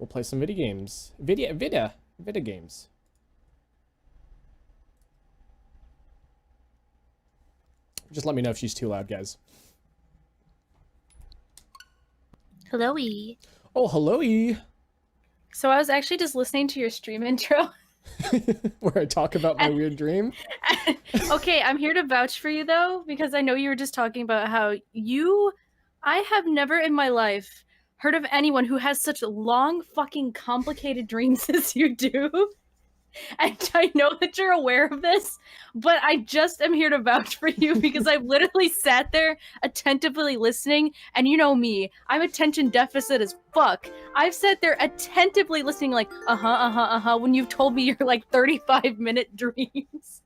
We'll play some video games. Video games. Just let me know if she's too loud, guys. Hello-y. Oh, hello-y. So I was actually just listening to your stream intro. Where I talk about my weird dream. Okay, I'm here to vouch for you though, because I know you were just talking about how I have never in my life heard of anyone who has such long fucking complicated dreams as you do. And I know that you're aware of this, but I just am here to vouch for you because I've literally sat there attentively listening, and you know me, I'm attention deficit as fuck. I've sat there attentively listening like, when you've told me your like 35-minute dreams.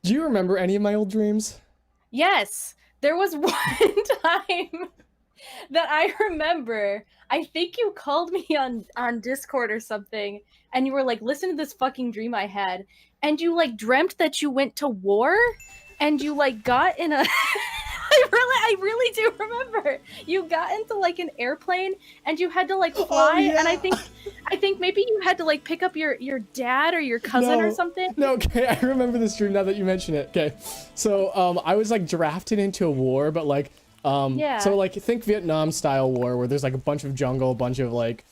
Do you remember any of my old dreams? Yes, there was one time that I remember. I think you called me on Discord or something, and you were like, listen to this fucking dream I had, and you like dreamt that you went to war, and you like got in a I really do remember. You got into like an airplane and you had to like fly, yeah. and I think maybe you had to like pick up your dad or your cousin or something. No, okay, I remember this dream now that you mention it. Okay, so I was like drafted into a war, but like Yeah. so like think Vietnam style war where there's like a bunch of jungle, a bunch of like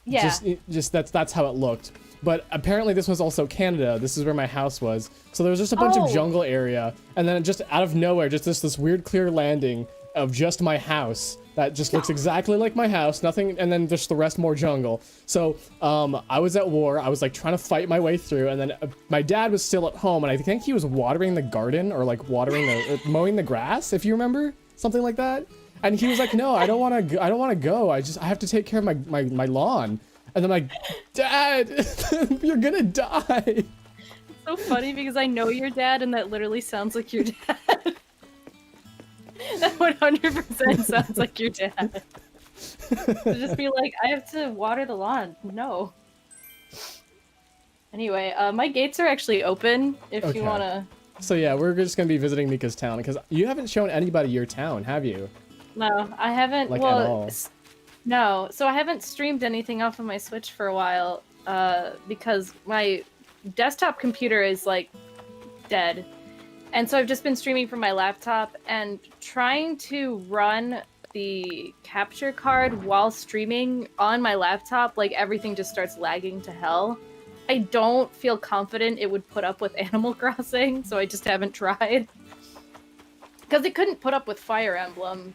just that's how it looked. But apparently this was also Canada. This is where my house was. So there was just a bunch of jungle area, and then just out of nowhere, just this weird clear landing of just my house that just looks exactly like my house, nothing, and then just the rest more jungle. So I was at war. I was like trying to fight my way through, and then my dad was still at home, and I think he was watering the garden or like watering the mowing the grass, if you remember, something like that. And he was like, "No, I don't want to go. I have to take care of my lawn." And I'm like, "Dad, you're gonna die." It's so funny because I know your dad, and that literally sounds like your dad. That 100% sounds like your dad. To just be like, I have to water the lawn. No. Anyway, my gates are actually open if you wanna. So yeah, we're just gonna be visiting Mika's town because you haven't shown anybody your town, have you? No, I haven't. Like well, at all. No, so I haven't streamed anything off of my Switch for a while, because my desktop computer is like dead. And so I've just been streaming from my laptop, and trying to run the capture card while streaming on my laptop, like everything just starts lagging to hell. I don't feel confident it would put up with Animal Crossing, so I just haven't tried. Because it couldn't put up with Fire Emblem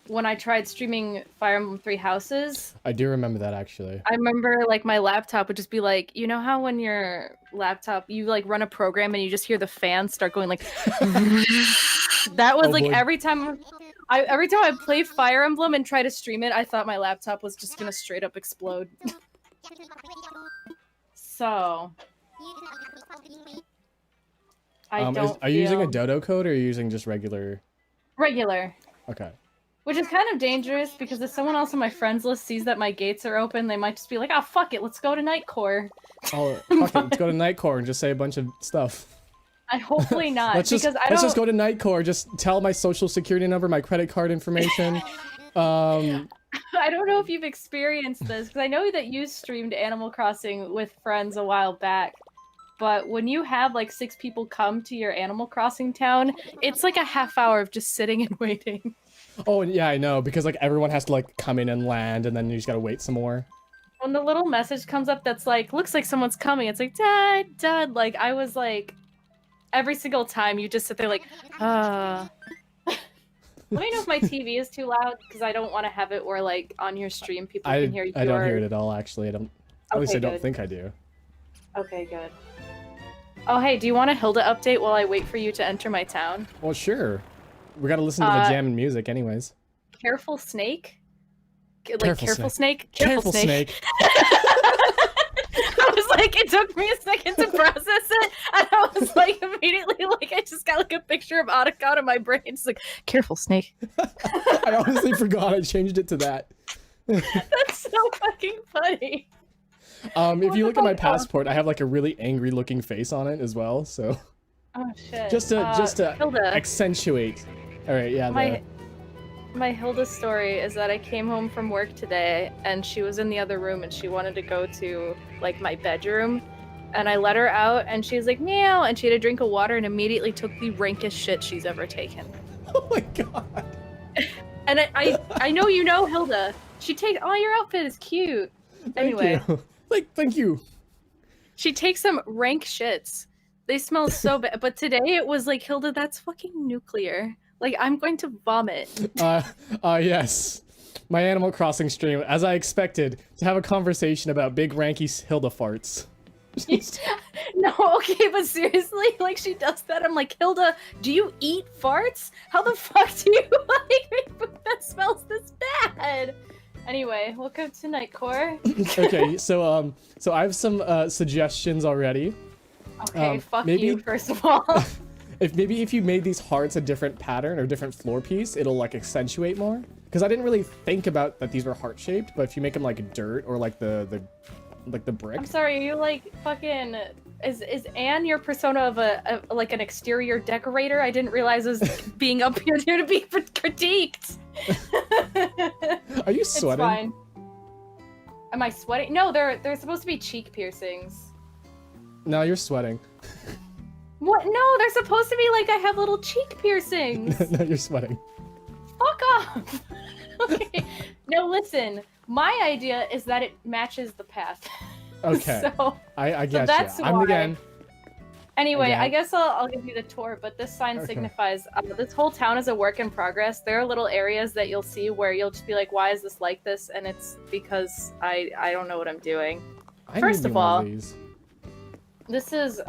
when I tried streaming Fire Emblem Three Houses. I do remember that, actually. I remember like my laptop would just be like, you know how when your laptop, you like run a program and you just hear the fans start going like that was like every time I play Fire Emblem and try to stream it, I thought my laptop was just gonna straight up explode. So are you using a dodo code or are you using just regular? Okay. Which is kind of dangerous because if someone else on my friends list sees that my gates are open, they might just be like, "Oh fuck it, let's go to Nightcore." Oh fuck it, let's go to Nightcore and just say a bunch of stuff. Hopefully not. let's just go to Nightcore. Just tell my social security number, my credit card information. I don't know if you've experienced this because I know that you streamed Animal Crossing with friends a while back. But when you have like 6 people come to your Animal Crossing town, it's like a half hour of just sitting and waiting. Oh yeah, I know, because like everyone has to like come in and land, and then you just gotta wait some more. When the little message comes up that's like, looks like someone's coming, it's like, Dad, like I was like, every single time you just sit there like, Let me know if my TV is too loud, because I don't want to have it where like on your stream people can hear you. I don't hear it at all, actually. At least I don't think I do. Okay, good. Oh hey, do you want a Hilda update while I wait for you to enter my town? Well, sure. We gotta listen to the jam and music anyways. Careful snake? Careful snake? Careful snake. I was like, it took me a second to process it, and I was like, immediately, like, I just got like a picture of Otacon in my brain. It's like, careful snake. I honestly forgot I changed it to that. That's so fucking funny. If you look at my passport, I have like a really angry looking face on it as well, so. Oh shit. Just to Hilda, accentuate. All right, yeah. My my Hilda story is that I came home from work today and she was in the other room and she wanted to go to like my bedroom, and I let her out and she was like meow, and she had a drink of water and immediately took the rankest shit she's ever taken. Oh my god. And I know you know Hilda. She takes your outfit is cute. Anyway. Thank you. Like, thank you. She takes some rank shits. They smell so bad. But today it was like, Hilda, that's fucking nuclear. Like, I'm going to vomit. Yes. My Animal Crossing stream, as I expected, to have a conversation about big ranky Hilda farts. No, okay, but seriously, like, she does that. I'm like, Hilda, do you eat farts? How the fuck do you like make food that smells this bad? Anyway, welcome to Nightcore. Okay, so I have some suggestions already. Okay, fuck maybe, you, first of all. if you made these hearts a different pattern or different floor piece, it'll like accentuate more. Because I didn't really think about that these were heart shaped, but if you make them like dirt or like the brick. I'm sorry, are you like fucking is Anne your persona of a like an exterior decorator? I didn't realize it was being up here to be critiqued. Are you sweating? It's fine. Am I sweating? No, they're supposed to be cheek piercings. No, you're sweating. What? No, they're supposed to be like I have little cheek piercings. No, you're sweating. Fuck off. Okay. No, listen. My idea is that it matches the path. Okay. So I get that's you. I'm why. again. Anyway, Again. I guess I'll give you the tour, but this sign signifies this whole town is a work in progress. There are little areas that you'll see where you'll just be like, why is this like this? And it's because I don't know what I'm doing. First of all, this is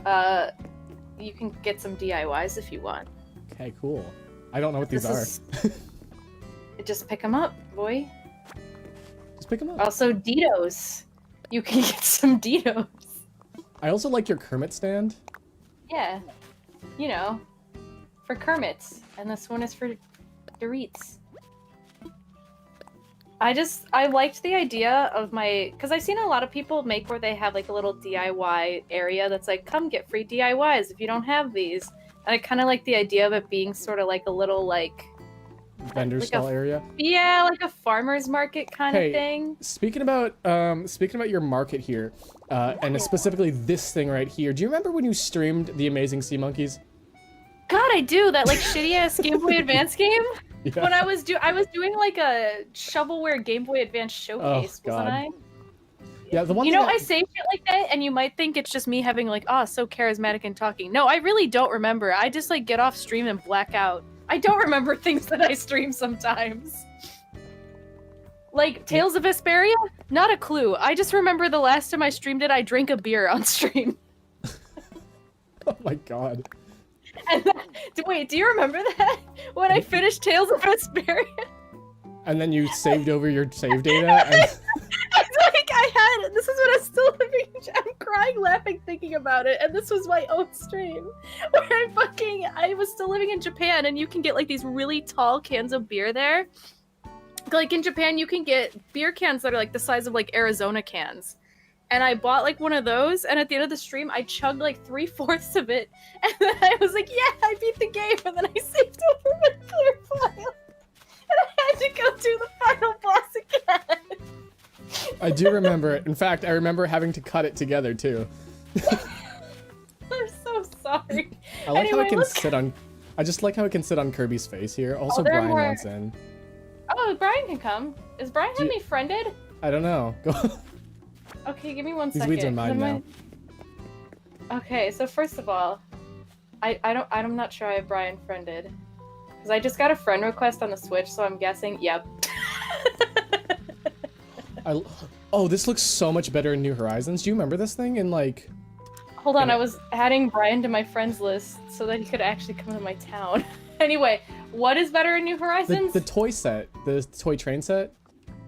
you can get some DIYs if you want. Okay, cool. I don't know what these are. Just pick them up, boy. Just pick them up. Also, Ditos. You can get some Ditos. I also like your Kermit stand. Yeah. You know, for Kermits. And this one is for Doritos. I liked the idea of because I've seen a lot of people make where they have like a little DIY area that's like, come get free DIYs if you don't have these. And I kind of like the idea of it being sort of like a little like vendor stall area. Yeah, like a farmer's market kind of thing. Speaking about your market here, and specifically this thing right here. Do you remember when you streamed the Amazing Sea Monkeys? God, I do that like shitty ass Game Boy Advance game. Yeah. When I was doing like a shovelware Game Boy Advance showcase, wasn't I? Yeah, the one. You know, I say shit like that, and you might think it's just me having like, so charismatic and talking. No, I really don't remember. I just like get off stream and black out. I don't remember things that I stream sometimes. Like Tales of Vesperia, not a clue. I just remember the last time I streamed it, I drank a beer on stream. Oh my god. And wait, do you remember that? When I finished Tales of Vesperia? And then you saved over your save data? And... This is when I was still living I'm crying laughing thinking about it, and this was my own stream. Where I was still living in Japan, and you can get like these really tall cans of beer there. Like in Japan, you can get beer cans that are like the size of like Arizona cans. And I bought like one of those, and at the end of the stream, I chugged like 3/4 of it, and then I was like, yeah, I beat the game, and then I saved over my clear file. And I had to go do the final boss again. I do remember it. In fact, I remember having to cut it together too. I'm so sorry. I like how it can sit on. I just like how it can sit on Kirby's face here. Also, Brian wants in. Oh, Brian can come. Is Brian have me friended? I don't know. Go. Okay, give me one These second. weeds are mine now. Okay, so first of all, I'm not sure I have Brian friended. Because I just got a friend request on the Switch, so I'm guessing, yep. Oh, this looks so much better in New Horizons. Do you remember this thing in like... Hold on, I was adding Brian to my friends list so that he could actually come to my town. Anyway, what is better in New Horizons? The toy set. The toy train set.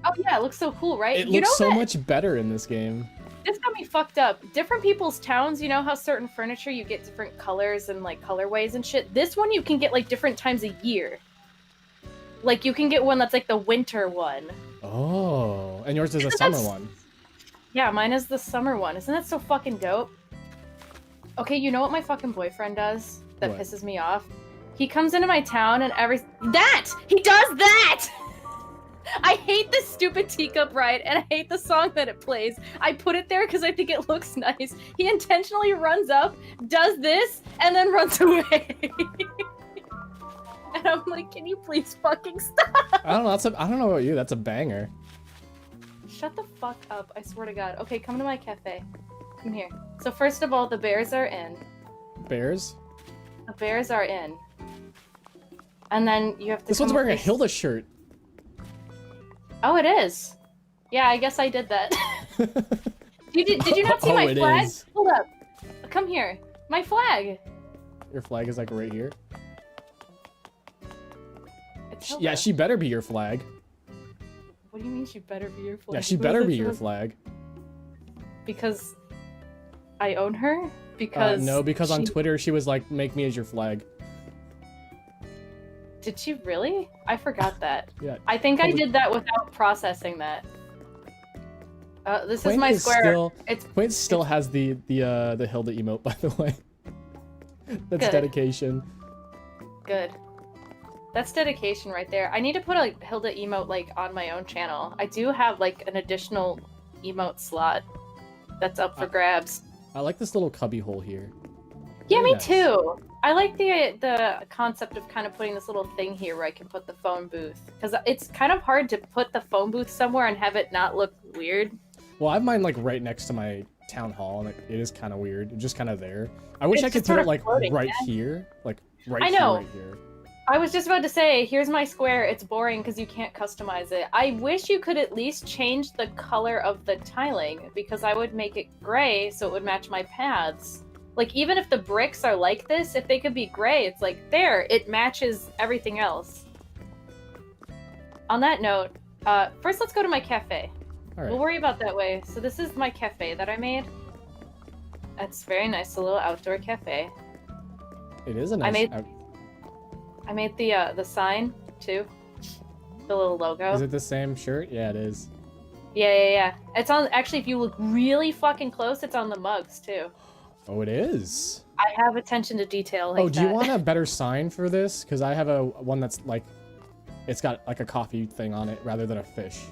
Oh yeah, it looks so cool, right? It looks so much better in this game. This got me fucked up. Different people's towns, you know how certain furniture you get different colors and like colorways and shit? This one you can get like different times a year. Like you can get one that's like the winter one. Oh, and yours is a summer one. Yeah, mine is the summer one. Isn't that so fucking dope? Okay, you know what my fucking boyfriend does that pisses me off? He comes into my town and he does that! I hate this stupid teacup ride, and I hate the song that it plays. I put it there because I think it looks nice. He intentionally runs up, does this, and then runs away. And I'm like, can you please fucking stop? I don't know. I don't know about you. That's a banger. Shut the fuck up! I swear to God. Okay, come to my cafe. Come here. So first of all, the bears are in. Bears? The bears are in. And then you have to. This one's wearing a Hilda shirt. Oh, it is. Yeah, I guess I did that. Did you not see my flag? Is. Hold up. Come here. My flag. Your flag is like right here. It's Yeah, she better be your flag. What do you mean she better be your flag? Yeah, she better be your flag. Because I own her? Because no, because on Twitter she was like, make me as your flag. Did she really? I forgot that. Yeah. I think I did that without processing that. This is my square. Quaint still has the Hilda emote, by the way. That's Good. dedication. Good. That's dedication right there. I need to put a Hilda emote like on my own channel. I do have like an additional emote slot that's up for grabs. I like this little cubby hole here. Yeah, Very me nice. too. I like the concept of kind of putting this little thing here where I can put the phone booth, because it's kind of hard to put the phone booth somewhere and have it not look weird. Well, I have mine like right next to my town hall, and it is kind of weird. It's just kind of there. I wish I could put it like right here, like right here. I was just about to say, here's my square. It's boring because you can't customize it. I wish you could at least change the color of the tiling, because I would make it gray so it would match my paths. Like, even if the bricks are like this, if they could be gray, it's like, there, it matches everything else. On that note, first let's go to my cafe. All right. We'll worry about that way. So this is my cafe that I made. It's very nice, a little outdoor cafe. It is a nice. I made the sign too, the little logo. Is it the same shirt? Yeah, it is. Yeah. It's on. Actually, if you look really fucking close, it's on the mugs too. Oh, it is. I have attention to detail. Like Do you want a better sign for this? Because I have one that's like, it's got like a coffee thing on it rather than a fish.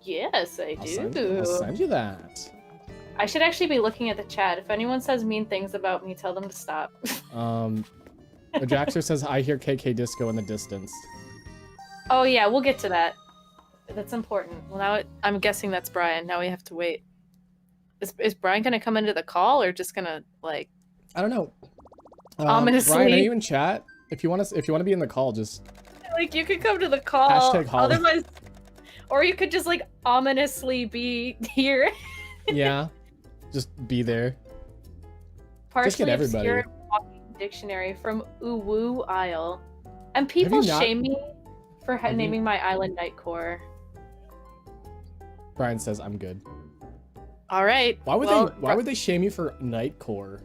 Yes, I do. I'll send you that. I should actually be looking at the chat. If anyone says mean things about me, tell them to stop. Jaxer says, I hear KK Disco in the distance. Oh yeah, we'll get to that. That's important. Well, now I'm guessing that's Brian. Now we have to wait. Is Brian gonna come into the call or just gonna like? I don't know. Ominously. Brian, are you in chat? If you want to be in the call, just like you could come to the call. Hashtag Holly. Otherwise, or you could just like ominously be here. Yeah, just be there. Partially just get everybody. obscure walking dictionary from Uwu Isle, and people shame me for naming my island Nightcore. Brian says I'm good. All right. Why would they shame you for Nightcore?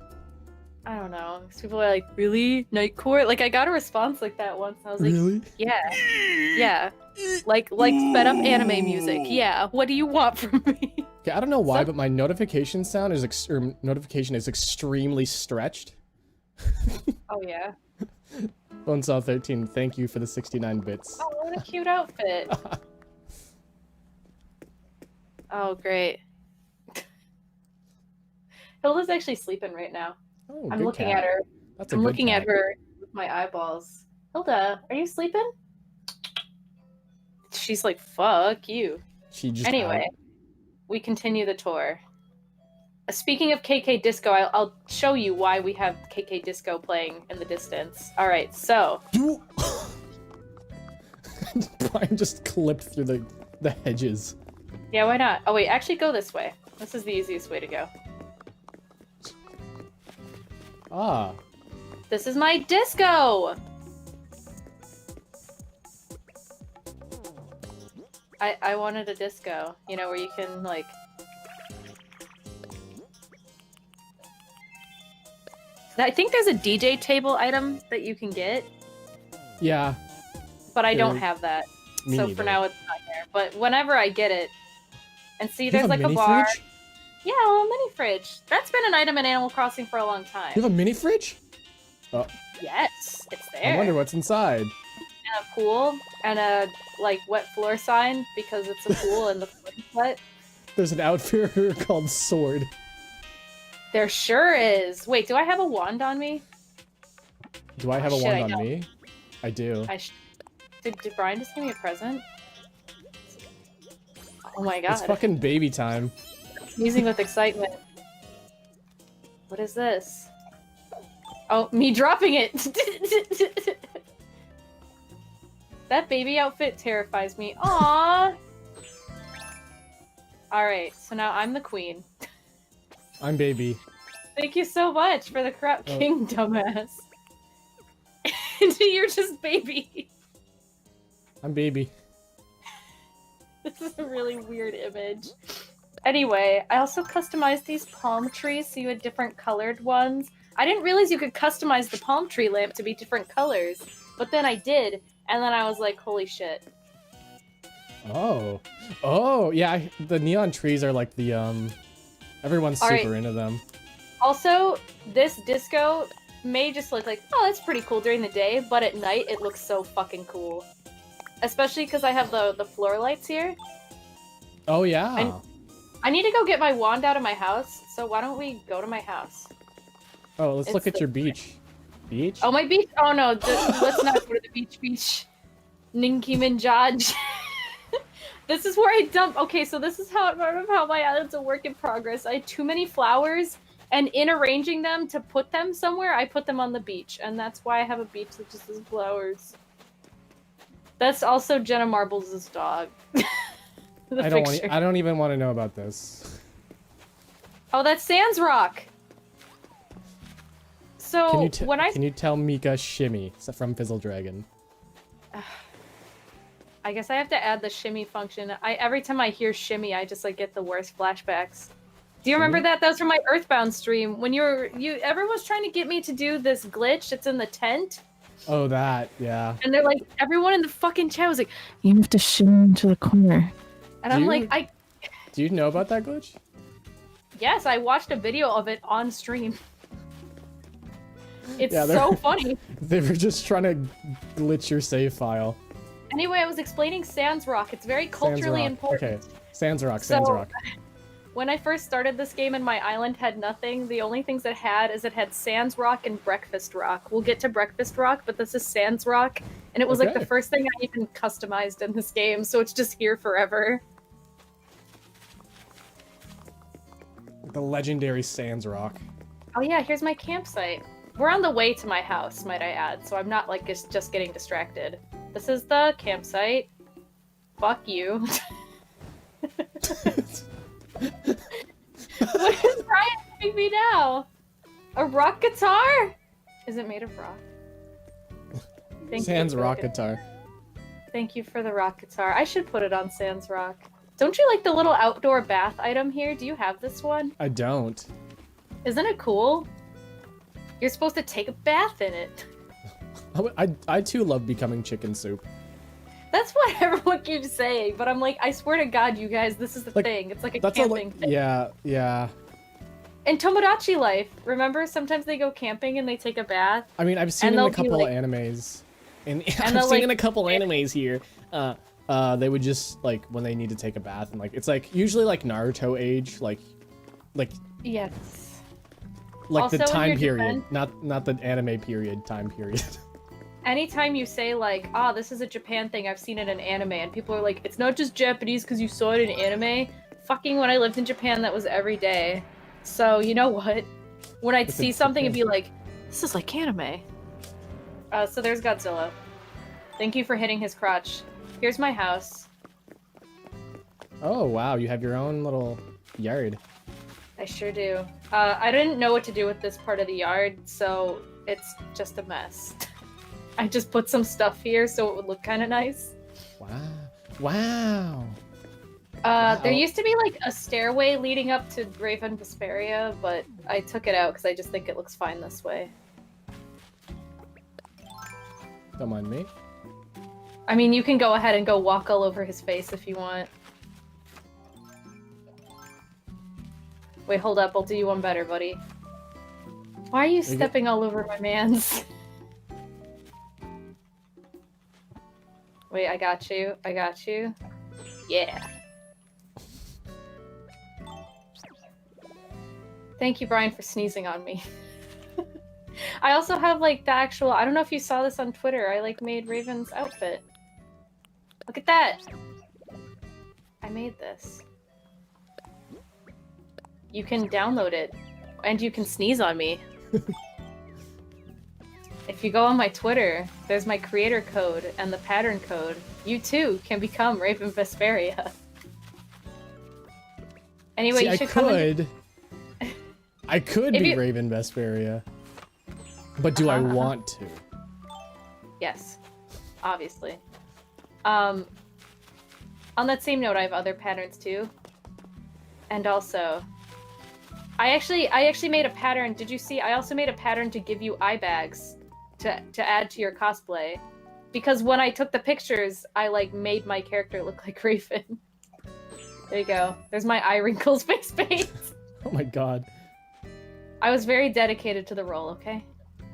I don't know. People are like, really? Nightcore? Like, I got a response like that once. And I was like, really? Yeah. Like sped up anime music. Yeah. What do you want from me? Okay, I don't know why, but my notification sound is notification is extremely stretched. Oh yeah. Bonesaw 13, thank you for the 69 bits. Oh, what a cute outfit. Oh, great. Hilda's actually sleeping right now. Oh, I'm looking at her. I'm looking at her with my eyeballs. Hilda, are you sleeping? She's like, fuck you. Anyway, we continue the tour. Speaking of KK Disco, I'll show you why we have KK Disco playing in the distance. All right, so. Brian just clipped through the hedges. Yeah, why not? Oh wait, actually go this way. This is the easiest way to go. Ah. This is my disco! I wanted a disco, you know, where you can, like... I think there's a DJ table item that you can get. Yeah. But I don't have that. So for now it's not there. But whenever I get it... And see, there's like a bar. Fridge? Yeah, a little mini fridge. That's been an item in Animal Crossing for a long time. You have a mini fridge? Oh, Yes, it's there. I wonder what's inside. And a pool and a like wet floor sign because it's a pool and the floor is wet. There's an outfitter called Sword. There sure is. Wait, do I have a wand on me? Do I have a shit, wand I on don't. me? I do. Did Brian just give me a present? Oh my god. It's fucking baby time. Sneezing with excitement. What is this? Oh, me dropping it! That baby outfit terrifies me. Aww! Alright, so now I'm the queen. I'm baby. Thank you so much for the crap king, dumbass. You're just baby. I'm baby. This is a really weird image. Anyway, I also customized these palm trees so you had different colored ones. I didn't realize you could customize the palm tree lamp to be different colors, but then I did, and then I was like, holy shit. Oh. Oh, yeah, the neon trees are like the, everyone's super into them. Also, this disco may just look like, oh, that's pretty cool during the day, but at night it looks so fucking cool. Especially because I have the floor lights here. Oh, yeah. I need to go get my wand out of my house, so why don't we go to my house? Oh, let's look at your beach. Beach? Oh, my beach? Oh, no, let's not go to the beach. Ninki Minjaj. This is where I dump. Okay, so this is how my island's a work in progress. I had too many flowers, and in arranging them to put them somewhere, I put them on the beach, and that's why I have a beach that just has flowers. That's also Jenna Marbles' dog. I don't even want to know about this. Oh, that's Sans Rock. So can you tell Mika Shimmy from Fizzle Dragon? I guess I have to add the shimmy function. Every time I hear shimmy, I just like get the worst flashbacks. Do you remember that? That was from my Earthbound stream when everyone was trying to get me to do this glitch that's in the tent. Oh, that, yeah. And they're like, everyone in the fucking chat was like, you have to shimmy into the corner. And I'm like, Do you know about that glitch? Yes, I watched a video of it on stream. It's so funny. They were just trying to glitch your save file. Anyway, I was explaining Sans Rock. It's very culturally important. Okay, Sans Rock. When I first started this game and my island had nothing, the only things it had Sans Rock and Breakfast Rock. We'll get to Breakfast Rock, but this is Sans Rock, and it was like the first thing I even customized in this game, so it's just here forever. The legendary Sans Rock. Oh yeah, here's my campsite. We're on the way to my house, might I add, so I'm not like just getting distracted. This is the campsite. Fuck you. What is Brian giving me now? A rock guitar? Is it made of rock? Sans Rock guitar. Thank you for the rock guitar. I should put it on Sans Rock. Don't you like the little outdoor bath item here? Do you have this one? I don't. Isn't it cool? You're supposed to take a bath in it. I too love becoming chicken soup. That's what everyone keeps saying, but I'm like, I swear to God, you guys, this is the thing. It's like a camping thing. Yeah. In Tomodachi Life, remember? Sometimes they go camping and they take a bath. I mean, I've seen in a couple of animes. And I've seen in a couple animes here. They would just, like, when they need to take a bath, and, like, it's, like, usually, like, Naruto age, like... Yes. Like, also, the time period, not the anime period, time period. Anytime you say, like, this is a Japan thing, I've seen it in anime, and people are like, it's not just Japanese because you saw it in anime. Fucking when I lived in Japan, that was every day. So, you know what? When I'd see something and be like, this is like anime. So there's Godzilla. Thank you for hitting his crotch. Here's my house. Oh, wow, you have your own little yard. I sure do. I didn't know what to do with this part of the yard, so it's just a mess. I just put some stuff here so it would look kind of nice. Wow. There used to be like a stairway leading up to Graven Vesperia, but I took it out because I just think it looks fine this way. Don't mind me. I mean, you can go ahead and go walk all over his face if you want. Wait, hold up. I'll do you one better, buddy. Why are you stepping all over my mans? Wait, I got you. I got you. Yeah. Thank you, Brian, for sneezing on me. I also have, like, the actual... I don't know if you saw this on Twitter. I, like, made Raven's outfit. Look at that! I made this. You can download it. And you can sneeze on me. If you go on my Twitter, there's my creator code and the pattern code. You, too, can become Raven Vesperia. Anyway, See, you should come in... I could be Raven Vesperia. But do I want to? Yes, obviously. On that same note, I have other patterns too. And also, I actually made a pattern. Did you see? I also made a pattern to give you eye bags to add to your cosplay. Because when I took the pictures, I like made my character look like Raven. There you go. There's my eye wrinkles face paint. Oh my god. I was very dedicated to the role, okay?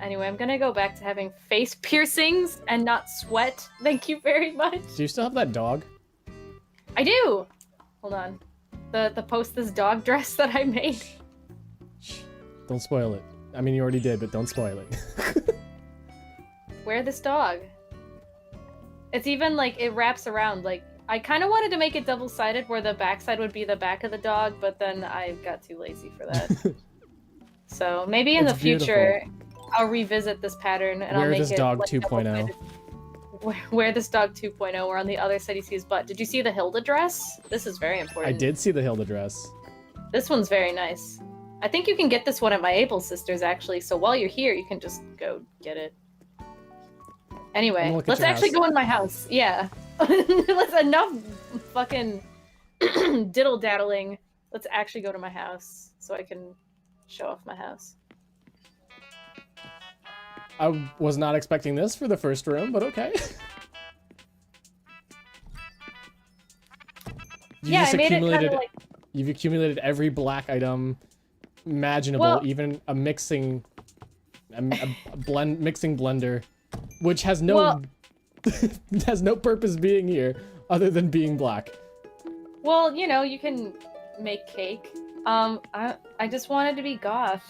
Anyway, I'm gonna go back to having face piercings and not sweat. Thank you very much. Do you still have that dog? I do! Hold on. The post this dog dress that I made. Shh. Don't spoil it. I mean, you already did, but don't spoil it. Wear this dog. It's even, like, it wraps around, like, I kind of wanted to make it double-sided where the backside would be the back of the dog, but then I got too lazy for that. So maybe in the future, I'll revisit this pattern and I'll make this it dog like 2.0. Wear this dog 2.0, where on the other side you see his butt. Did you see the Hilda dress? This is very important. I did see the Hilda dress. This one's very nice. I think you can get this one at my Able Sisters, actually, so while you're here, you can just go get it. Anyway, let's actually go in my house. Yeah. Let's enough fucking diddle-daddling. Let's actually go to my house so I can show off my house. I was not expecting this for the first room, but okay. I made it kind of like... You've accumulated every black item imaginable, even a mixing blender, which has no has no purpose being here other than being black. Well, you know, you can make cake. I just wanted to be goth.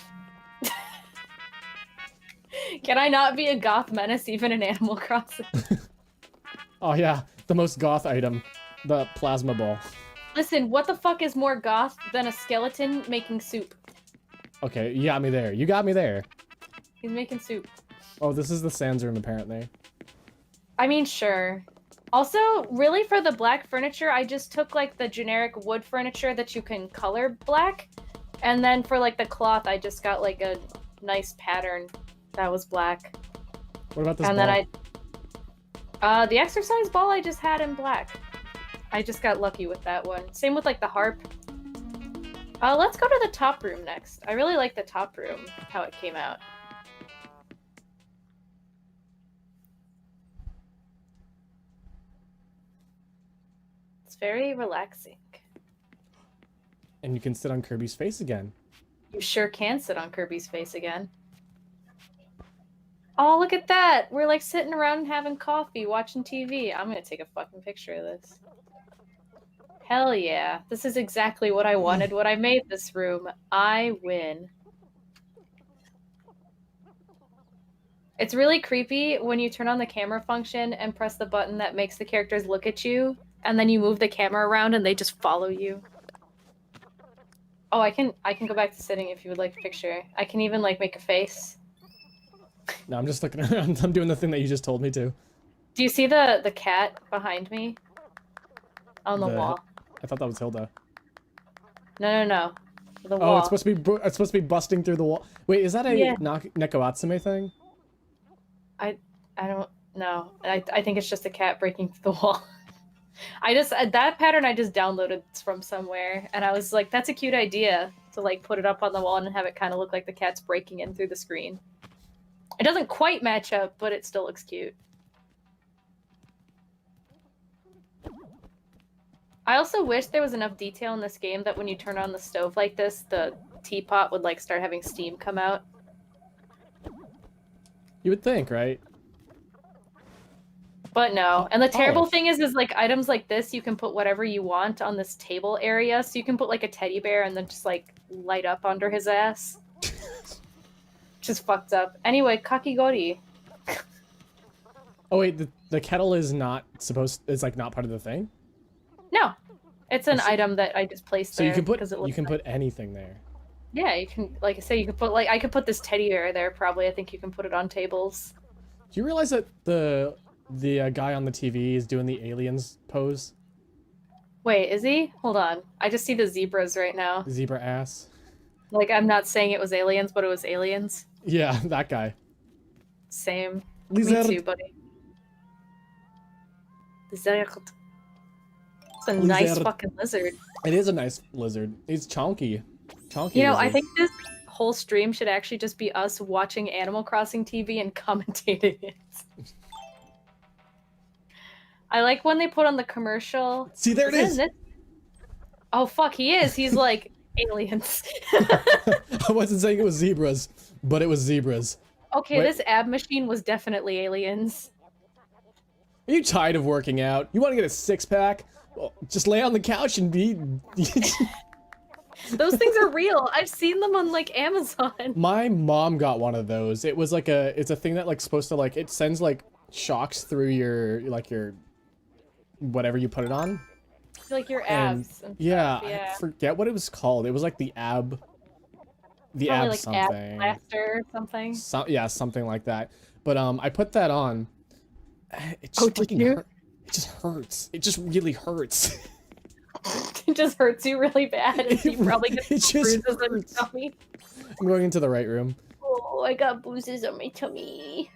Can I not be a goth menace even in Animal Crossing? Oh yeah, the most goth item, the plasma ball. Listen, what the fuck is more goth than a skeleton making soup? Okay, you got me there. You got me there. He's making soup. Oh, this is the Sans room apparently. I mean, sure. Also, really for the black furniture, I just took like the generic wood furniture that you can color black. And then for like the cloth, I just got like a nice pattern that was black. What about this and ball? Then the exercise ball I just had in black. I just got lucky with that one. Same with like the harp. Let's go to the top room next. I really like the top room, how it came out. It's very relaxing. And you can sit on Kirby's face again. You sure can sit on Kirby's face again. Oh, look at that! We're like sitting around having coffee, watching TV. I'm gonna take a fucking picture of this. Hell yeah. This is exactly what I wanted when I made this room. I win. It's really creepy when you turn on the camera function and press the button that makes the characters look at you, and then you move the camera around and they just follow you. Oh, I can go back to sitting if you would like a picture. I can even like make a face. No, I'm just looking around. I'm doing the thing that you just told me to. Do you see the cat behind me? On the wall. I thought that was Hilda. No. The wall. Oh, it's supposed to be busting through the wall. Wait, is that a Nekoatsume thing? I don't know. I think it's just a cat breaking through the wall. That pattern I just downloaded from somewhere, and I was like, that's a cute idea to like put it up on the wall and have it kind of look like the cat's breaking in through the screen. It doesn't quite match up, but it still looks cute. I also wish there was enough detail in this game that when you turn on the stove like this, the teapot would like start having steam come out. You would think, right? But no. And the terrible Oh. thing is like items like this, you can put whatever you want on this table area. So you can put like a teddy bear and then just like light up under his ass. Just fucked up. Anyway, kakigori. Oh wait, the kettle is not is like not part of the thing? No. It's an item that I just placed So there. you can put nice. put anything there. Yeah, you can, like I say, you can put, like, I could put this teddy bear there, probably. I think you can put it on tables. Do you realize that the guy on the TV is doing the aliens pose? Wait, is he? Hold on. I just see the zebras right now. Zebra ass. Like, I'm not saying it was aliens, but it was aliens. Yeah, that guy. Same. Lizard. Me too, buddy. Lizard. It's a nice fucking lizard. It is a nice lizard. He's chonky. Chonky You know, lizard. I think this whole stream should actually just be us watching Animal Crossing TV and commentating it. I like when they put on the commercial. See, there it is. Oh, fuck, he is. He's like aliens. I wasn't saying it was zebras, but it was zebras. Okay, Wait. this ab machine was definitely aliens. Are you tired of working out? You want to get a six-pack? Well, just lay on the couch and be... Those things are real. I've seen them on like Amazon. My mom got one of those. It was like it's a thing that like supposed to like, it sends like shocks through your, like your, whatever you put it on. Like your And abs. And yeah, stuff, yeah. I forget what it was called. It was like the ab Probably ab like something. ab blaster or something. Yeah, something like that. But I put that on. It just did fucking you? hurt. It just hurts. It just really hurts. It just hurts you really bad, and you probably get It just bruises on your hurts. tummy. I'm going into the right room. Oh, I got bruises on my tummy.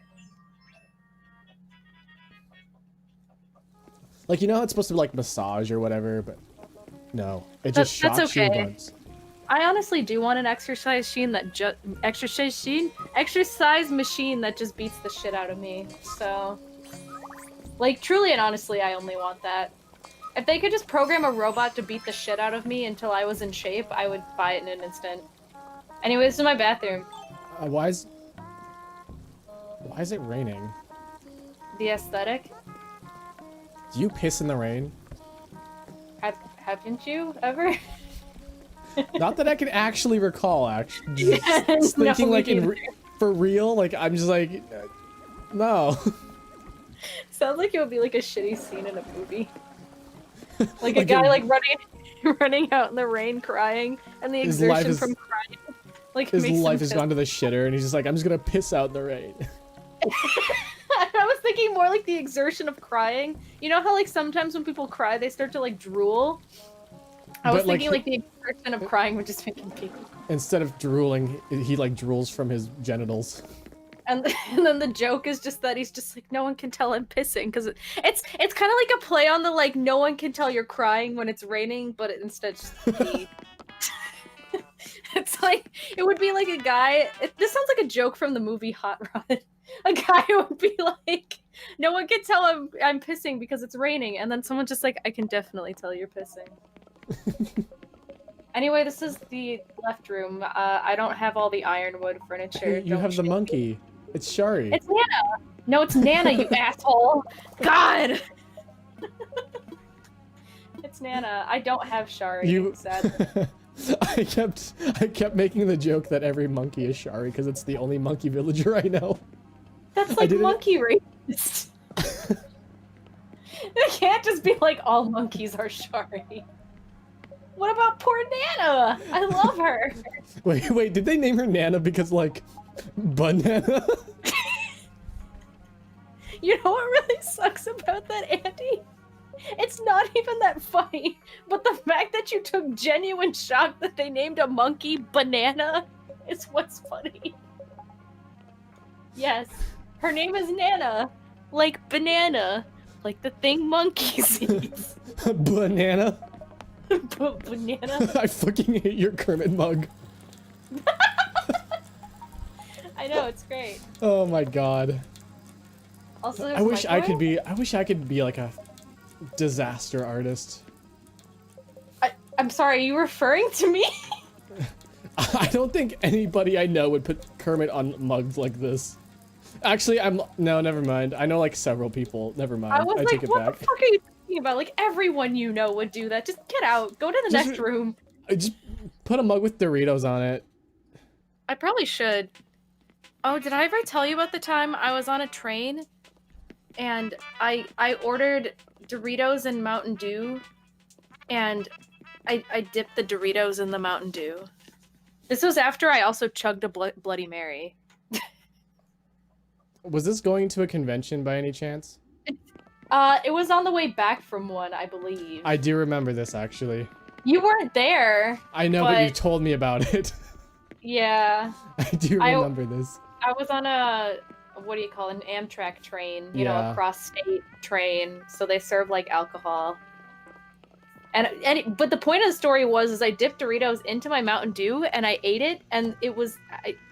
Like, you know how it's supposed to be like massage or whatever, but no, it just That's shocks your okay. buds. I honestly do want an exercise machine that exercise machine that just beats the shit out of me. So, like, truly and honestly, I only want that. If they could just program a robot to beat the shit out of me until I was in shape, I would buy it in an instant. Anyways, this is my bathroom. Why is it raining? The aesthetic. Do you piss in the rain? Haven't you ever? Not that I can actually recall. Actually, just No, thinking me like neither. for real. Like I'm just like, no. Sounds like it would be like a shitty scene in a movie. Like a Like guy it- like running out in the rain crying, and the His life exertion is- from crying like His makes him life has piss. gone to the shitter, and he's just like, I'm just gonna piss out in the rain. I was thinking more like the exertion of crying. You know how like sometimes when people cry they start to like drool? I was But, like, thinking like the exertion of crying would just make him pee. Instead of drooling, he like drools from his genitals. And then the joke is just that he's just like, no one can tell I'm pissing, because it's kind of like a play on the like no one can tell you're crying when it's raining, but it instead just pee. It's like it would be like a guy. This sounds like a joke from the movie Hot Rod. A guy would be like, no one can tell I'm pissing because it's raining, and then someone's just like, I can definitely tell you're pissing. Anyway, this is the left room. I don't have all the ironwood furniture. You don't have the shit me. monkey. It's Shari. It's Nana. No, it's Nana, you asshole. God. It's Nana. I don't have Shari. You. Sadly. I kept making the joke that every monkey is Shari because it's the only monkey villager I know. That's like didn't- monkey racist. It can't just be like all monkeys are Shari. What about poor Nana? I love her. Wait, did they name her Nana because like banana? You know what really sucks about that, Andy? It's not even that funny, but the fact that you took genuine shock that they named a monkey Banana is what's funny. Yes, her name is Nana, like banana, like the thing monkeys eat. Banana? Banana? I fucking hate your Kermit mug. I know, it's great. Oh my god. Also, I wish I could be like a disaster artist. I'm sorry, are you referring to me? I don't think anybody I know would put Kermit on mugs like this. Actually, no, never mind. I know like several people. Never mind. I was like, take it what back. the fuck are you talking about? Like, everyone you know would do that. Just get out. Go to the next room. Just put a mug with Doritos on it. I probably should. Oh, did I ever tell you about the time I was on a train and I ordered Doritos and Mountain Dew and I dipped the Doritos in the Mountain Dew. This was after I also chugged a Bloody Mary. Was this going to a convention by any chance? It was on the way back from one, I believe. I do remember this, actually. You weren't there. I know, but you told me about it. Yeah. I do remember this. I was on a, what do you call it, an Amtrak train, you know, a cross-state train, so they serve, like, alcohol. But the point of the story was I dipped Doritos into my Mountain Dew, and I ate it, and it was,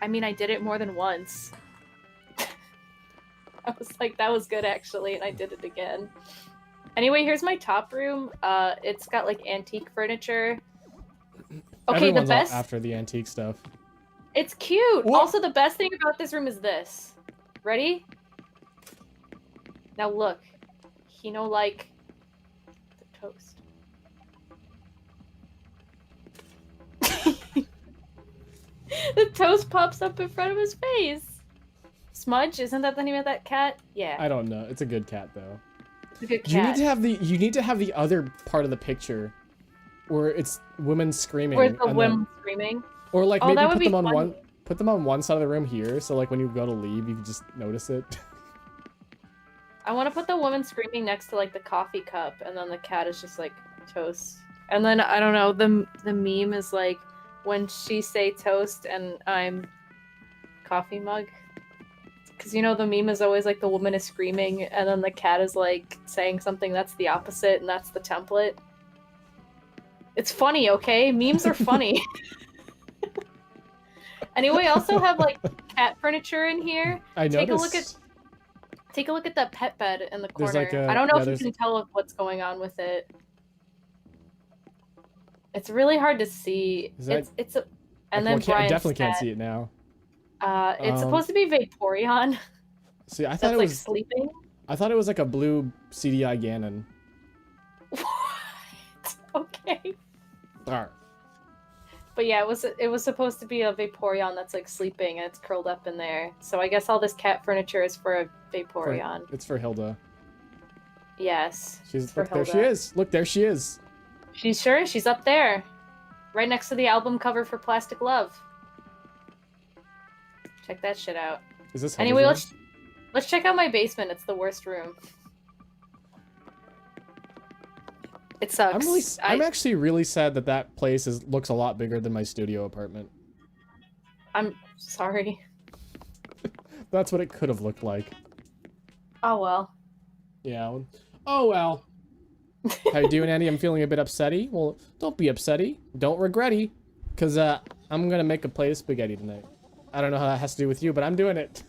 I mean, I did it more than once. I was like, that was good, actually, and I did it again. Anyway, here's my top room. It's got, like, antique furniture. Okay, Everyone's the best... after the antique stuff. It's cute! What? Also, the best thing about this room is this. Ready? Now look. Hino like the toast. The toast pops up in front of his face. Smudge, isn't that the name of that cat? Yeah. I don't know. It's a good cat though. It's a good cat. You need to have the other part of the picture where it's women screaming. Where's the women screaming? Or like maybe put them on one side of the room here, so like when you go to leave, you can just notice it. I want to put the woman screaming next to like the coffee cup, and then the cat is just like toast. And then I don't know, the meme is like when she say toast and I'm coffee mug. Because you know the meme is always like the woman is screaming, and then the cat is like saying something that's the opposite, and that's the template. It's funny, okay? Memes are funny. Anyway, I also have like cat furniture in here. I noticed. Take a look at that pet bed in the corner. Like I don't know if you can tell what's going on with it. It's really hard to see. It's a and then I definitely can't see it now. It's supposed to be Vaporeon. See, I thought it was like sleeping. I thought it was like a blue CDI Ganon. What? Okay. Alright. But yeah, it was supposed to be a Vaporeon that's like sleeping and it's curled up in there. So I guess all this cat furniture is for a Vaporeon. It's for Hilda. Yes. There she is. Look, there she is. She's up there. Right next to the album cover for Plastic Love. Check that shit out. Is this anyway, let's check out my basement. It's the worst room. It sucks. I'm actually really sad that place looks a lot bigger than my studio apartment. I'm sorry. That's what it could have looked like. Oh well. Yeah. Oh well. How you doing, Andy? I'm feeling a bit upsetty. Well, don't be upsetty. Don't regretty. Because I'm going to make a plate of spaghetti tonight. I don't know how that has to do with you, but I'm doing it.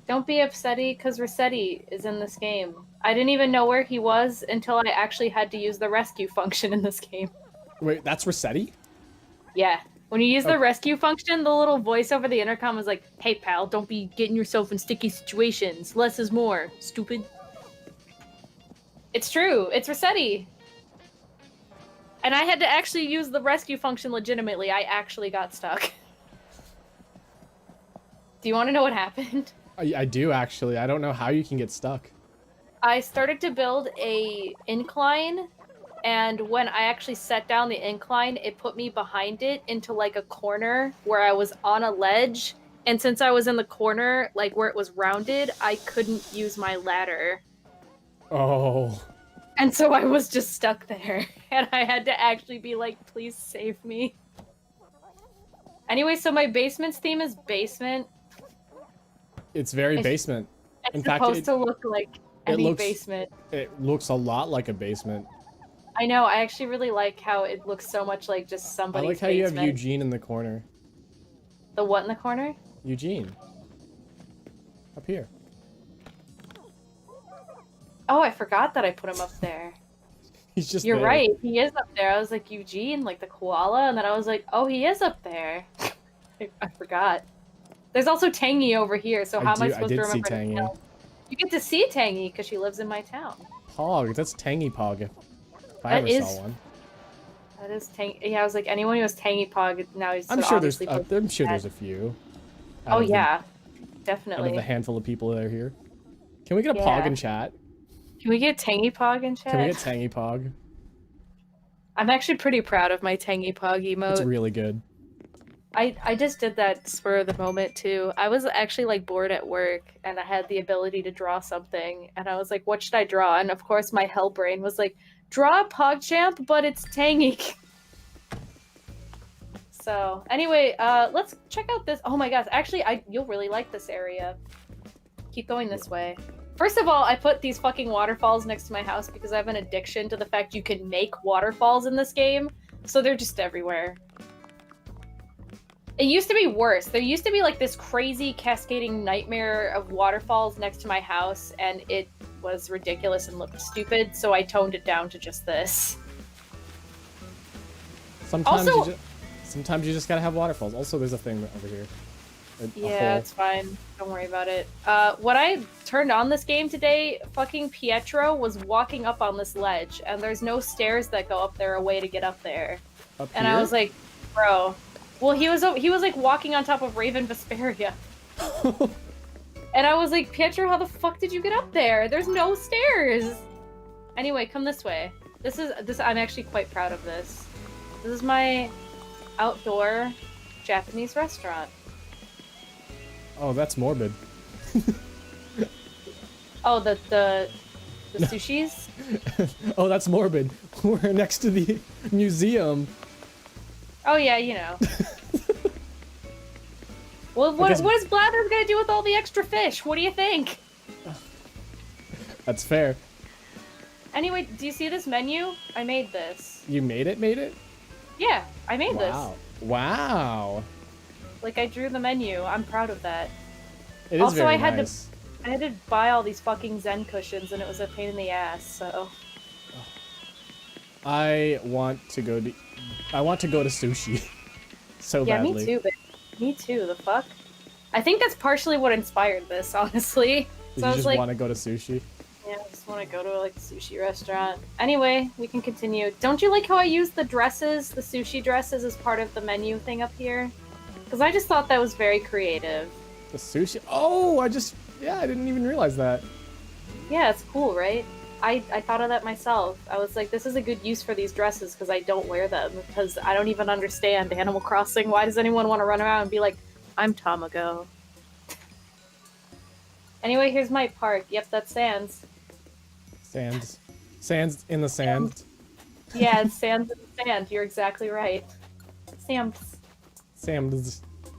Don't be upsetty, because Rossetti is in this game. I didn't even know where he was until I actually had to use the rescue function in this game. Wait, that's Rossetti? Yeah. When you use the rescue function, the little voice over the intercom was like, hey pal, don't be getting yourself in sticky situations. Less is more, stupid. It's true. It's Rossetti. And I had to actually use the rescue function legitimately. I actually got stuck. Do you want to know what happened? I do, actually. I don't know how you can get stuck. I started to build a incline, and when I actually set down the incline, it put me behind it into like a corner where I was on a ledge. And since I was in the corner, like where it was rounded, I couldn't use my ladder. Oh. And so I was just stuck there. And I had to actually be like, please save me. Anyway, so my basement's theme is basement. It's very basement. It's supposed to look like any basement. It looks a lot like a basement. I know. I actually really like how it looks so much like just somebody's basement. I like how you have Eugene in the corner. The what in the corner? Eugene. Up here. Oh, I forgot that I put him up there. He's just You're there. right. He is up there. I was like, Eugene, like the koala, and then I was like, oh, he is up there. I forgot. There's also Tangy over here, so how am I supposed to remember? I did see Tangy. You get to see Tangy because she lives in my town. Pog, that's Tangy Pog. If I ever saw one. That is Tangy. Yeah, I was like, anyone who has Tangy Pog now he's. I'm sure there's a few. Oh yeah, definitely. Out of the handful of people that are here. Can we get a Pog in chat? Can we get Tangy Pog in chat? Can we get Tangy Pog? I'm actually pretty proud of my Tangy Pog emote. It's really good. I just did that spur of the moment too. I was actually like bored at work and I had the ability to draw something and I was like, what should I draw? And of course my hell brain was like, draw a PogChamp, but it's Tangy. So anyway, let's check out this. Oh my gosh, actually you'll really like this area. Keep going this way. First of all, I put these fucking waterfalls next to my house because I have an addiction to the fact you can make waterfalls in this game. So they're just everywhere. It used to be worse. There used to be like this crazy cascading nightmare of waterfalls next to my house, and it was ridiculous and looked stupid, so I toned it down to just this. Sometimes you just gotta have waterfalls. Also, there's a thing over here. Yeah, it's fine. Don't worry about it. When I turned on this game today, fucking Pietro was walking up on this ledge, and there's no stairs that go up there, a way to get up there. Up and here? I was like, bro. Well, he was like walking on top of Raven Vesperia. And I was like, Pietro, how the fuck did you get up there? There's no stairs. Anyway, come this way. This I'm actually quite proud of this. This is my outdoor Japanese restaurant. Oh, that's morbid. Oh, the sushis? Oh, that's morbid. We're next to the museum. Oh yeah, you know. Well, what is Blathers gonna do with all the extra fish? What do you think? That's fair. Anyway, do you see this menu? I made this. You made it? Yeah, I made this. Wow. Like, I drew the menu. I'm proud of that. It is also, very I had nice. to buy all these fucking Zen cushions, and it was a pain in the ass, so... I want to go to sushi so badly. Yeah, me too, but me too, the fuck? I think that's partially what inspired this, honestly. Did you just want to go to sushi? Yeah, I just want to go to like a sushi restaurant. Anyway, we can continue. Don't you like how I use the dresses, the sushi dresses, as part of the menu thing up here? Because I just thought that was very creative. The sushi? Oh, I didn't even realize that. Yeah, it's cool, right? I thought of that myself. I was like, this is a good use for these dresses because I don't wear them because I don't even understand Animal Crossing. Why does anyone want to run around and be like, I'm Tamago? Anyway, here's my park. Yep, that's Sands. Sands in the sand. Yeah, it's Sands in the sand. You're exactly right. Sam's.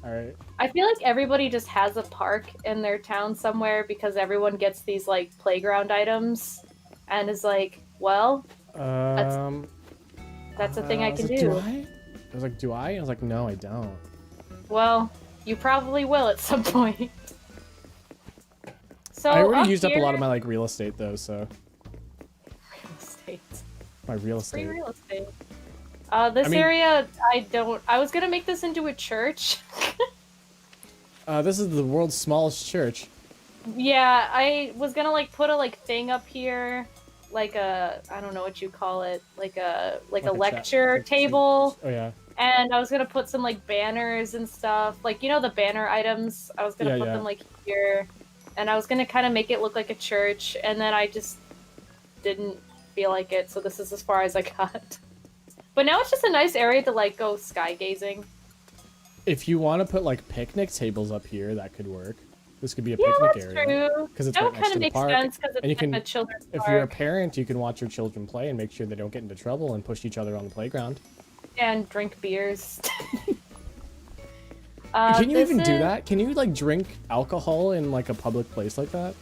Alright. I feel like everybody just has a park in their town somewhere because everyone gets these like playground items and is like, well, that's a thing I can do. I was like, do I? I was like, no, I don't. Well, you probably will at some point. So I already used up a lot of my like real estate though, so. Real estate. My real estate. Free real estate. This area, I was gonna make this into a church. This is the world's smallest church. Yeah, I was gonna like put a like thing up here, like a, I don't know what you call it, like a lecture table. Oh yeah. And I was gonna put some like banners and stuff, like you know the banner items. I was gonna put them like here, and I was gonna kind of make it look like a church, and then I just didn't feel like it, so this is as far as I got. But now it's just a nice area to like go sky gazing. If you want to put like picnic tables up here, that could work. This could be a picnic area. Yeah, that's true. Because it's that right would next kind to of the make park. sense because it's and you can, a children's if park. you're a parent, you can watch your children play and make sure they don't get into trouble and push each other on the playground. And drink beers. Can you even do that? Can you like drink alcohol in like a public place like that?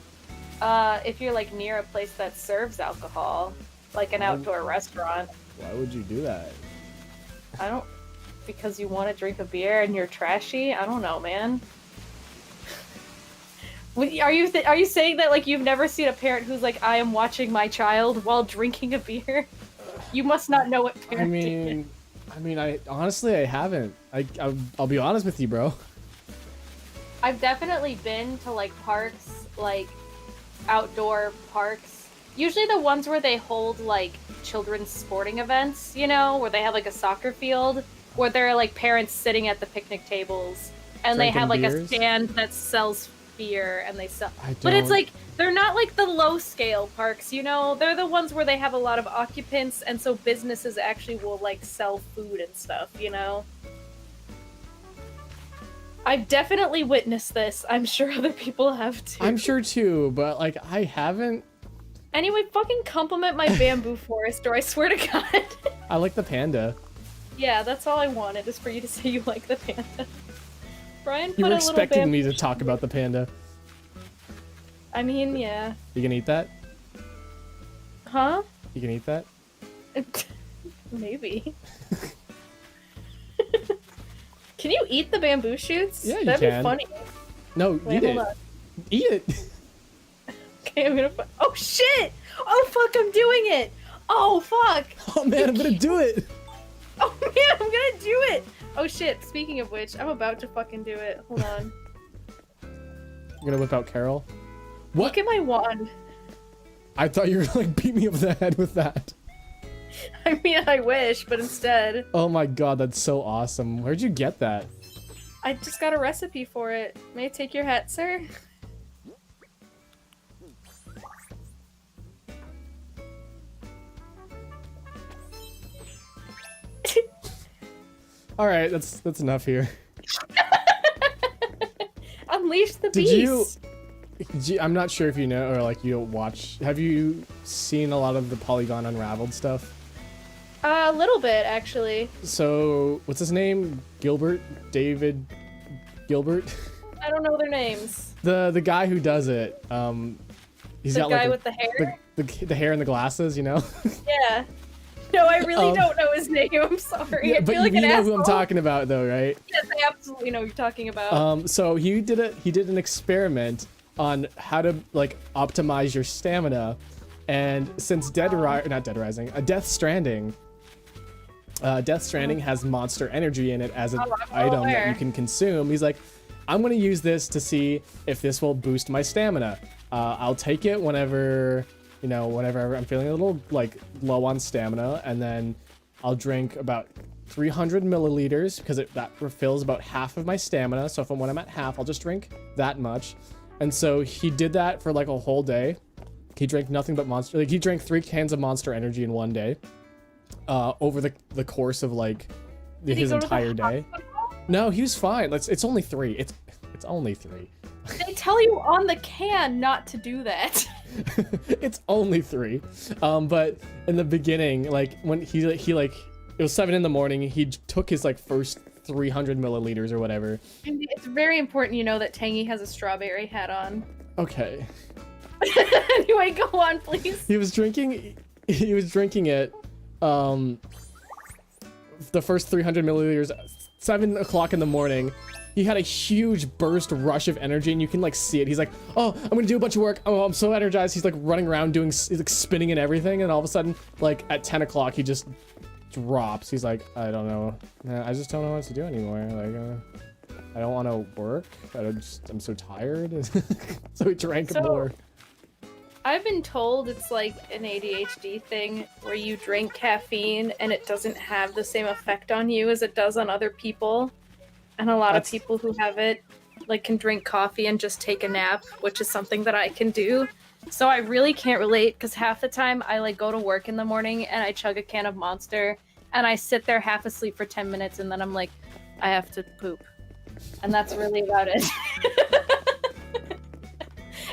If you're like near a place that serves alcohol, like an outdoor restaurant. Why would you do that? I don't. Because you want to drink a beer and you're trashy? I don't know, man. Are you saying that like you've never seen a parent who's like, I am watching my child while drinking a beer? You must not know what parenting is. I mean, I honestly I haven't. I'll be honest with you, bro. I've definitely been to like parks, like outdoor parks. Usually the ones where they hold like children's sporting events, you know, where they have like a soccer field, where there are like parents sitting at the picnic tables and they Drinking have like a beers? stand that sells beer and they sell. I But it's don't. like they're not like the low scale parks, you know? They're the ones where they have a lot of occupants and so businesses actually will like sell food and stuff, you know? I've definitely witnessed this. I'm sure other people have too. I'm sure too, but like I haven't. Anyway, fucking compliment my bamboo forest, or I swear to God. I like the panda. Yeah, that's all I wanted, is for you to say you like the panda. Brian put You were a little expecting bamboo... me to talk about the panda. I mean, yeah. You can eat that? Huh? You can eat that? Maybe. Can you eat the bamboo shoots? Yeah, you That'd can. be funny. No, Wait, eat it. hold on. Eat it. Okay, I'm gonna... Oh, shit! Oh, fuck, I'm doing it! Oh, fuck! Oh man, I'm gonna do it. Oh, man, I'm gonna do it! Oh, shit, speaking of which, I'm about to fucking do it. Hold on. I'm gonna whip out Carol. What? Look at my wand. I thought you were gonna like beat me over the head with that. I mean, I wish, but instead, Oh my god, that's so awesome. Where'd you get that? I just got a recipe for it. May I take your hat, sir? All right, that's enough here. Unleash the Did beast! I'm not sure if you know or like you watch. Have you seen a lot of the Polygon Unraveled stuff? A little bit, actually. So, what's his name? Gilbert? David Gilbert? I don't know their names. The guy who does it. He's The got guy like with the hair? the hair and the glasses, you know? Yeah. No, I really don't know his name. I'm sorry. Yeah, I but feel like you an know who I'm asshole. talking about though, right? Yes, I absolutely know who you're talking about. So he did an experiment on how to like optimize your stamina, and since Death Stranding has monster energy in it as an item that you can consume. He's like, I'm gonna use this to see if this will boost my stamina. I'll take it whenever I'm feeling a little like low on stamina, and then I'll drink about 300 milliliters because that refills about half of my stamina. So when I'm at half, I'll just drink that much. And so he did that for like a whole day. He drank nothing but monster. Like he drank 3 cans of Monster Energy in one day. Over the course of like his entire day. No, he was fine. It's only 3. It's only 3. They tell you on the can not to do that. It's only 3. But in the beginning, like when he like it was 7 in the morning, he took his like first 300 milliliters or whatever. And it's very important you know that Tangy has a strawberry hat on. Okay. Anyway, go on, please. He was drinking it the first 300 milliliters 7 o'clock in the morning. He had a huge burst rush of energy, and you can like see it. He's like, oh, I'm gonna do a bunch of work. Oh, I'm so energized. He's like running around he's like spinning and everything, and all of a sudden, like at 10 o'clock, he just drops. He's like, I don't know. I just don't know what to do anymore. Like, I don't want to work. I'm so tired. So he drank more. I've been told it's like an ADHD thing where you drink caffeine and it doesn't have the same effect on you as it does on other people. And a lot of people who have it like can drink coffee and just take a nap, which is something that I can do. So I really can't relate because half the time I like go to work in the morning and I chug a can of Monster and I sit there half asleep for 10 minutes and then I'm like, I have to poop. And that's really about it.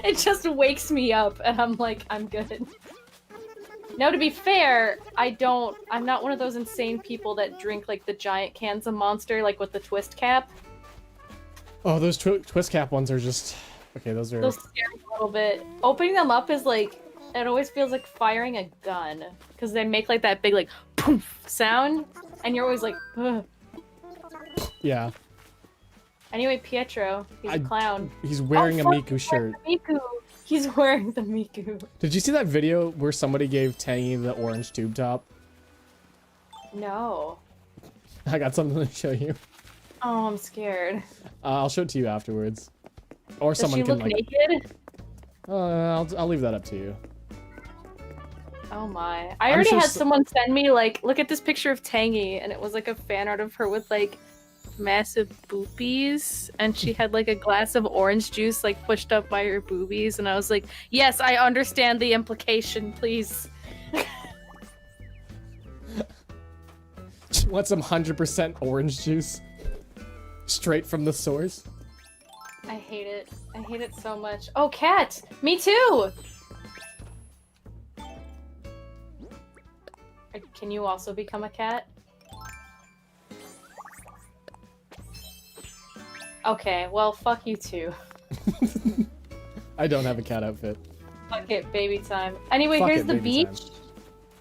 It just wakes me up and I'm like, I'm good. Now, to be fair, I'm not one of those insane people that drink like the giant cans of Monster, like with the twist cap. Oh, those twist cap ones are just... Okay, those scare me a little bit. Opening them up is like, it always feels like firing a gun. Because they make like that big like, poof sound. And you're always like, ugh. Yeah. Anyway, Pietro, he's a clown. He's wearing a Miku shirt. Miku. He's wearing the Miku. Did you see that video where somebody gave Tangy the orange tube top? No. I got something to show you. Oh, I'm scared. I'll show it to you afterwards. Or Does someone she can look like. naked? I'll leave that up to you. Oh my. I I'm already sure had someone send me, like, look at this picture of Tangy, and it was like a fan art of her with, like, massive boobies, and she had, like, a glass of orange juice, like, pushed up by her boobies, and I was like, yes, I understand the implication, please. Want some 100% orange juice? Straight from the source? I hate it. I hate it so much. Oh, cat! Me too! Can you also become a cat? Okay, well, fuck you too. I don't have a cat outfit. Fuck it, baby time. Anyway, Fuck here's it, the baby beach. time.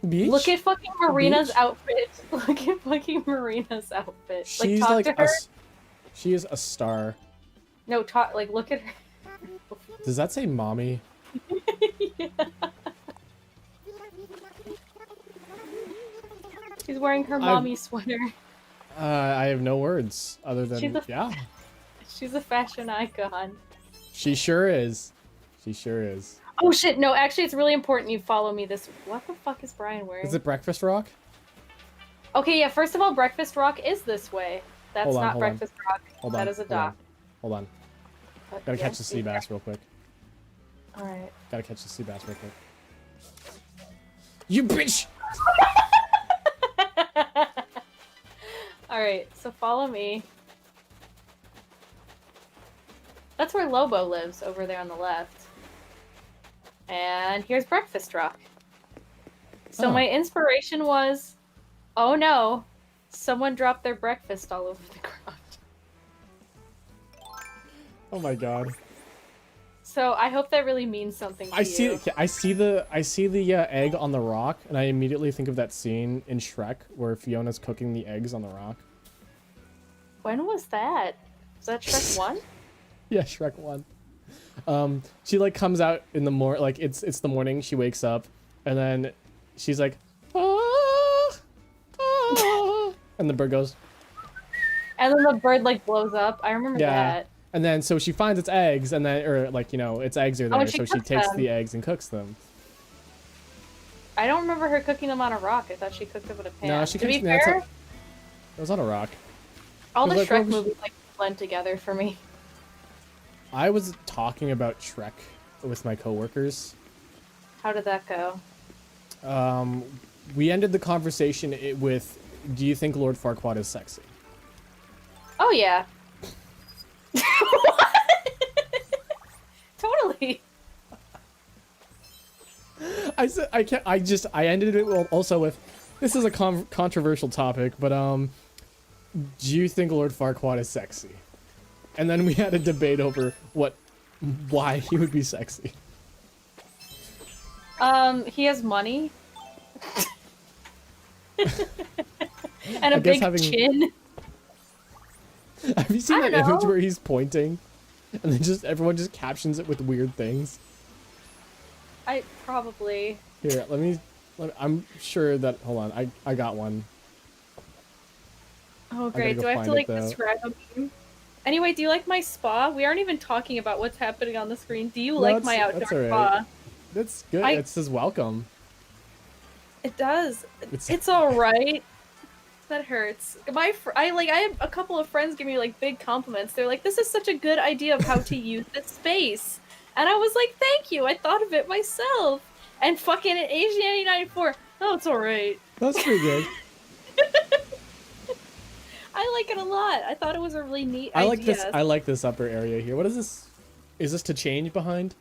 Beach? Look at fucking Marina's beach? outfit. Look at fucking Marina's outfit. She's talk like to her. she is a star. No, talk. Like, look at her. Does that say mommy? Yeah. She's wearing her mommy sweater. I have no words other than She's a- yeah. She's a fashion icon. She sure is. She sure is. Oh shit! No, actually, it's really important you follow me. This. What the fuck is Brian wearing? Is it Breakfast Rock? Okay, yeah. First of all, Breakfast Rock is this way. That's Hold on, not hold on. Breakfast Rock. Hold on. That is a dock. Hold on. But Gotta yeah, catch the sea bass real quick. All right. Gotta catch the sea bass real quick. You bitch! All right. So follow me. That's where Lobo lives, over there on the left. And here's Breakfast Rock. So Oh. my inspiration was, oh no, someone dropped their breakfast all over the ground. Oh my god. So I hope that really means something to I see you. I see the egg on the rock, and I immediately think of that scene in Shrek where Fiona's cooking the eggs on the rock. When was that? Was that Shrek 1? Yeah, Shrek 1. She like comes out in the like it's the morning, she wakes up, and then she's like, ah, ah, and the bird goes, And then the bird like blows up. I remember yeah. that. And then so she finds its eggs, and then or like its eggs are there, and she so she cooks takes them. the eggs and cooks them. I don't remember her cooking them on a rock. I thought she cooked them in a pan. No, she to be cooks. No, fair, it was on a rock. all the Like, Shrek what was- movies like blend together for me. I was talking about Shrek with my coworkers. How did that go? We ended the conversation with, "Do you think Lord Farquaad is sexy?" Oh yeah. Totally. I said I can't. I ended it also with, "This is a controversial topic, but do you think Lord Farquaad is sexy?" And then we had a debate over why he would be sexy. He has money. And a guess big having- chin. Have you seen I that don't image know. where he's pointing, and then everyone just captions it with weird things? I probably. Here, I'm sure that. Hold on, I got one. Oh gotta great. go Do I have to find it, like though. describe a meme? Anyway, do you like my spa? We aren't even talking about what's happening on the screen. Do you No, like my that's outdoor alright. spa? That's good. I- It says welcome. It does. It's- It's all right. That hurts. I had a couple of friends give me like big compliments. They're like, "This is such a good idea of how to use this space," and I was like, "Thank you. I thought of it myself." And fucking Asian 94. Oh, it's all right. That's pretty good. I like it a lot. I thought it was a really neat I idea. like this. I like this upper area here. What is this? Is this to change behind?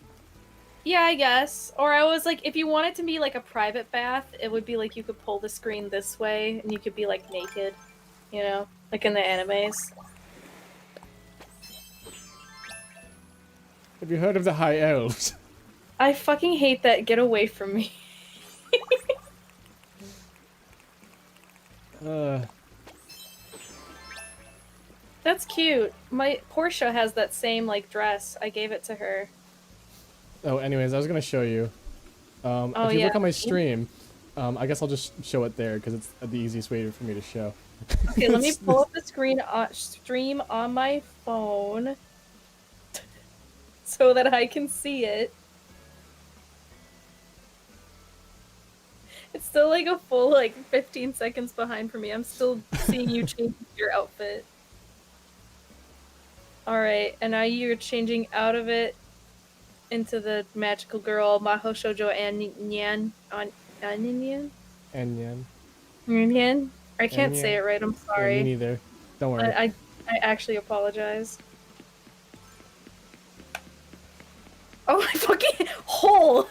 Yeah, I guess. Or I was like, if you want it to be like a private bath, it would be like you could pull the screen this way and you could be like naked, you know, like in the animes. Have you heard of the High Elves? I fucking hate that. Get away from me. That's cute. My Portia has that same like dress. I gave it to her. Oh, anyways, I was gonna show you. Oh, If you yeah. look on my stream, I guess I'll just show it there because it's the easiest way for me to show. Okay, let me pull up the stream on my phone so that I can see it. It's still like a full 15 seconds behind for me. I'm still seeing you change your outfit. Alright, and now you're changing out of it into the magical girl Maho Shoujo Nyan. Nyan? I can't say it right, I'm sorry. Yeah, me neither. Don't worry. I actually apologize. Oh my fucking hole!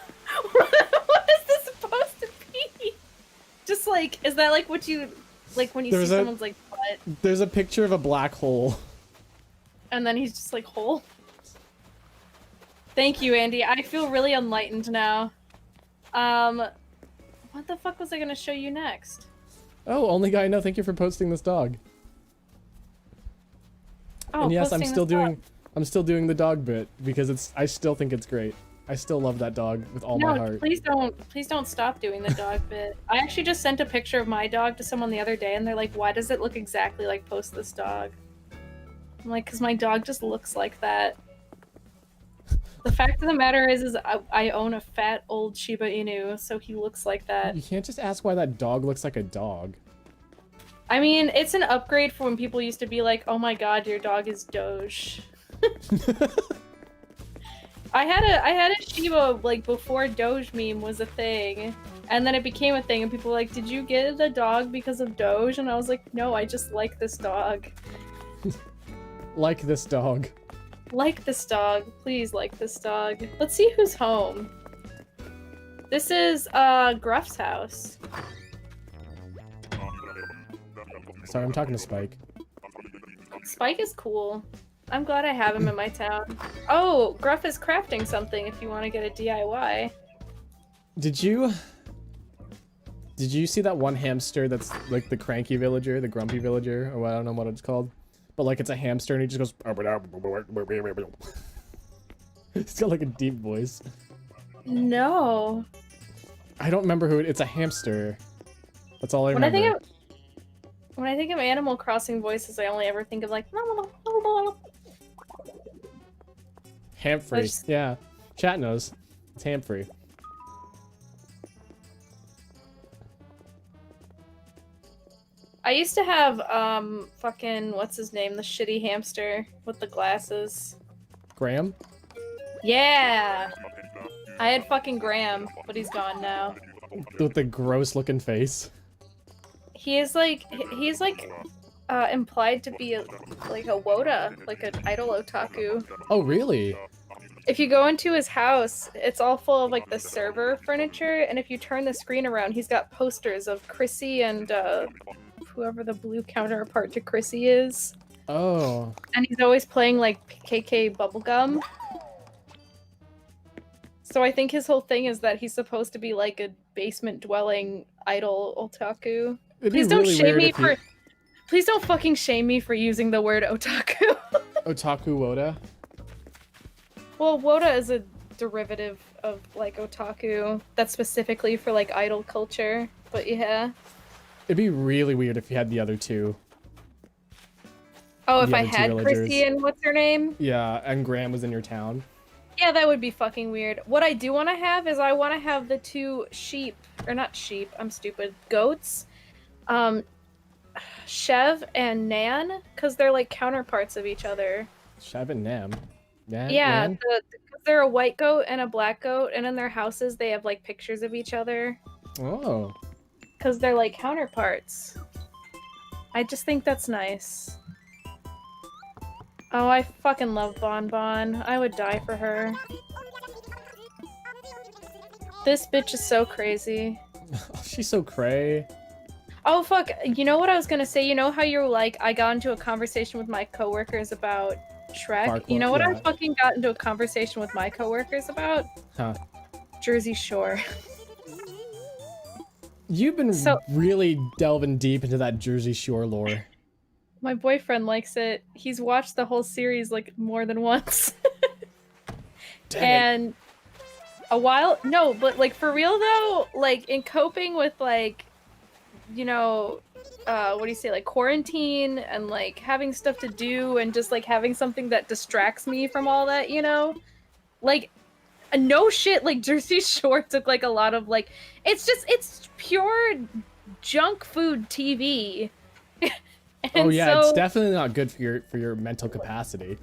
What is this supposed to be? Just is that what you when you see someone's butt? There's a picture of a black hole. And then he's just hole? Thank you, Andy. I feel really enlightened now. What the fuck was I gonna show you next? Oh, only guy I know. Thank you for posting this dog. Oh, and yes, I'm still doing the dog bit because I still think it's great. I still love that dog with all my heart. Please don't stop doing the dog bit. I actually just sent a picture of my dog to someone the other day and they're like, why does it look exactly like Post This Dog? I'm like, because my dog just looks like that. The fact of the matter is I own a fat old Shiba Inu, so he looks like that. You can't just ask why that dog looks like a dog. I mean, it's an upgrade from when people used to be like, oh my god, your dog is Doge. I had a Shiba before Doge meme was a thing, and then it became a thing, and people were like, did you get the dog because of Doge? And I was like, no, I just like this dog. Like this dog. Like this dog. Please like this dog. Let's see who's home. This is Gruff's house. Sorry, I'm talking to Spike. Spike is cool. I'm glad I have him in my town. Oh, Gruff is crafting something if you want to get a DIY. Did you see that one hamster that's the cranky villager, the grumpy villager, or I don't know what it's called? But it's a hamster and he just goes... He's got a deep voice. No. I don't remember who it's a hamster. That's all I remember. When I think of Animal Crossing voices, I only ever think of Hamfrey. Yeah. Chat knows. It's Hamfrey. I used to have, fucking, what's his name? The shitty hamster with the glasses. Graham? Yeah! I had fucking Graham, but he's gone now. With the gross looking face. He's implied to be a Woda, an idol otaku. Oh, really? If you go into his house, it's all full of the server furniture, and if you turn the screen around, he's got posters of Chrissy and, whoever the blue counterpart to Chrissy is. Oh. And he's always playing KK Bubblegum. So I think his whole thing is that he's supposed to be a basement dwelling idol otaku. Please don't shame me for Please don't fucking shame me for using the word otaku. Otaku Woda? Well, Woda is a derivative of otaku that's specifically for idol culture, but yeah. It'd be really weird if you had the other two. Oh, if I had Chrissy and what's her name? Yeah, and Graham was in your town. Yeah, that would be fucking weird. What I do want to have is I want to have the two sheep, or not sheep, I'm stupid, goats, Chev and Nan, because they're counterparts of each other. Chev and Nam? Yeah, they're a white goat and a black goat, and in their houses they have pictures of each other. Oh. Because they're counterparts. I just think that's nice. Oh, I fucking love Bon Bon. I would die for her. This bitch is so crazy. She's so cray. Oh fuck, you know what I was gonna say? You know how you're I got into a conversation with my coworkers about Shrek? Park, you know what yeah. I fucking got into a conversation with my coworkers about? Huh. Jersey Shore. You've been really delving deep into that Jersey Shore lore. My boyfriend likes it. He's watched the whole series more than once. And a while, no, but for real though, in coping with what do you say, like quarantine and like having stuff to do and just like having something that distracts me from all that, you know? Like no shit, like Jersey Shore took like a lot of like it's pure junk food TV. Oh yeah, it's definitely not good for your mental capacity.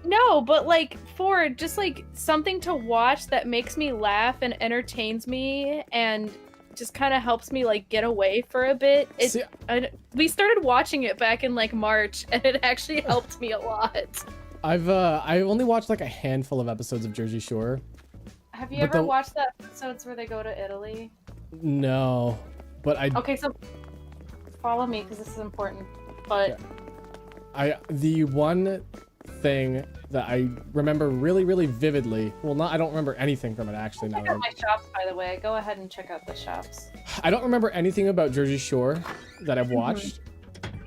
No, but like for just like something to watch that makes me laugh and entertains me and just kind of helps me like get away for a bit. We started watching it back in like March and it actually helped me a lot. I only watched like a handful of episodes of Jersey Shore. Have you ever watched the episodes where they go to Italy? No, but Okay, so follow me because this is important. But the one thing that I remember really vividly. Well, I don't remember anything from it actually. Check out my shops, by the way. Go ahead and check out the shops. I don't remember anything about Jersey Shore that I've watched.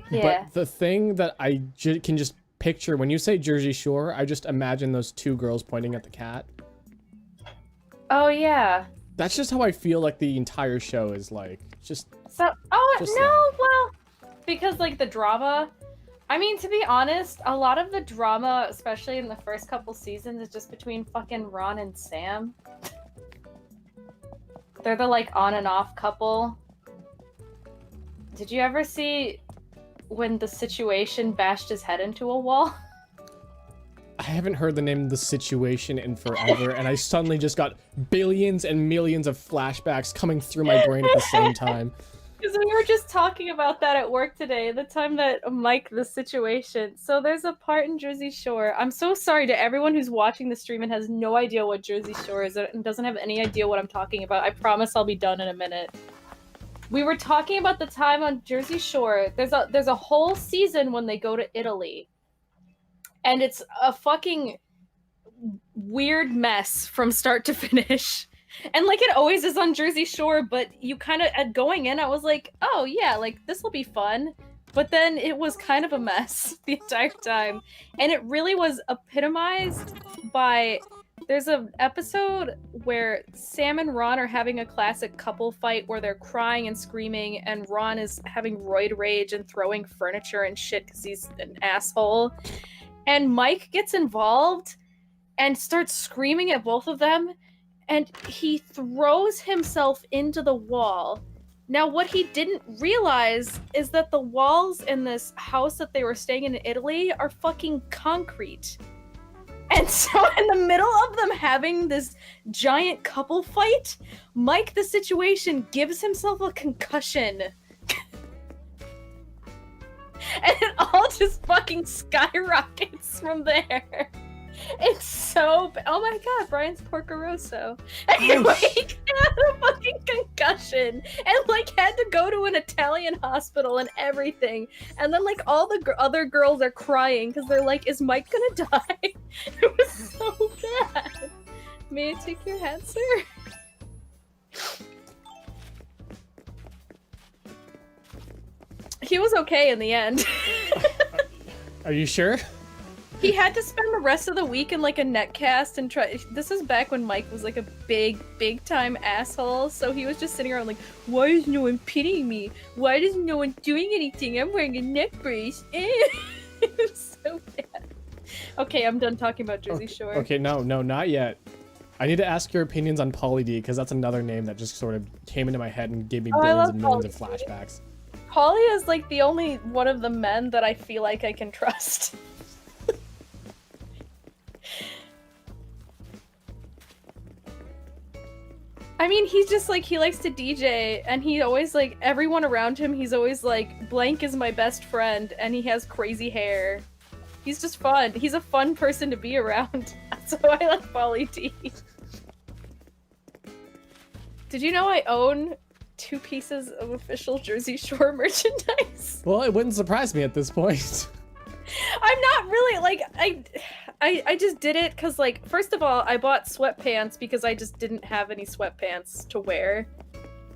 Yeah. But the thing that I can just picture when you say Jersey Shore, I just imagine those two girls pointing at the cat. Oh yeah. That's just how I feel like the entire show is like. Just. So well, because like the drama. I mean, to be honest, a lot of the drama, especially in the first couple seasons, is just between fucking Ron and Sam. They're the like on and off couple. Did you ever see when The Situation bashed his head into a wall? I haven't heard the name The Situation in forever, and I suddenly just got billions and millions of flashbacks coming through my brain at the same time. Because we were just talking about that at work today, the time that Mike, The Situation. So there's a part in Jersey Shore. I'm so sorry to everyone who's watching the stream and has no idea what Jersey Shore is and doesn't have any idea what I'm talking about. I promise I'll be done in a minute. We were talking about the time on Jersey Shore. There's a whole season when they go to Italy. And it's a fucking weird mess from start to finish. And like it always is on Jersey Shore, but you kind of, at going in, I was like, oh yeah, like this will be fun. But then it was kind of a mess the entire time. And it really was epitomized by, there's an episode where Sam and Ron are having a classic couple fight where they're crying and screaming and Ron is having roid rage and throwing furniture and shit because he's an asshole. And Mike gets involved and starts screaming at both of them. And he throws himself into the wall. Now, what he didn't realize is that the walls in this house that they were staying in Italy are fucking concrete. And so in the middle of them having this giant couple fight, Mike, The Situation, gives himself a concussion. And it all just fucking skyrockets from there. It's so oh my god, Brian's Porcoroso. Anyway, he had a fucking concussion and like had to go to an Italian hospital and everything. And then like all the other girls are crying because they're like, is Mike gonna die? It was so bad. May I take your hat, sir? He was okay in the end. Are you sure? He had to spend the rest of the week in like a netcast and try. This is back when Mike was like a big time asshole. So he was just sitting around like, why is no one pitying me? Why is no one doing anything? I'm wearing a neck brace. It was so bad. Okay, I'm done talking about Jersey Shore. Okay, no, not yet. I need to ask your opinions on Pauly D because that's another name that just sort of came into my head and gave me billions and millions of flashbacks. Pauly is like the only one of the men that I feel like I can trust. I mean, he's just like, he likes to DJ, and he always like, everyone around him, he's always like, blank is my best friend, and he has crazy hair. He's just fun. He's a fun person to be around. So I like Pauly D. Did you know I own 2 pieces of official Jersey Shore merchandise? Well, it wouldn't surprise me at this point. I'm not really, like, I just did it because, like, first of all, I bought sweatpants because I just didn't have any sweatpants to wear.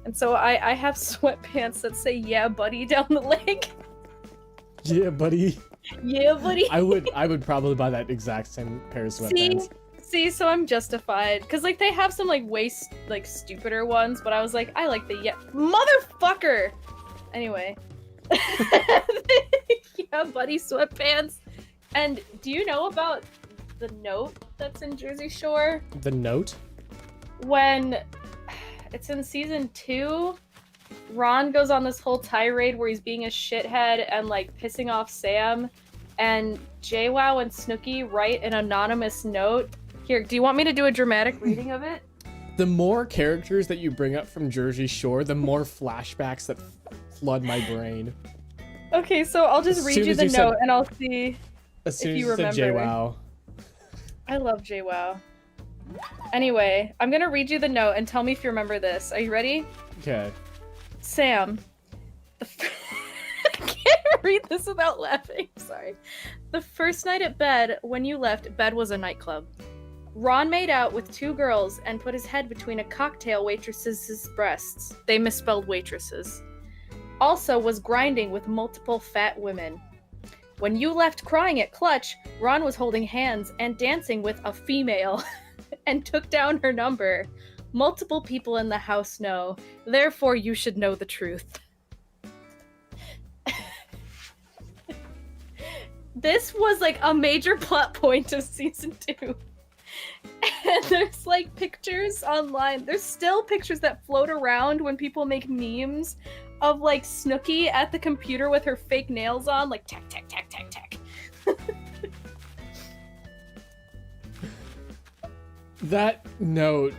And so I have sweatpants that say, yeah, buddy, down the leg. Yeah, buddy. Yeah, buddy. I would probably buy that exact same pair of sweatpants. See, so I'm justified. Because, like, they have some, like, way, like, stupider ones, but I was like, I like the yeah. Motherfucker! Anyway. Yeah, buddy sweatpants. And do you know about the note that's in Jersey Shore? The note? When it's in season 2, Ron goes on this whole tirade where he's being a shithead and like pissing off Sam, and JWoww and Snooki write an anonymous note. Here, do you want me to do a dramatic reading of it? The more characters that you bring up from Jersey Shore, the more flashbacks that flood my brain. Okay, so I'll just read you the note and I'll see as soon if as you you said remember. JWoww. I love JWoww. Anyway, I'm gonna read you the note and tell me if you remember this. Are you ready? Okay. Sam. I can't read this without laughing. Sorry. The first night at bed, when you left, bed was a nightclub. Ron made out with 2 girls and put his head between a cocktail waitress's breasts. They misspelled waitresses. Also was grinding with multiple fat women. When you left crying at Clutch, Ron was holding hands and dancing with a female and took down her number. Multiple people in the house know. Therefore, you should know the truth. This was like a major plot point of season 2. And there's like pictures online. There's still pictures that float around when people make memes of like Snooki at the computer with her fake nails on, like tack, tack, tack, tack, tack. That note,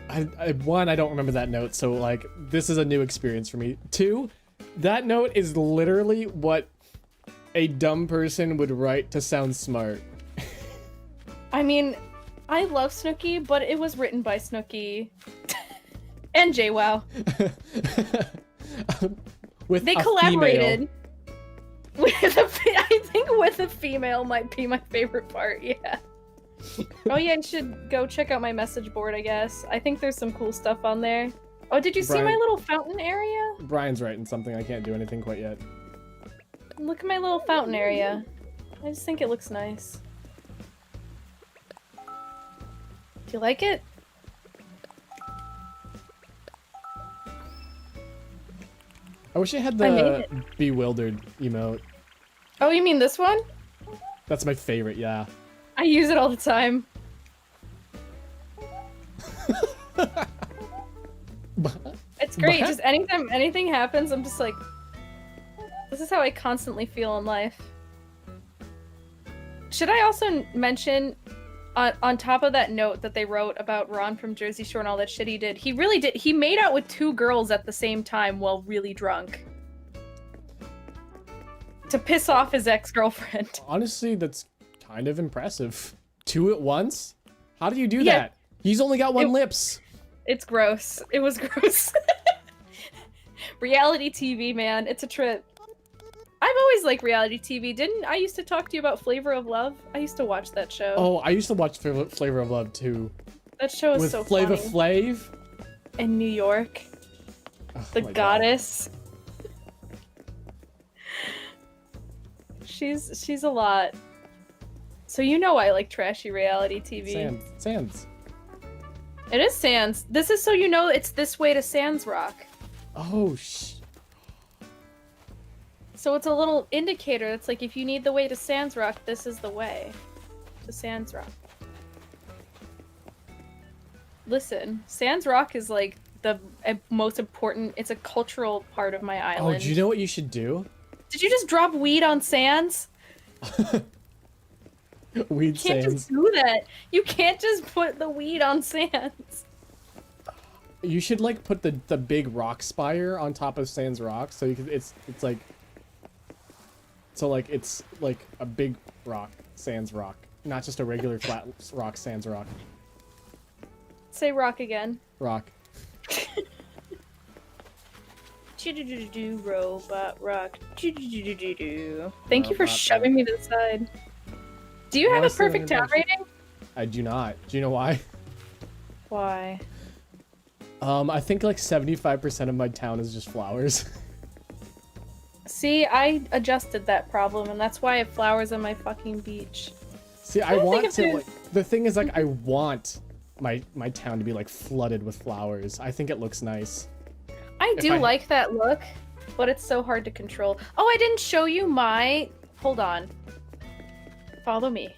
one, I don't remember that note, so like this is a new experience for me. 2, that note is literally what a dumb person would write to sound smart. I mean, I love Snooki, but it was written by Snooki and JWoww. They collaborated. I think with a female might be my favorite part, yeah. Oh yeah, I should go check out my message board, I guess. I think there's some cool stuff on there. Oh, did you see my little fountain area? Brian's writing something. I can't do anything quite yet. Look at my little fountain area. I just think it looks nice. Do you like it? I wish I had the bewildered emote. Oh, you mean this one? That's my favorite, yeah. I use it all the time. It's great. Just anytime anything happens, I'm just like, this is how I constantly feel in life. Should I also mention, on top of that note that they wrote about Ron from Jersey Shore and all that shit he did, he made out with 2 girls at the same time while really drunk. To piss off his ex-girlfriend. Honestly, that's kind of impressive. 2 at once? How do you do that? He's only got 1 lips. It's gross. It was gross. Reality TV, man. It's a trip. I've always liked reality TV. Didn't I used to talk to you about Flavor of Love? I used to watch that show. Oh, I used to watch Flavor of Love too. That show is so funny. With Flava Flav? In New York. Oh, the goddess. She's a lot. So you know I like trashy reality TV. Sans. It is Sans. This is so you know it's this way to Sans Rock. Oh, So it's a little indicator. It's like if you need the way to Sans Rock, this is the way to Sans Rock. Listen, Sans Rock is like the most important. It's a cultural part of my island. Oh, do you know what you should do? Did you just drop weed on Sans? Weed You can't Sans. just do that. You can't just put the weed on Sans. You should like put the big rock spire on top of Sans Rock, so you can it's like. So like it's like a big rock, Sans Rock, not just a regular flat rock, Sans Rock. Say rock again. Rock. Robot rock. Thank you for shoving me to the side. Do you have a perfect town rating? I do not. Do you know why? Why? I think like 75% of my town is just flowers. See, I adjusted that problem, and that's why I have flowers on my fucking beach. See, I want to. Like, the thing is, like, I want my town to be like flooded with flowers. I think it looks nice. I do like that look. but it's so hard to control. Oh, I didn't show you my... Hold on. Follow me.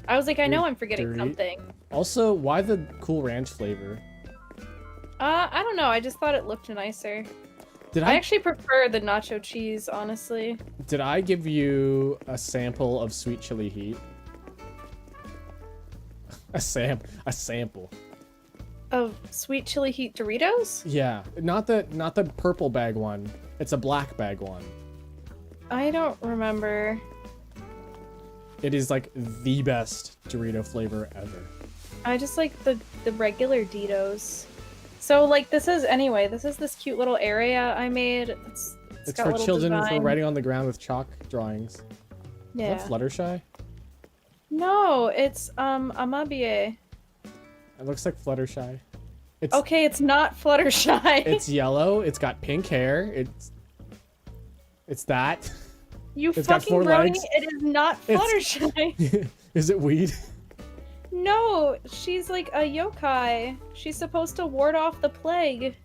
I was like, I know I'm forgetting something. Also, why the Cool Ranch flavor? I don't know. I just thought it looked nicer. Did I actually prefer the nacho cheese, honestly. Did I give you a sample of sweet chili heat? A sample. Of sweet chili heat Doritos? Yeah, not the purple bag one. It's a black bag one. I don't remember. It is like the best Dorito flavor ever. I just like the regular Ditos. So like this is this cute little area I made. It's got for children design. for writing on the ground with chalk drawings. Yeah. Is that Fluttershy? No, it's Amabie. It looks like Fluttershy. It's okay, it's not Fluttershy. It's yellow. It's got pink hair. It's that. You it's fucking got 4 brony, legs. it is not Fluttershy. Is it weed? No, she's like a yokai. She's supposed to ward off the plague.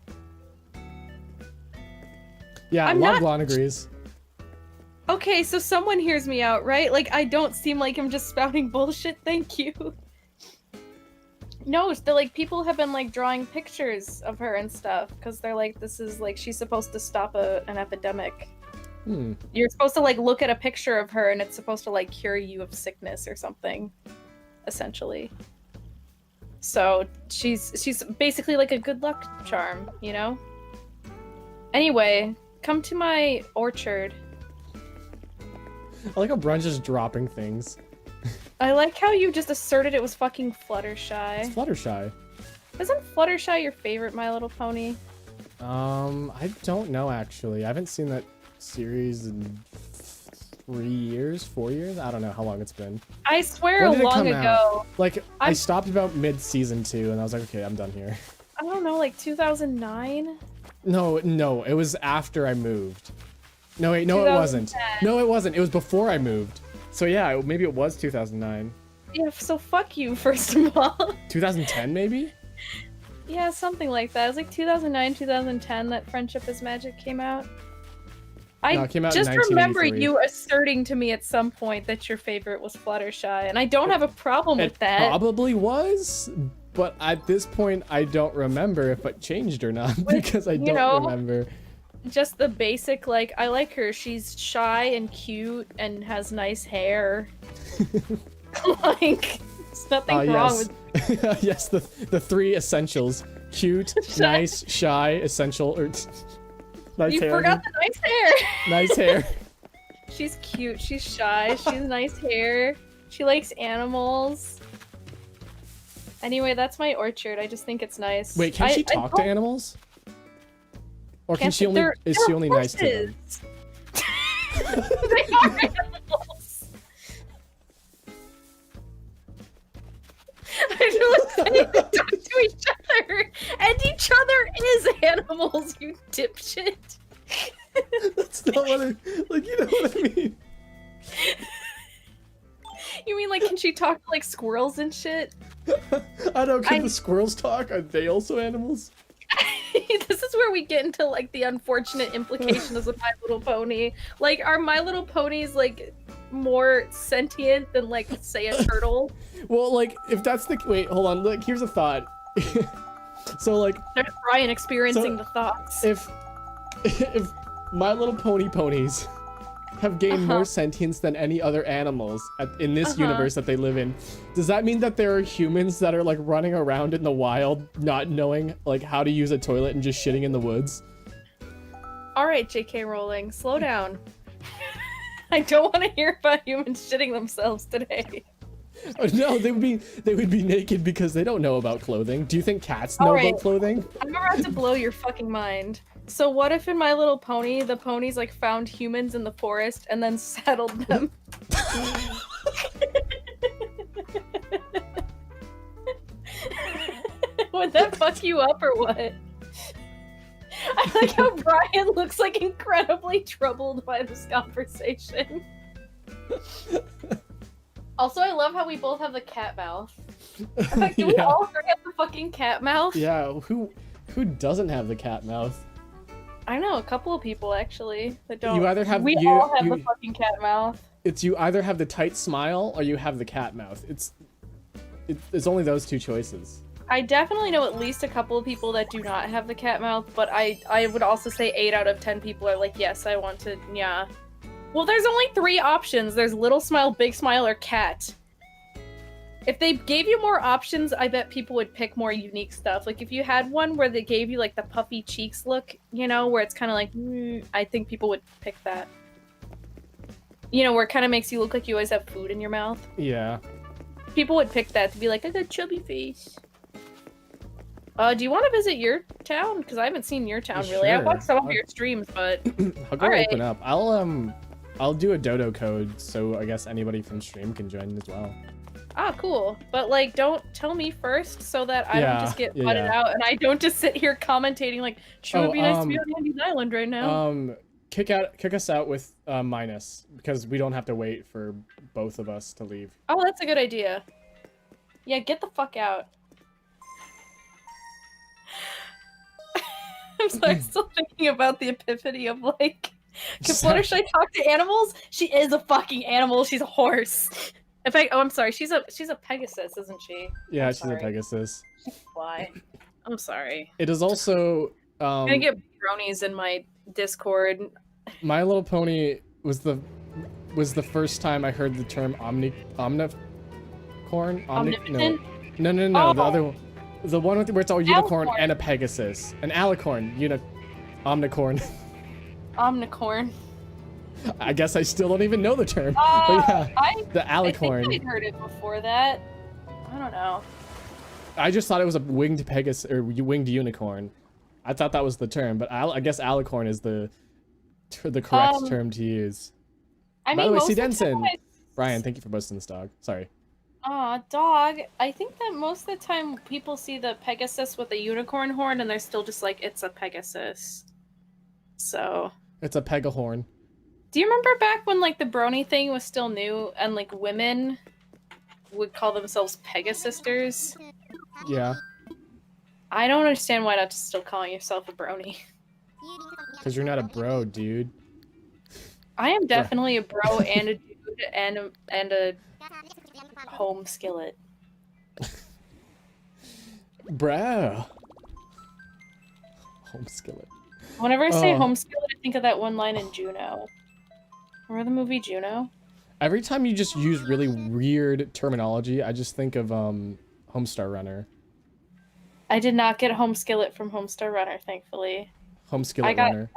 Yeah, Lon agrees. Okay, so someone hears me out, right? Like, I don't seem like I'm just spouting bullshit, thank you. No, people have been, like, drawing pictures of her and stuff, because they're like, this is, like, she's supposed to stop an epidemic. You're supposed to, like, look at a picture of her, and it's supposed to, like, cure you of sickness or something, essentially. So, she's basically, like, a good luck charm, you know? Anyway, come to my orchard. I like how Brunch is dropping things. I like how you just asserted it was fucking Fluttershy. It's Fluttershy. Isn't Fluttershy your favorite My Little Pony? I don't know actually. I haven't seen that series in 3 years, 4 years? I don't know how long it's been. I swear long ago. Like, I stopped about mid-season 2 and I was like, okay, I'm done here. I don't know, like 2009? No, it was after I moved. No, wait, no, it wasn't. No, it wasn't. It was before I moved. So yeah, maybe it was 2009. Yeah, so fuck you, first of all. 2010, maybe? Yeah, something like that. It was like 2009, 2010 that Friendship is Magic came out. I it came out just in remember you asserting to me at some point that your favorite was Fluttershy, and I don't have a problem with that. It probably was, but at this point, I don't remember if it changed or not, because I don't remember. Just the basic, like, I like her. She's shy and cute and has nice hair. Like, there's nothing wrong with... Yes, the 3 essentials. Cute, nice, shy, essential, or... nice you hair. Forgot the nice hair! Nice hair. She's cute, she's shy, she has nice hair. She likes animals. Anyway, that's my orchard. I just think it's nice. Wait, can she talk to animals? Or can she only is she only nice to them? They are animals. I feel like they talk to each other, and each other is animals. You dipshit. That's not what I like. You know what I mean? You mean like can she talk to like squirrels and shit? I don't. Can the squirrels talk? Are they also animals? This is where we get into like the unfortunate implications of My Little Pony. Like, are My Little Ponies like more sentient than like, say, a turtle? Well, like if that's the wait, hold on. Look, here's a thought. So like, there's Brian experiencing the thoughts. If My Little Pony ponies have gained more sentience than any other animals in this universe that they live in, does that mean that there are humans that are like running around in the wild not knowing like how to use a toilet and just shitting in the woods? All right, JK Rowling, slow down. I don't want to hear about humans shitting themselves today. Oh, no, they would be naked because they don't know about clothing. Do you think cats know about clothing? I'm about to blow your fucking mind. So what if in My Little Pony, the ponies like found humans in the forest and then saddled them? Would that fuck you up or what? I like how Brian looks like incredibly troubled by this conversation. Also, I love how we both have the cat mouth. In fact, do we all three have the fucking cat mouth? Yeah, who doesn't have the cat mouth? I know a couple of people actually that don't. You either have We you, all have you the fucking cat mouth. it's you either have the tight smile or you have the cat mouth. It's only those two choices. I definitely know at least a couple of people that do not have the cat mouth, but I would also say 8 out of 10 people are like, yes, I want to, yeah. Well, there's only 3 options. There's little smile, big smile, or cat. If they gave you more options, I bet people would pick more unique stuff. Like, if you had one where they gave you, like, the puffy cheeks look, you know, where it's kind of like, I think people would pick that. You know, where it kind of makes you look like you always have food in your mouth. Yeah. People would pick that to be like, I got chubby face. Do you want to visit your town? Because I haven't seen your town really. Sure. I've watched some of your streams, but I'll go Alright. open up. I'll do a dodo code so I guess anybody from stream can join as well. cool. But like, don't tell me first so that I don't just get butted yeah. out and I don't just sit here commentating like, sure would be nice to be on Andy's Island right now. Kick us out with minus because we don't have to wait for both of us to leave. Oh, that's a good idea. Yeah, get the fuck out. I'm sorry, I'm still thinking about the epiphany of like, because what should I talk to animals? She is a fucking animal. She's a horse. In fact, I'm sorry. She's a Pegasus, isn't she? Yeah, I'm she's sorry. a Pegasus. Why? I'm sorry. It is also. I'm gonna get bronies in my Discord. My Little Pony was the first time I heard the term omnicorn. Omnipotent? No. Oh. The other one. The one where it's all unicorn Alicorn. and a Pegasus. An alicorn. Omnicorn. Omnicorn. I guess I still don't even know the term. But yeah, the alicorn. I think I'd heard it before that. I don't know. I just thought it was a winged Pegasus or winged unicorn. I thought that was the term, but I guess alicorn is the correct term to use. I By mean, the way, most C. of the Denson. time Brian, thank you for busting this dog. Sorry. Aw, dog. I think that most of the time people see the Pegasus with a unicorn horn and they're still just like, it's a Pegasus. So. It's a pegahorn. Do you remember back when like the brony thing was still new and like women would call themselves Pegasisters? Yeah. I don't understand why not just still calling yourself a brony. Because you're not a bro, dude. I am definitely a bro and a dude and a home skillet. Bro. Home skillet. Whenever I say Oh. home skillet, I think of that one line in Juno. Remember the movie Juno? Every time you just use really weird terminology, I just think of Homestar Runner. I did not get home skillet from Homestar Runner, thankfully. Home skillet runner.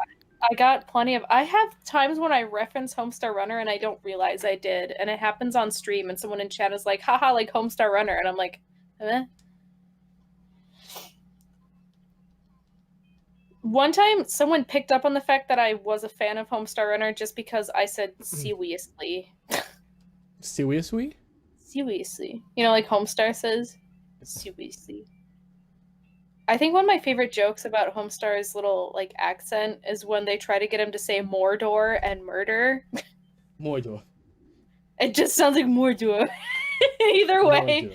I got plenty of. I have times when I reference Homestar Runner and I don't realize I did, and it happens on stream, and someone in chat is like, "Haha, like Homestar Runner," and I'm like, "Eh." One time, someone picked up on the fact that I was a fan of Homestar Runner just because I said seriously. Seriously? Seriously. You know, like Homestar says? Seriously. I think one of my favorite jokes about Homestar's little, like, accent is when they try to get him to say Mordor and murder. Mordor. It just sounds like Mordor. Either way. Mordor.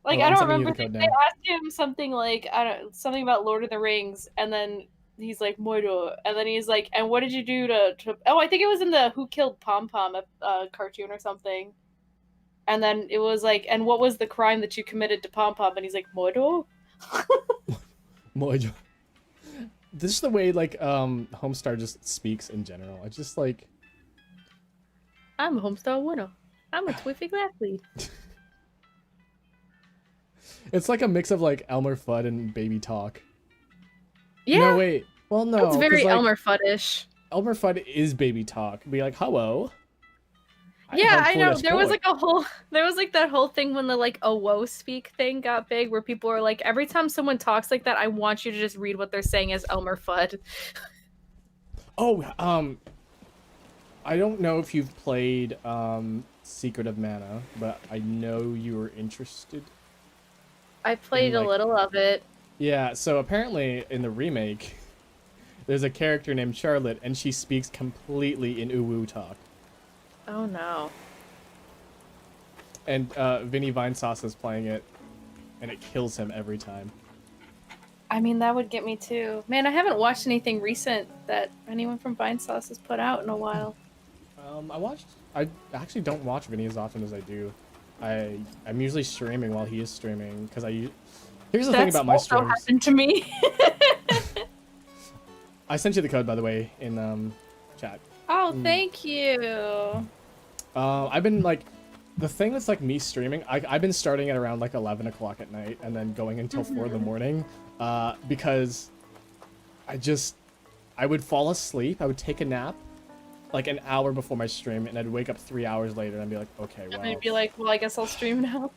Like, Oh, I I'm don't sending you remember. the code They now. asked him something like, something about Lord of the Rings, and then he's like, Mordor. And then he's like, and what did you do to... Oh, I think it was in the Who Killed Pom Pom cartoon or something. And then it was like, and what was the crime that you committed to Pom Pom? And he's like, Mordor? Mordor. This is the way, like, Homestar just speaks in general. It's just like... I'm a Homestar winner. I'm a Twiffy athlete. It's like a mix of, like, Elmer Fudd and Baby Talk. Yeah. No, wait. Well, no. It's very 'cause, like, Elmer Fudd-ish. Elmer Fudd is Baby Talk. Be like, hello. Yeah, I know. There was like that whole thing when the like a woe speak thing got big where people were like, every time someone talks like that, I want you to just read what they're saying as Elmer Fudd. Oh, I don't know if you've played Secret of Mana, but I know you were interested. I played a little of it. Yeah, so apparently in the remake, there's a character named Charlotte, and she speaks completely in Uwu talk. Oh no. And Vinny Vinesauce is playing it, and it kills him every time. I mean, that would get me too. Man, I haven't watched anything recent that anyone from Vinesauce has put out in a while. I actually don't watch Vinny as often as I do. I'm usually streaming while he is streaming because here's the thing about my also streams. happened to me. I sent you the code, by the way, in chat. Oh, thank you. I've been like, the thing that's like me streaming, I've been starting at around like 11 o'clock at night and then going until 4 in the morning, because I would fall asleep, I would take a nap, like an hour before my stream, and I'd wake up 3 hours later and I'd be like, okay, well. And I'd be like, well, I guess I'll stream now.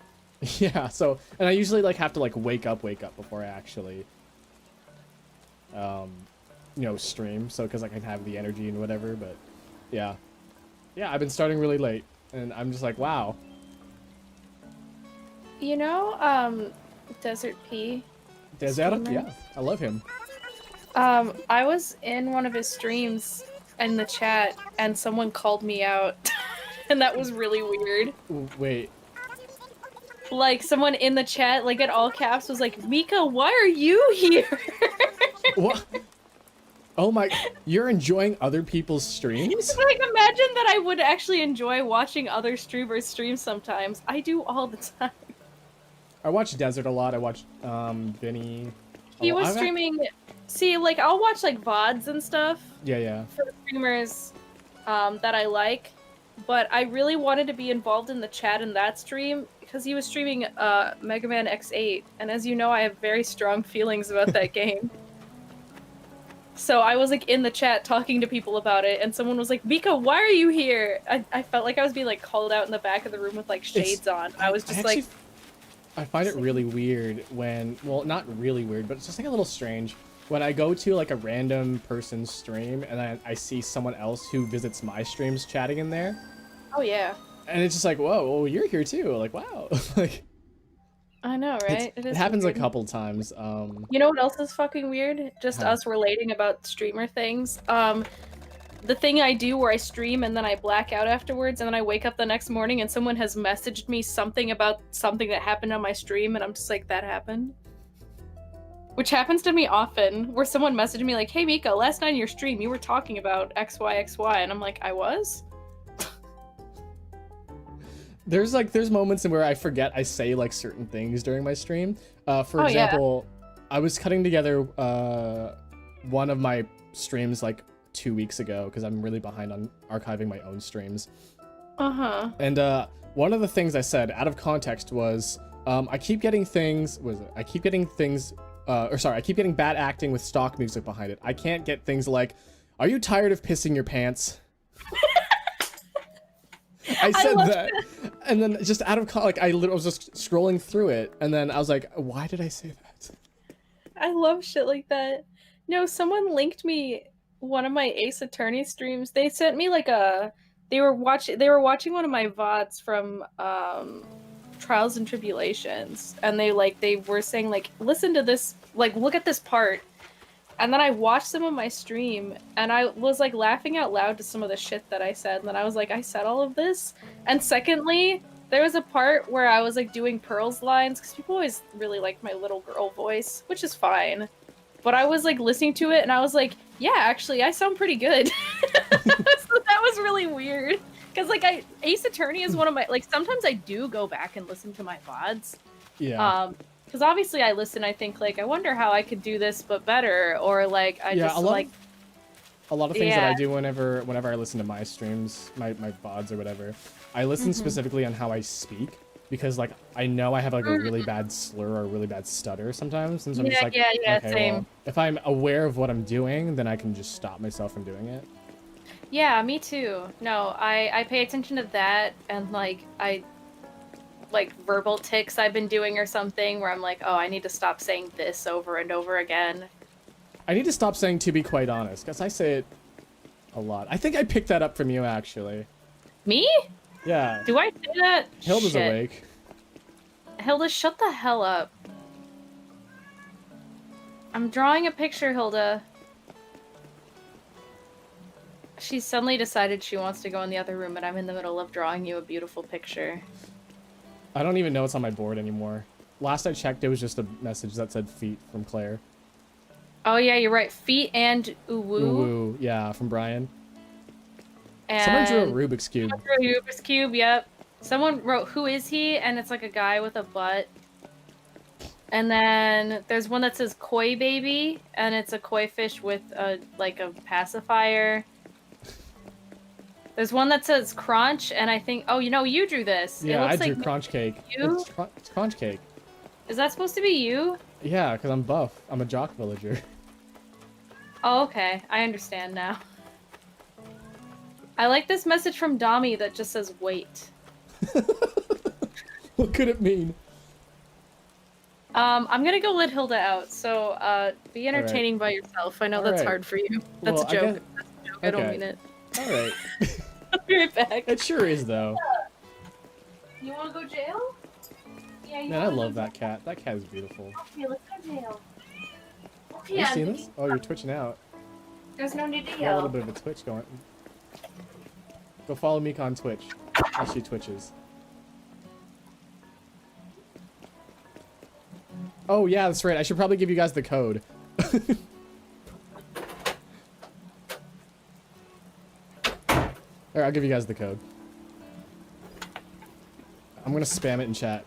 Yeah, so, and I usually like have to like wake up before I actually, you know, stream, so because I can have the energy and whatever, but yeah. Yeah, I've been starting really late, and I'm just like, wow. You know, Desert P? Desert? Streamer? Yeah, I love him. I was in one of his streams in the chat, and someone called me out, and that was really weird. Wait. Like, someone in the chat, like, in all caps was like, Mika, why are you here? What? Oh my, you're enjoying other people's streams? Like, imagine that I would actually enjoy watching other streamers stream sometimes. I do all the time. I watch Desert a lot. I watch Vinny. He was streaming. See, like, I'll watch like VODs and stuff. Yeah. For streamers that I like, but I really wanted to be involved in the chat in that stream because he was streaming Mega Man X8, and as you know, I have very strong feelings about that game. So I was like in the chat talking to people about it, and someone was like, "Mika, why are you here?" I felt like I was being like called out in the back of the room with like shades on. I was just like. I find it really weird when, well, not really weird, but it's just like a little strange when I go to like a random person's stream and I see someone else who visits my streams chatting in there. Oh yeah. And it's just like, whoa, well, you're here too. Like, wow. Like, I know, right? It happens weird. A couple times. You know what else is fucking weird? Just us relating about streamer things. The thing I do where I stream and then I black out afterwards and then I wake up the next morning and someone has messaged me something about something that happened on my stream and I'm just like, that happened? Which happens to me often, where someone messaged me like, hey Mika, last night in your stream you were talking about XYXY, and I'm like, I was? There's moments in where I forget I say like certain things during my stream. For example, I was cutting together one of my streams like 2 weeks ago because I'm really behind on archiving my own streams. And one of the things I said out of context was I keep getting I keep getting bad acting with stock music behind it. I can't get things like, are you tired of pissing your pants? I said that. And then just out of like I was just scrolling through it and then I was like, why did I say that? I love shit like that. No, someone linked me one of my Ace Attorney streams. They sent me like they were watching one of my VODs from Trials and Tribulations, and they were saying like, listen to this, like look at this part. And then I watched some of my stream and I was like laughing out loud to some of the shit that I said, and then I was like, I said all of this. And secondly, there was a part where I was like doing Pearl's lines because people always really like my little girl voice, which is fine. But I was like listening to it and I was like, yeah, actually, I sound pretty good. So that was really weird. Because like Ace Attorney is one of my, like sometimes I do go back and listen to my VODs. Yeah. Because obviously I listen, I think like, I wonder how I could do this but better, or like I just like. A lot of things that I do whenever I listen to my streams, my VODs or whatever, I listen specifically on how I speak. Because like I know I have like a really bad slur or a really bad stutter sometimes, and so I'm just like, okay, same. well, if I'm aware of what I'm doing, then I can just stop myself from doing it. Yeah, me too. No, I pay attention to that, and like verbal tics I've been doing or something where I'm like, oh, I need to stop saying this over and over again. I need to stop saying "to be quite honest" because I say it a lot. I think I picked that up from you actually. Me? Yeah. Do I say that? Hilda's Shit. awake. Hilda, shut the hell up. I'm drawing a picture, Hilda. She suddenly decided she wants to go in the other room, and I'm in the middle of drawing you a beautiful picture. I don't even know it's on my board anymore. Last I checked, it was just a message that said feet from Claire. Oh yeah, you're right. Feet and uwu. Ooh, yeah, from Brian. And Someone drew a Rubik's Cube. someone drew a Rubik's Cube, yep. Someone wrote, "Who is he?" And it's like a guy with a butt. And then there's one that says "Koi Baby," and it's a koi fish with a like a pacifier. There's one that says "Crunch," and I think, oh, you drew this. Yeah, I drew like Crunch Cake. you. It's Crunch Cake. Is that supposed to be you? Yeah, because I'm buff. I'm a jock villager. Oh, okay. I understand now. I like this message from Dami that just says "Wait." What could it mean? I'm gonna go let Hilda out, so be entertaining by yourself. I know that's hard for you. That's Well, a joke. I guess... That's a joke. I don't Okay. mean it. Alright. I'll be right back. It sure is, though. You wanna go jail? Yeah, Man, I love that cat. That cat is beautiful. Okay, let's go jail. Have you seen this? Oh, you're twitching out. There's no need to Got a yell. little bit of a twitch going. Go follow Mika on Twitch. As she twitches. Oh yeah, that's right. I should probably give you guys the code. Alright, I'll give you guys the code. I'm gonna spam it in chat.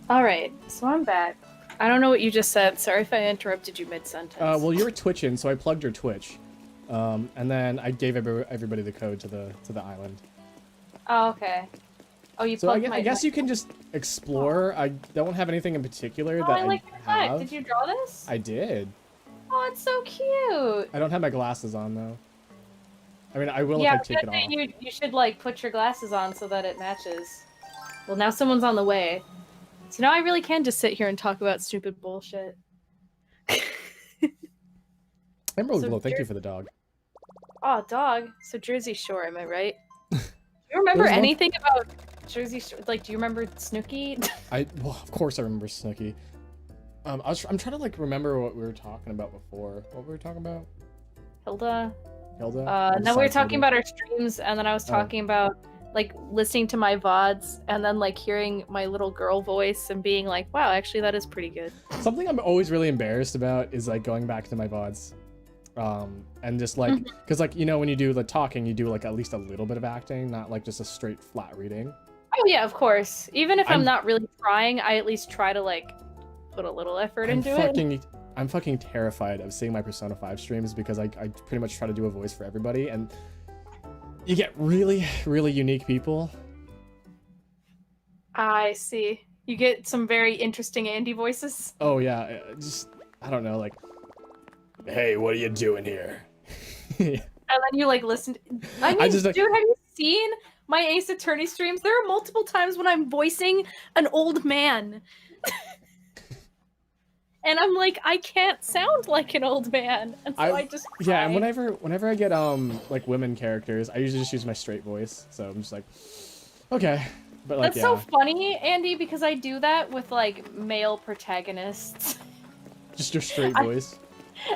Alright, so I'm back. I don't know what you just said. Sorry if I interrupted you mid-sentence. Well, you were twitching, so I plugged your Twitch, and then I gave everybody the code to the island. Oh, okay. Oh, you So plugged my... I guess you can just explore. I don't have anything in particular Oh, that I like your I flag. have. Did you draw this? I did. Oh, it's so cute. I don't have my glasses on though. I mean, I will Yeah, if I take it off. you should like put your glasses on so that it matches. Well, now someone's on the way. So now I really can just sit here and talk about stupid bullshit. Emerald So Glow, thank you for the dog. Oh, dog. So Jersey Shore, am I right? Do you remember There's one- anything about Jersey Shore? Like, do you remember Snooki? Well, of course I remember Snooki. I'm trying to like remember what we were talking about before. What were we talking about? Hilda? Hilda? And then we were Besides talking Hilda. about our streams, and then I was talking about like listening to my VODs, and then like hearing my little girl voice and being like, wow, actually that is pretty good. Something I'm always really embarrassed about is like going back to my VODs. And just like, because like, you know, when you do the talking, you do like at least a little bit of acting, not like just a straight flat reading. Oh yeah, of course. Even if I'm I'm- not really trying, I at least try to like put a little effort into it. I'm fucking terrified of seeing my Persona 5 streams because I pretty much try to do a voice for everybody, and you get really, really unique people. I see. You get some very interesting Andy voices. Oh yeah, just, I don't know, like, hey, what are you doing here? And then you like listen. I mean, just, like- dude, have you seen my Ace Attorney streams? There are multiple times when I'm voicing an old man. And I'm like, I can't sound like an old man. And so I just cry. Yeah, and whenever I get like women characters, I usually just use my straight voice. So I'm just like, okay. But like, That's so funny, Andy, because I do that with like male protagonists. just your straight voice.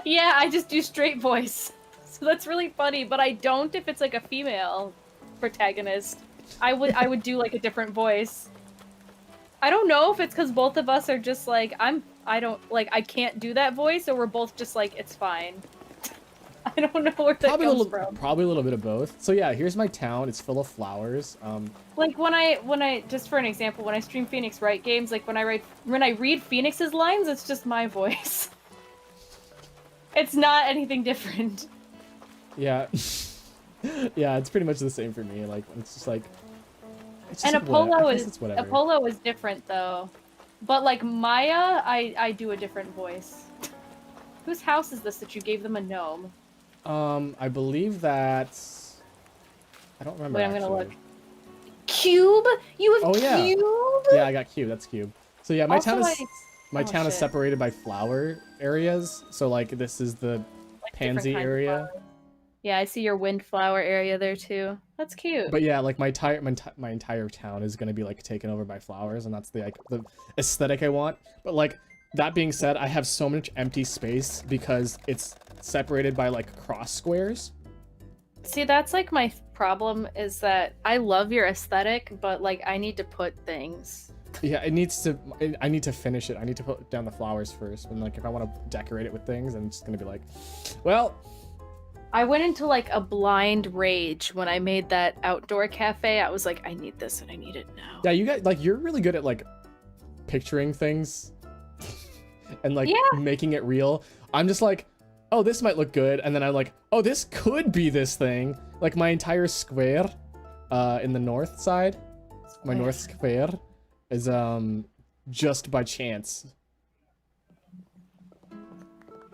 Yeah, I just do straight voice. So that's really funny, but I don't if it's like a female protagonist. I would do like a different voice. I don't know if it's because both of us are just like, I can't do that voice, or we're both just like, it's fine. I don't know where that comes from. Probably a little bit of both. So yeah, here's my town. It's full of flowers. Like when I just for an example, when I stream Phoenix Wright games, like when I read Phoenix's lines, it's just my voice. It's not anything different. Yeah. Yeah, it's pretty much the same for me. Like, it's just like. It's just And like, what- I Apollo guess it's whatever. Apollo is different though. But like Maya, I do a different voice. Whose house is this that you gave them a gnome? I believe that's. I don't remember. Wait, I'm gonna actually. look. Cube? You have Oh, yeah. Cube? Yeah, I got Cube. That's Cube. So yeah, my Also, town is like- my oh, town is shit. separated by flower areas. So like this is the Like, different pansy kinds of area. flowers. Yeah, I see your windflower area there too. That's cute. But yeah, like my entire town is gonna be like taken over by flowers, and that's the aesthetic I want. But like that being said, I have so much empty space because it's separated by like cross squares. See, that's like my problem is that I love your aesthetic, but like I need to put things. Yeah, it needs to. I need to finish it. I need to put down the flowers first. And like, if I want to decorate it with things, I'm just gonna be like, well. I went into like a blind rage when I made that outdoor cafe. I was like, I need this and I need it now. Yeah, you guys, like, you're really good at like picturing things and like making it real. I'm just like, oh, this might look good, and then I'm like, oh, this could be this thing. Like my entire square, in the north side, my north square is just by chance.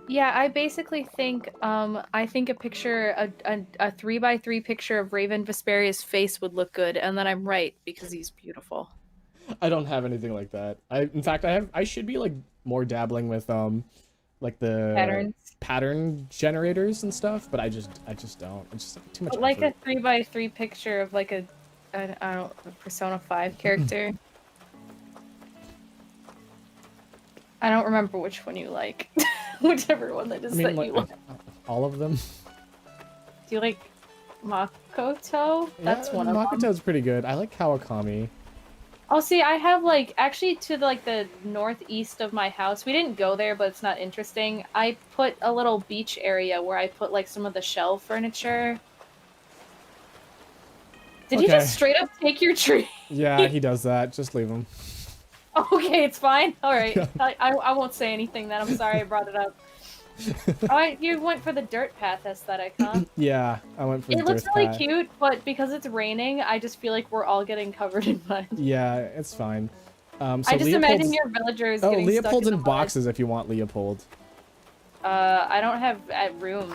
Yeah, I basically think I think a picture, a 3x3 picture of Raven Vesperia's face would look good, and then I'm right because he's beautiful. I don't have anything like that. In fact, I should be like more dabbling with like the pattern generators and stuff, but I just don't. It's just too much. But like a 3x3 picture of like a Persona 5 character. I don't remember which one you like. Whichever one that is that you like. All of them. Do you like Makoto? That's one of them. Makoto's pretty good. I like Kawakami. Oh, see, I have like actually to like the northeast of my house. We didn't go there, but it's not interesting. I put a little beach area where I put like some of the shelf furniture. Did he just straight up take your tree? Yeah, he does that. Just leave him. Okay, it's fine. All right. I won't say anything then. I'm sorry I brought it up. Alright, you went for the dirt path aesthetic, huh? Yeah, I went for the dirt path. It looks really cute, but because it's raining, I just feel like we're all getting covered in mud. Yeah, it's fine. So I just imagine your villagers getting Leopold's stuck in boxes if you want Leopold. I don't have room,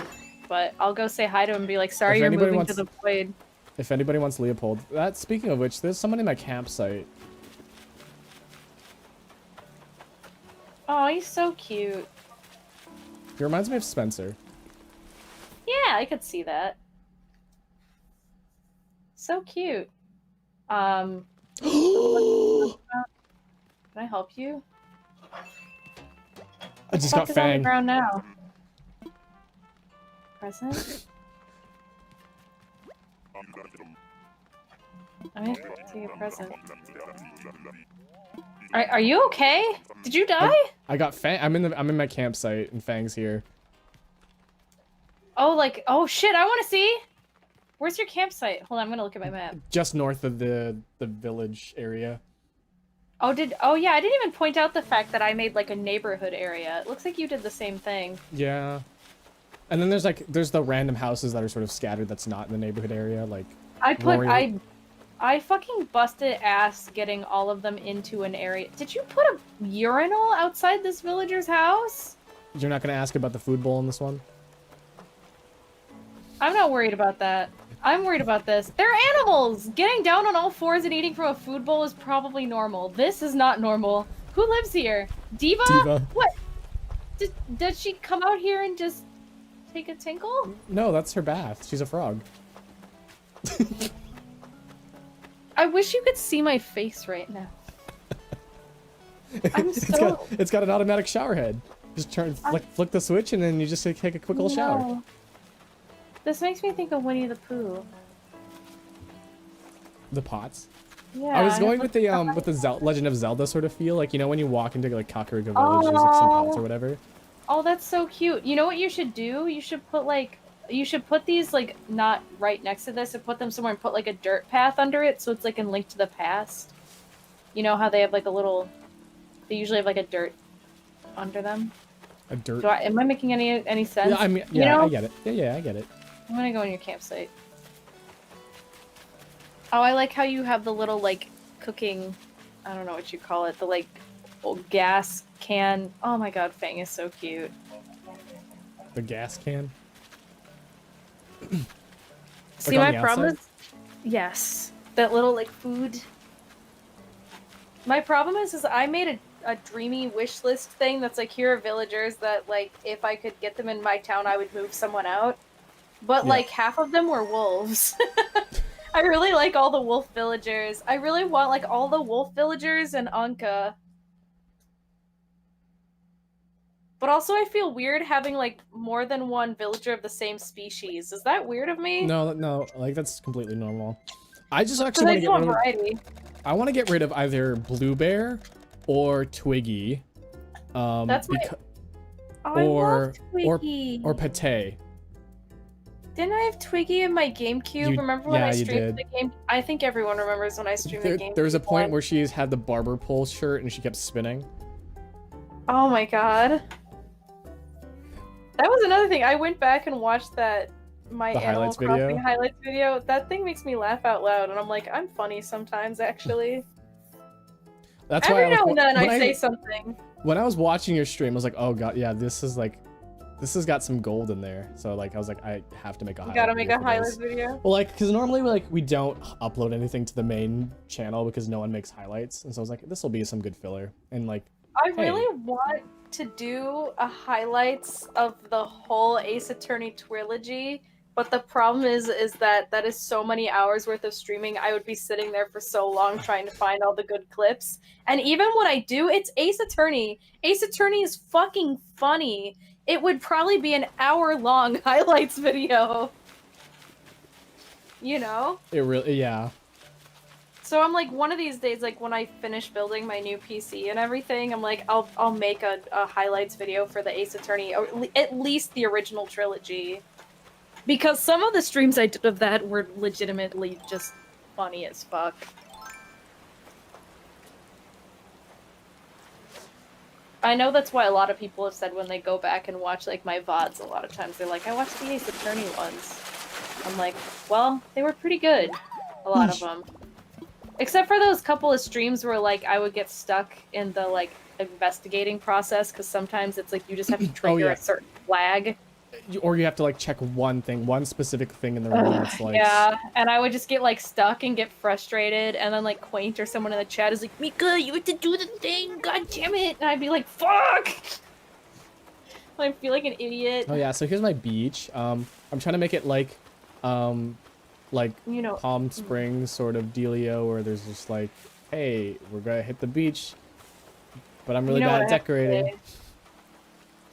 but I'll go say hi to him and be like, sorry you're moving to the void. If anybody wants Leopold. Speaking of which, there's someone in my campsite. Oh, he's so cute. He reminds me of Spencer. Yeah, I could see that. So cute. Can I help you? I just got Fang. On the ground now. Present? I have to take a present. Are you okay? Did you die? I got Fang. I'm in my campsite and Fang's here. Oh, like, oh shit! I want to see. Where's your campsite? Hold on, I'm gonna look at my map. Just north of the village area. Oh, yeah, I didn't even point out the fact that I made like a neighborhood area. It looks like you did the same thing. Yeah. And then there's the random houses that are sort of scattered that's not in the neighborhood area, like I fucking busted ass getting all of them into an area. Did you put a urinal outside this villager's house? You're not gonna ask about the food bowl in this one? I'm not worried about that. I'm worried about this. They're animals! Getting down on all fours and eating from a food bowl is probably normal. This is not normal. Who lives here? Diva? Diva. What? Does she come out here and just take a tinkle? No, that's her bath. She's a frog. I wish you could see my face right now. It's got an automatic shower head. Just flick the switch and then you just take a quick little shower. This makes me think of Winnie the Pooh. The pots. Yeah. I was going with the Legend of Zelda sort of feel, like, you know, when you walk into like Kakariko Village, there's like some pots or whatever. Oh, that's so cute. You know what you should do? You should put these like not right next to this and put them somewhere and put like a dirt path under it so it's like in Link to the Past. You know how they have like they usually have like a dirt under them. A dirt. Am I making any sense? Yeah, I mean, yeah, you know? I get it. Yeah, I get it. I'm gonna go in your campsite. Oh, I like how you have the little like cooking, I don't know what you call it, the like old gas can. Oh my god, Fang is so cute. The gas can? See, my problem is, yes, that little like food. My problem is I made a dreamy wish list thing that's like, here are villagers that like if I could get them in my town I would move someone out, but like half of them were wolves. I really like all the wolf villagers. I really want like all the wolf villagers in Anka. But also I feel weird having like more than one villager of the same species. Is that weird of me? No, like that's completely normal. I just actually want to get rid of I want to get rid of either Blue Bear or Twiggy. That's my... Oh, I love Twiggy. or Pate. Didn't I have Twiggy in my GameCube? Remember when I streamed the game? I think everyone remembers when I streamed the game. There was a point where she's had the barber pole shirt and she kept spinning. Oh my god. That was another thing. I went back and watched that Animal Crossing highlights video. That thing makes me laugh out loud, and I'm like, I'm funny sometimes, actually. That's Every why now and then I say something. When I was watching your stream, I was like, oh god, yeah, this has got some gold in there. So like, I was like, I have to make a highlight. You gotta make a highlights video. Well, like, because normally we don't upload anything to the main channel because no one makes highlights, and so I was like, this will be some good filler, and like. I really want to do a highlights of the whole Ace Attorney trilogy, but the problem is that is so many hours worth of streaming. I would be sitting there for so long trying to find all the good clips. And even when I do, it's Ace Attorney. Ace Attorney is fucking funny. It would probably be an hour-long highlights video. You know? It really, yeah. So I'm like, one of these days, like when I finish building my new PC and everything, I'm like, I'll make a highlights video for the Ace Attorney, or at least the original trilogy. Because some of the streams I did of that were legitimately just funny as fuck. I know that's why a lot of people have said when they go back and watch like my VODs, a lot of times they're like, I watched the Ace Attorney ones. I'm like, well, they were pretty good. A lot of them. Except for those couple of streams where like I would get stuck in the like investigating process, because sometimes it's like you just have to trigger a certain flag. Or you have to like check one specific thing in the room. It's like... Yeah, and I would just get like stuck and get frustrated, and then like Quaint or someone in the chat is like, Mika, you have to do the thing, god damn it! And I'd be like, fuck! I feel like an idiot. Oh yeah, so here's my beach. I'm trying to make it like you know, Palm Springs sort of dealio, where there's just like, hey, we're gonna hit the beach, but I'm really bad at decorating.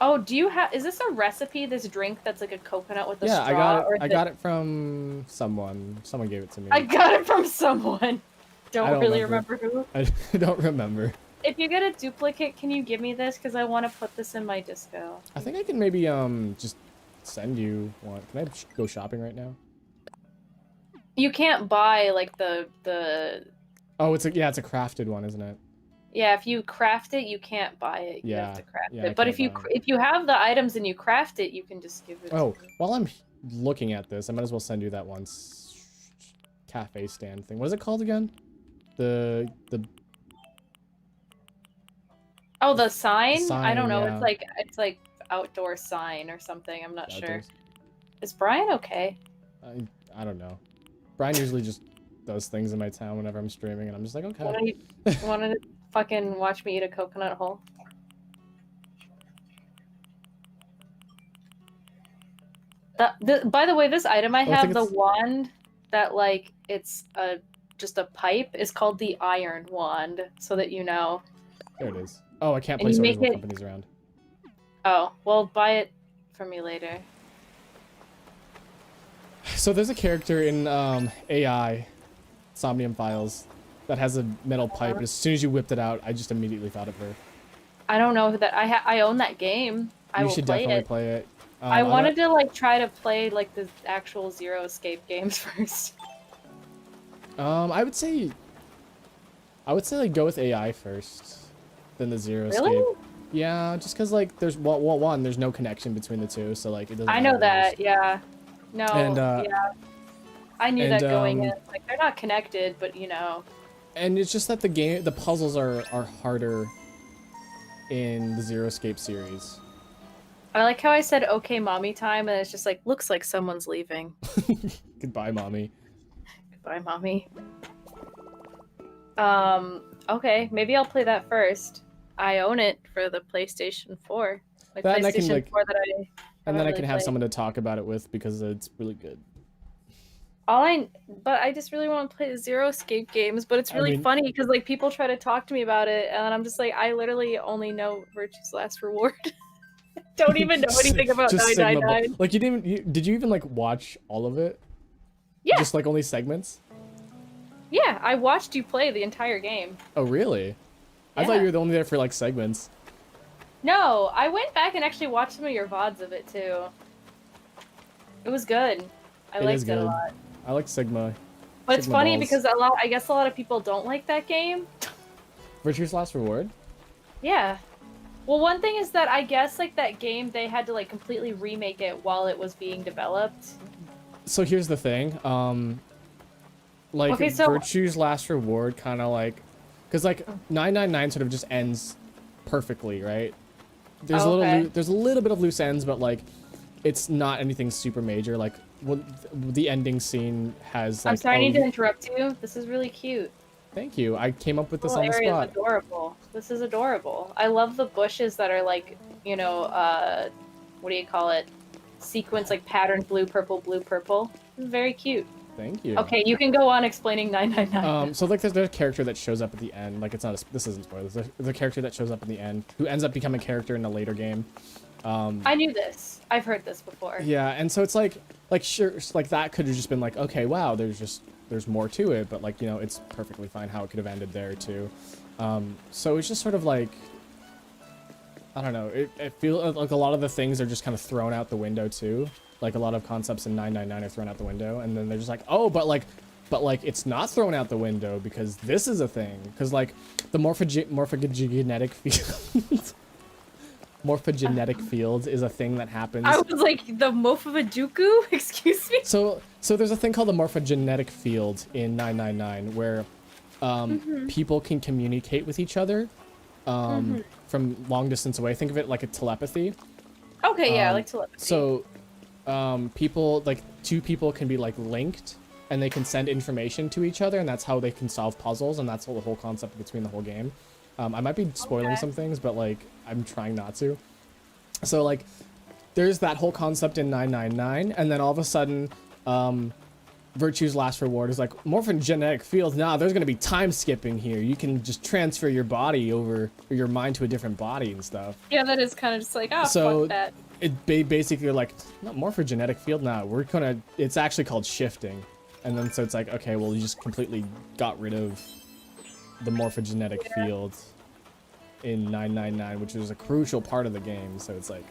Oh, do you have? Is this a recipe? This drink that's like a coconut with a straw? Yeah, I got it from someone. Someone gave it to me. I got it from someone. Don't really remember who. I don't remember. If you get a duplicate, can you give me this? Because I want to put this in my disco. I think I can maybe just send you one. Can I go shopping right now? You can't buy like the. Oh, it's a crafted one, isn't it? Yeah, if you craft it, you can't buy it. You have to craft it. But if you have the items and you craft it, you can just give it. Oh, while I'm looking at this, I might as well send you that one cafe stand thing. What is it called again? The. Oh, the sign? I don't know. Yeah. It's like outdoor sign or something. I'm not sure. Is Brian okay? I don't know. Brian usually just does things in my town whenever I'm streaming, and I'm just like, okay. Want to fucking watch me eat a coconut hole? By the way, this item I have, the wand that like it's just a pipe, is called the Iron Wand, so that you know. There it is. Oh, I can't place original companies around. Oh, well, buy it for me later. So there's a character in AI, Somnium Files, that has a metal pipe, and as soon as you whipped it out, I just immediately thought of her. I don't know that I own that game. You should definitely play it. I wanted to like try to play like the actual Zero Escape games first. I would say like go with AI first, then the Zero Escape. Really? Yeah, just because like there's one, there's no connection between the two, so like it doesn't. I know that, yeah. No, yeah. I knew that going in. Like they're not connected, but you know. And it's just that the puzzles are harder in the Zero Escape series. I like how I said okay mommy time, and it's just like looks like someone's leaving. Goodbye, mommy. Goodbye, mommy. Okay, maybe I'll play that first. I own it for the PlayStation 4. Like PlayStation 4 that I and then I can have someone to talk about it with because it's really good. But I just really want to play the Zero Escape games, but it's really funny because like people try to talk to me about it, and I'm just like, I literally only know Virtue's Last Reward. Don't even know anything about 999. Like did you even like watch all of it? Yeah. Just like only segments? Yeah, I watched you play the entire game. Oh, really? I thought Yeah. you were the only there for like segments. No, I went back and actually watched some of your VODs of it too. It was good. I It is liked it a good. lot. I like Sigma. But it's Sigma funny balls. because I guess a lot of people don't like that game. Virtue's Last Reward? Yeah. Well, one thing is that I guess like that game they had to like completely remake it while it was being developed. So here's the thing. Like Okay, so- Virtue's Last Reward kind of like, because like 999 sort of just ends perfectly, right? There's Oh, okay. there's a little bit of loose ends, but like it's not anything super major. Like the ending scene has like. I'm sorry, I need to interrupt you. This is really cute. Thank you. I came up with this This on the area spot. is adorable. This is adorable. I love the bushes that are like, you know, what do you call it? Sequence like pattern blue, purple. This is very cute. Thank you. Okay, you can go on explaining 999. So like there's a character that shows up at the end. Like it's not a, this isn't spoilers. There's a character that shows up at the end who ends up becoming a character in a later game. I knew this. I've heard this before. Yeah, and so it's like sure, like that could have just been like, okay, wow, there's more to it, but like, you know, it's perfectly fine how it could have ended there too. So it's just sort of like, I don't know, it feels like a lot of the things are just kind of thrown out the window too. Like a lot of concepts in 999 are thrown out the window, and then they're just like, oh, but like it's not thrown out the window because this is a thing. Because like the morphogenetic field, morphogenetic fields is a thing that happens. I was like, the Mofabajuku? Excuse me? So there's a thing called the morphogenetic field in 999 where people can communicate with each other from long distance away. Think of it like a telepathy. Okay, yeah, I like telepathy. So people, like two people can be like linked and they can send information to each other, and that's how they can solve puzzles, and that's the whole concept between the whole game. I might be spoiling Okay. some things, but like I'm trying not to. So like there's that whole concept in 999, and then all of a sudden Virtue's Last Reward is like morphogenetic fields. Nah, there's gonna be time skipping here. You can just transfer your body over, or your mind to a different body and stuff. Yeah, that is kind of just like, oh, So- fuck that. Basically like, not morphogenetic field now. We're gonna, it's actually called shifting. And then so it's like, okay, well, you just completely got rid of the morphogenetic field in 999, which is a crucial part of the game. So it's like,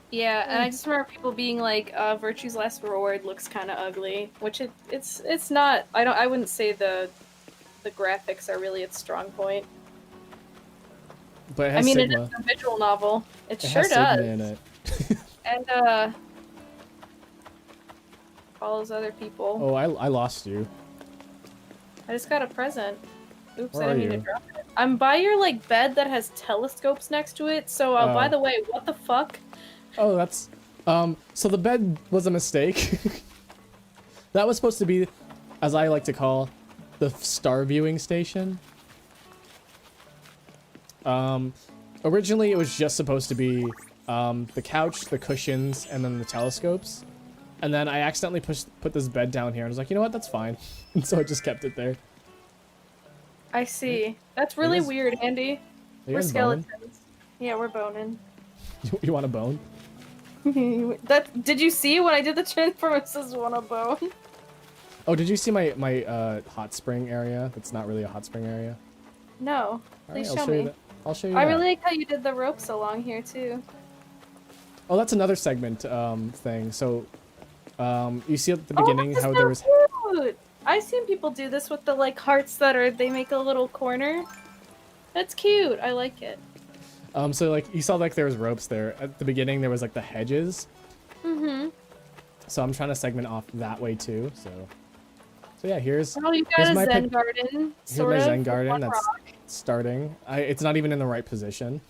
Yeah, and I just remember people being like, Virtue's Last Reward looks kind of ugly, which it's not. I wouldn't say the graphics are really its strong point. but it I has mean, Sigma. it is a visual novel. It It sure has Sigma does. in it. And follows other people. Oh, I lost you. I just got a present. Oops, Where I didn't are mean to you? drop it. I'm by your like bed that has telescopes next to it. So by Oh. the way, what the fuck? Oh, that's, so the bed was a mistake. That was supposed to be, as I like to call, the star viewing station. Originally it was just supposed to be, the couch, the cushions, and then the telescopes. And then I accidentally put this bed down here and I was like, you know what, that's fine. And so I just kept it there. I see. That's really is- weird, Andy. Are you We're guys boning? skeletons. Yeah, we're boning. You want a bone? That did you see when I did the transformers on a bone? Oh, did you see my hot spring area? That's not really a hot spring area. No. Alright, Please I'll show show you me. that. I'll show you I that. really like how you did the ropes along here too. Oh, that's another segment thing. So, you see at the Oh, beginning this how is there so was. cute! I've seen people do this with the like hearts that are they make a little corner. That's cute. I like it. So like you saw like there was ropes there at the beginning. There was like the hedges. Mm-hmm. So I'm trying to segment off that way too. So yeah, here's Oh, you got Here's a my Zen pic- garden. here's Sort my of, Zen with garden one that's rock. starting. It's not even in the right position.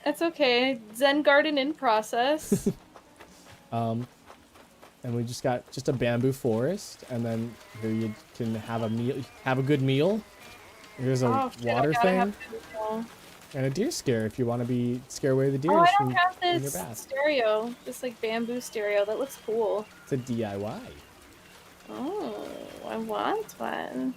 That's okay. Zen garden in process. And we just got just a bamboo forest, and then here you can have a meal, have a good meal. Here's a Oh, shit, I water gotta thing have this now. and a deer scare if you want to be scare away the deer Oh, I from don't have in your this bath. stereo. This like bamboo stereo. That looks cool. It's a DIY. Oh, I want one.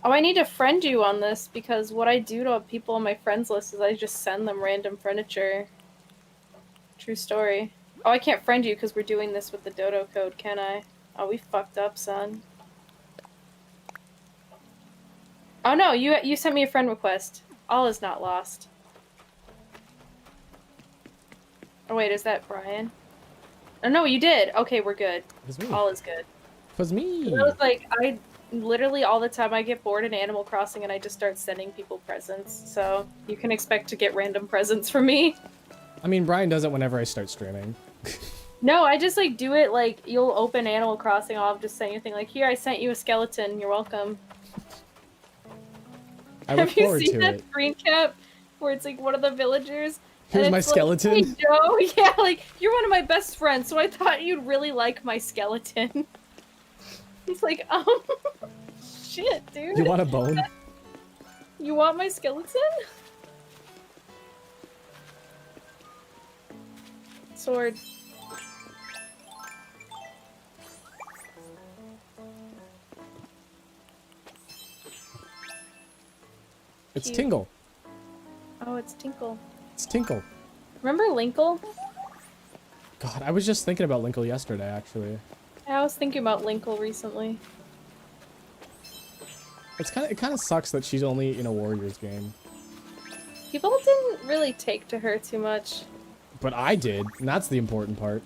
Oh, I need to friend you on this because what I do to people on my friends list is I just send them random furniture. True story. Oh, I can't friend you because we're doing this with the dodo code, can I? Oh, we fucked up, son. Oh no, you sent me a friend request. All is not lost. Oh wait, is that Brian? Oh no, you did. Okay, we're good. It was me. All is good. It was me. I was like, I literally all the time I get bored in Animal Crossing and I just start sending people presents. So you can expect to get random presents from me. I mean, Brian does it whenever I start streaming. No, I just like do it like you'll open Animal Crossing, I'll just say anything like, here, I sent you a skeleton, you're welcome. I look Have you forward seen to that it. screen cap where it's like one of the villagers? Here's and my it's skeleton. Like, hey, Joe, yeah, like you're one of my best friends, so I thought you'd really like my skeleton. It's like, shit, dude. You want a bone? You want my skeleton? Sword. It's Cute. Tingle. Oh, it's Tinkle. It's Tinkle. Remember Linkle? God, I was just thinking about Linkle yesterday, actually. I was thinking about Linkle recently. It kind of sucks that she's only in a Warriors game. People didn't really take to her too much. But I did, and that's the important part.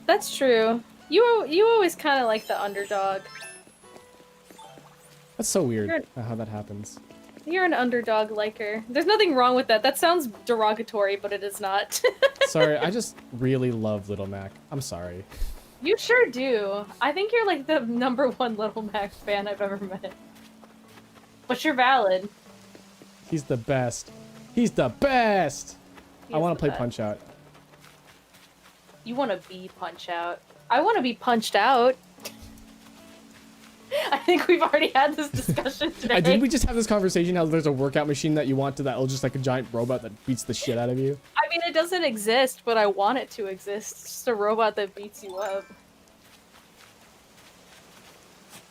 That's true. You always kind of like the underdog. That's so weird You're- how that happens. You're an underdog liker. There's nothing wrong with that. That sounds derogatory, but it is not. Sorry, I just really love Little Mac. I'm sorry. You sure do. I think you're like the #1 Little Mac fan I've ever met. But you're valid. He's the best. He's the best! He I is want the to play best. Punch-Out. You want to be Punch Out. I want to be punched out. I think we've already had this discussion today. Didn't we just have this conversation how there's a workout machine that you want that'll just like a giant robot that beats the shit out of you? I mean, it doesn't exist, but I want it to exist. It's just a robot that beats you up.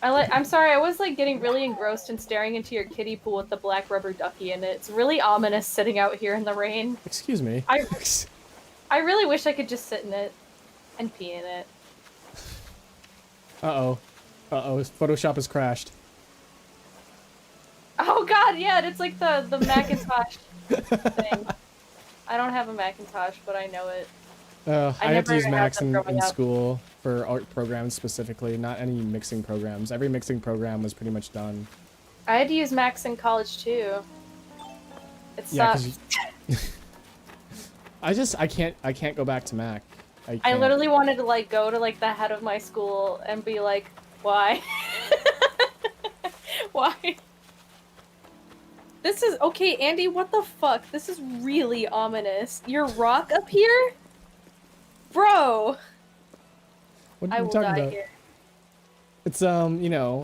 I'm sorry, I was like getting really engrossed in staring into your kiddie pool with the black rubber ducky in it. It's really ominous sitting out here in the rain. Excuse me. I really wish I could just sit in it and pee in it. Uh-oh. Uh-oh, Photoshop has crashed. Oh god, yeah, it's like the Macintosh thing. I don't have a Macintosh, but I know it. I have to never use had Max them in growing up. school for art programs specifically, not any mixing programs. Every mixing program was pretty much done. I had to use Max in college too. It Yeah, sucks. I can't go back to Mac. I can't. literally wanted to like go to like the head of my school and be like, why? Why? This is okay, Andy, what the fuck? This is really ominous. Your rock up here? Bro! What I are you will talking die about? here. It's you know.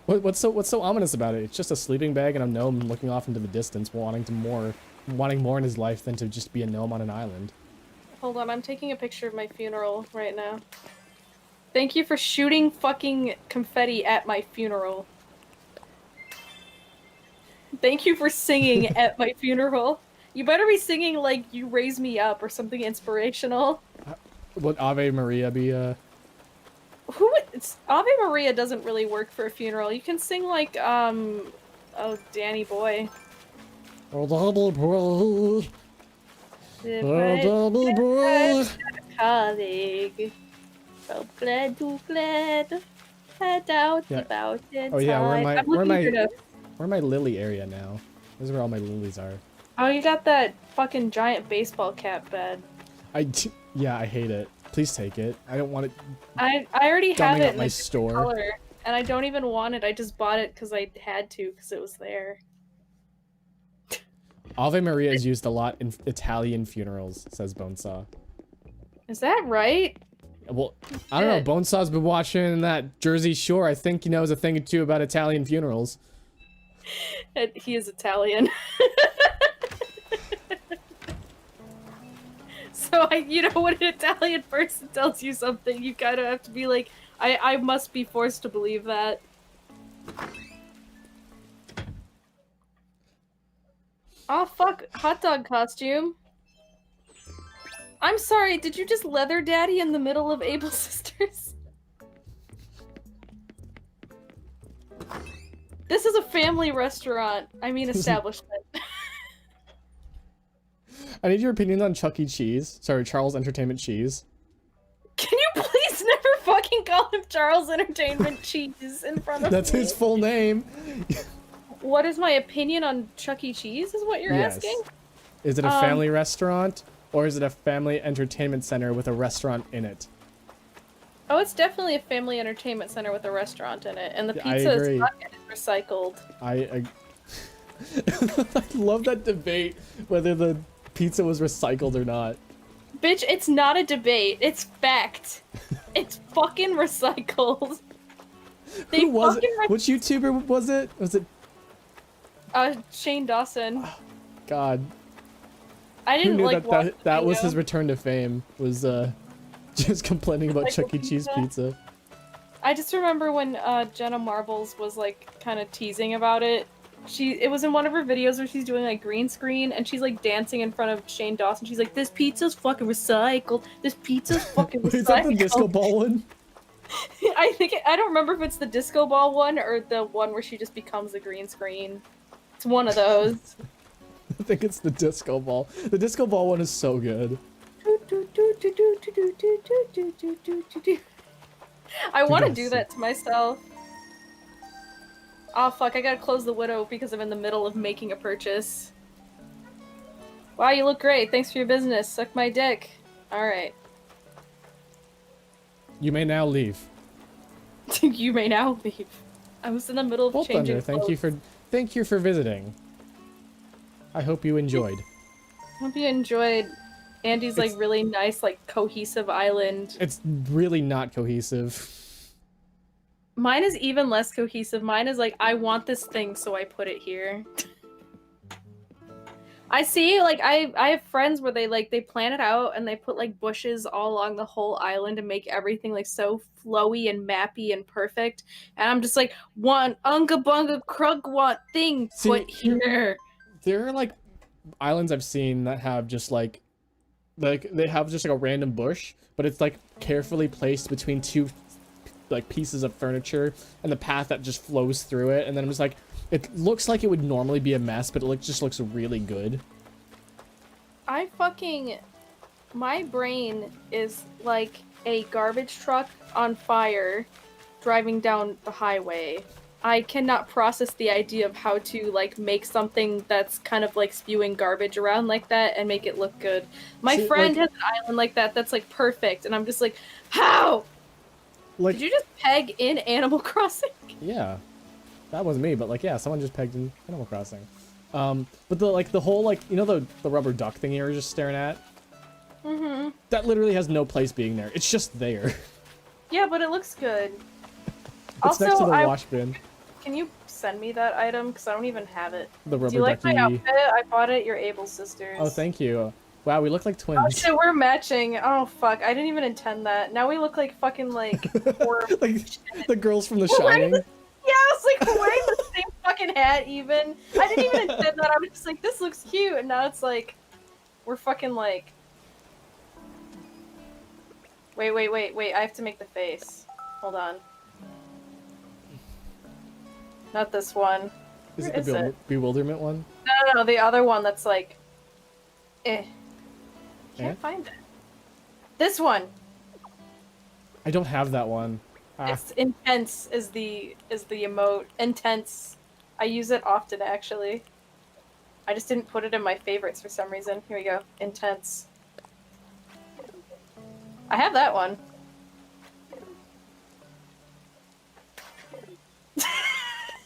What's so ominous about it? It's just a sleeping bag and a gnome looking off into the distance, wanting more in his life than to just be a gnome on an island. Hold on, I'm taking a picture of my funeral right now. Thank you for shooting fucking confetti at my funeral. Thank you for singing at my funeral. You better be singing like "You Raise Me Up" or something inspirational. Would Ave Maria be Ave Maria doesn't really work for a funeral. You can sing like oh, Danny Boy. Oh, double boy. Oh, double boy. Colleague. So glad, I doubt Yeah. about it. Oh yeah, I'm where looking for the- am my lily area now? This is where all my lilies are. Oh, you got that fucking giant baseball cap bed. Yeah, I hate it. Please take it. I don't want it I already have gumming it up in my a store. color, and I don't even want it. I just bought it because I had to, because it was there. Ave Maria is used a lot in Italian funerals, says Bonesaw. Is that right? Well, I don't know. Shit. Bonesaw's been watching that Jersey Shore. I think he knows a thing or two about Italian funerals. He is Italian. So, you know, when an Italian person tells you something, you kind of have to be like, I must be forced to believe that. Oh fuck, hot dog costume. I'm sorry, did you just leather daddy in the middle of Able Sisters? This is a family restaurant. I mean establishment. I need your opinion on Chuck E. Cheese. Sorry, Charles Entertainment Cheese. Can you please never fucking call him Charles Entertainment Cheese in front of That's me? his full name. What is my opinion on Chuck E. Cheese is what you're asking? Is it a family restaurant or is it a family entertainment center with a restaurant in it? Oh, it's definitely a family entertainment center with a restaurant in it, and the Yeah, pizza is not recycled. I love that debate whether the pizza was recycled or not. Bitch, it's not a debate. It's fact. It's fucking recycled. Who was it? Which YouTuber was it? Was it? Shane Dawson. God. I didn't Who knew like that was his return to fame, was just complaining about Chuck E. Cheese pizza. I just remember when Jenna Marbles was like kind of teasing about it. It was in one of her videos where she's doing like green screen and she's like dancing in front of Shane Dawson. She's like, "This pizza's fucking recycled. This pizza's fucking recycled." Is that the disco ball one? I don't remember if it's the disco ball one or the one where she just becomes a green screen. It's one of those. I think it's the disco ball. The disco ball one is so good. I want to do that to myself. Oh fuck, I gotta close the window because I'm in the middle of making a purchase. Wow, you look great. Thanks for your business. Suck my dick. Alright. You may now leave. You may now leave. I was in the middle of changing clothes. Thank you for visiting. I hope you enjoyed. Hope you enjoyed Andy's like really nice, like cohesive island. It's really not cohesive. Mine is even less cohesive. Mine is like, I want this thing, so I put it here. I see, like, I have friends where they plan it out and they put like bushes all along the whole island and make everything like so flowy and mappy and perfect. And I'm just like, one unga bunga krug want thing put here. There are like islands I've seen that have just like they have just like a random bush, but it's like carefully placed between two like pieces of furniture and the path that just flows through it, and then I'm just like, it looks like it would normally be a mess, but it just looks really good. My brain is like a garbage truck on fire driving down the highway. I cannot process the idea of how to like make something that's kind of like spewing garbage around like that and make it look good. My friend has an island like that that's like perfect, and I'm just like, how? Like, did you just peg in Animal Crossing? Yeah, that was me, but like, yeah, someone just pegged in Animal Crossing. But the whole like, you know, the rubber duck thing you were just staring at? Mm-hmm. That literally has no place being there. It's just there. Yeah, but it looks good. It's also, next to the wash bin. Can you send me that item? Because I don't even have it. The rubber ducky. Do you like my outfit? I bought it at your Able Sisters. Oh, thank you. Wow, we look like twins. Oh shit, we're matching. Oh fuck, I didn't even intend that. Now we look like fucking like like the girls from The Shining. Yeah, I was like wearing the same fucking hat even. I didn't even intend that. I was just like, this looks cute, and now it's like we're fucking like. Wait, I have to make the face. Hold on. Not this one. Is it the bewilderment one? No, the other one that's like Can't find it. This one. I don't have that one. It's intense is the emote. Intense. I use it often actually. I just didn't put it in my favorites for some reason. Here we go. Intense. I have that one.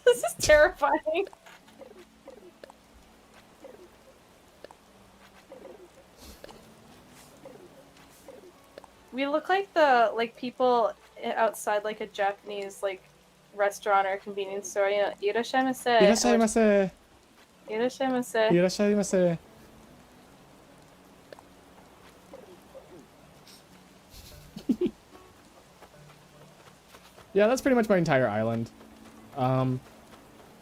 This is terrifying. We look like the people outside like a Japanese like restaurant or convenience store. You know, irashaimase. Irashaimase. Irashaimase. Irashaimase. Yeah, that's pretty much my entire island.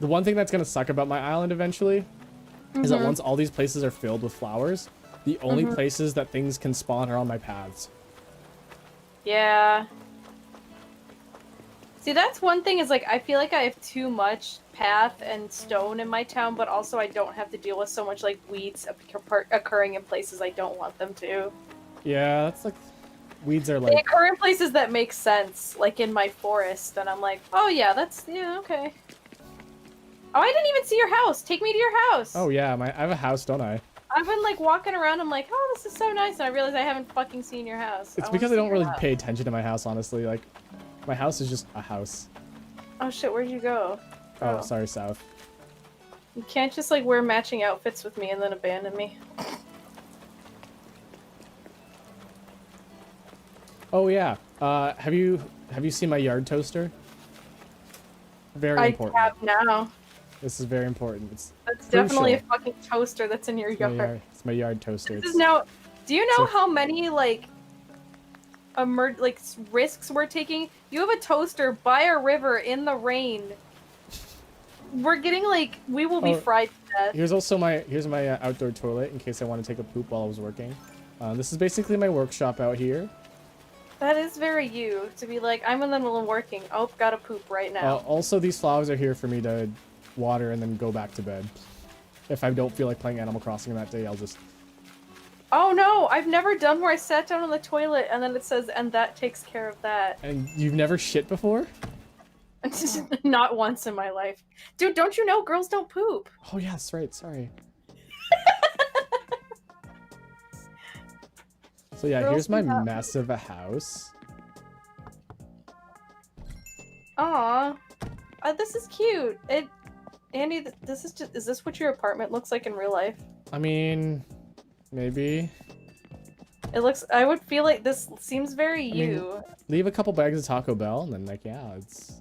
The one thing that's gonna suck about my island eventually is that once all these places are filled with flowers, the only places that things can spawn are on my paths. Yeah. See, that's one thing is, like, I feel like I have too much path and stone in my town, but also I don't have to deal with so much, like, weeds occurring in places I don't want them to. Yeah, that's like... Weeds are They like... occur in places that make sense, like in my forest, and I'm like, oh yeah, that's... yeah, okay. Oh, I didn't even see your house! Take me to your house! Oh yeah, I have a house, don't I? I've been, like, walking around, I'm like, oh, this is so nice, and I realize I haven't fucking seen your house. It's because I don't really pay attention to my house, honestly. Like, my house is just a house. Oh shit, where'd you go? Oh, sorry, south. You can't just, like, wear matching outfits with me and then abandon me. Oh yeah. Have you seen my yard toaster? Very important. I have now. This is very important. That's definitely a fucking toaster that's in your yard. It's my yard toaster. This is now. Do you know how many like risks we're taking? You have a toaster by a river in the rain. We're getting like we will be fried to death. Here's my outdoor toilet in case I want to take a poop while I was working. This is basically my workshop out here. That is very you to be like, I'm in the middle of working. Oh, gotta poop right now. Also, these flowers are here for me to water and then go back to bed. If I don't feel like playing Animal Crossing that day, I'll just... Oh no, I've never done where I sat down on the toilet and then it says, and that takes care of that. And you've never shit before? Not once in my life. Dude, don't you know girls don't poop? Oh yeah, that's right, sorry. So yeah, here's my mess of a house. Aw. This is cute. Andy, this is just, is this what your apartment looks like in real life? I mean, maybe. It looks, I would feel like this seems very you. Leave a couple bags of Taco Bell and then like, yeah, it's...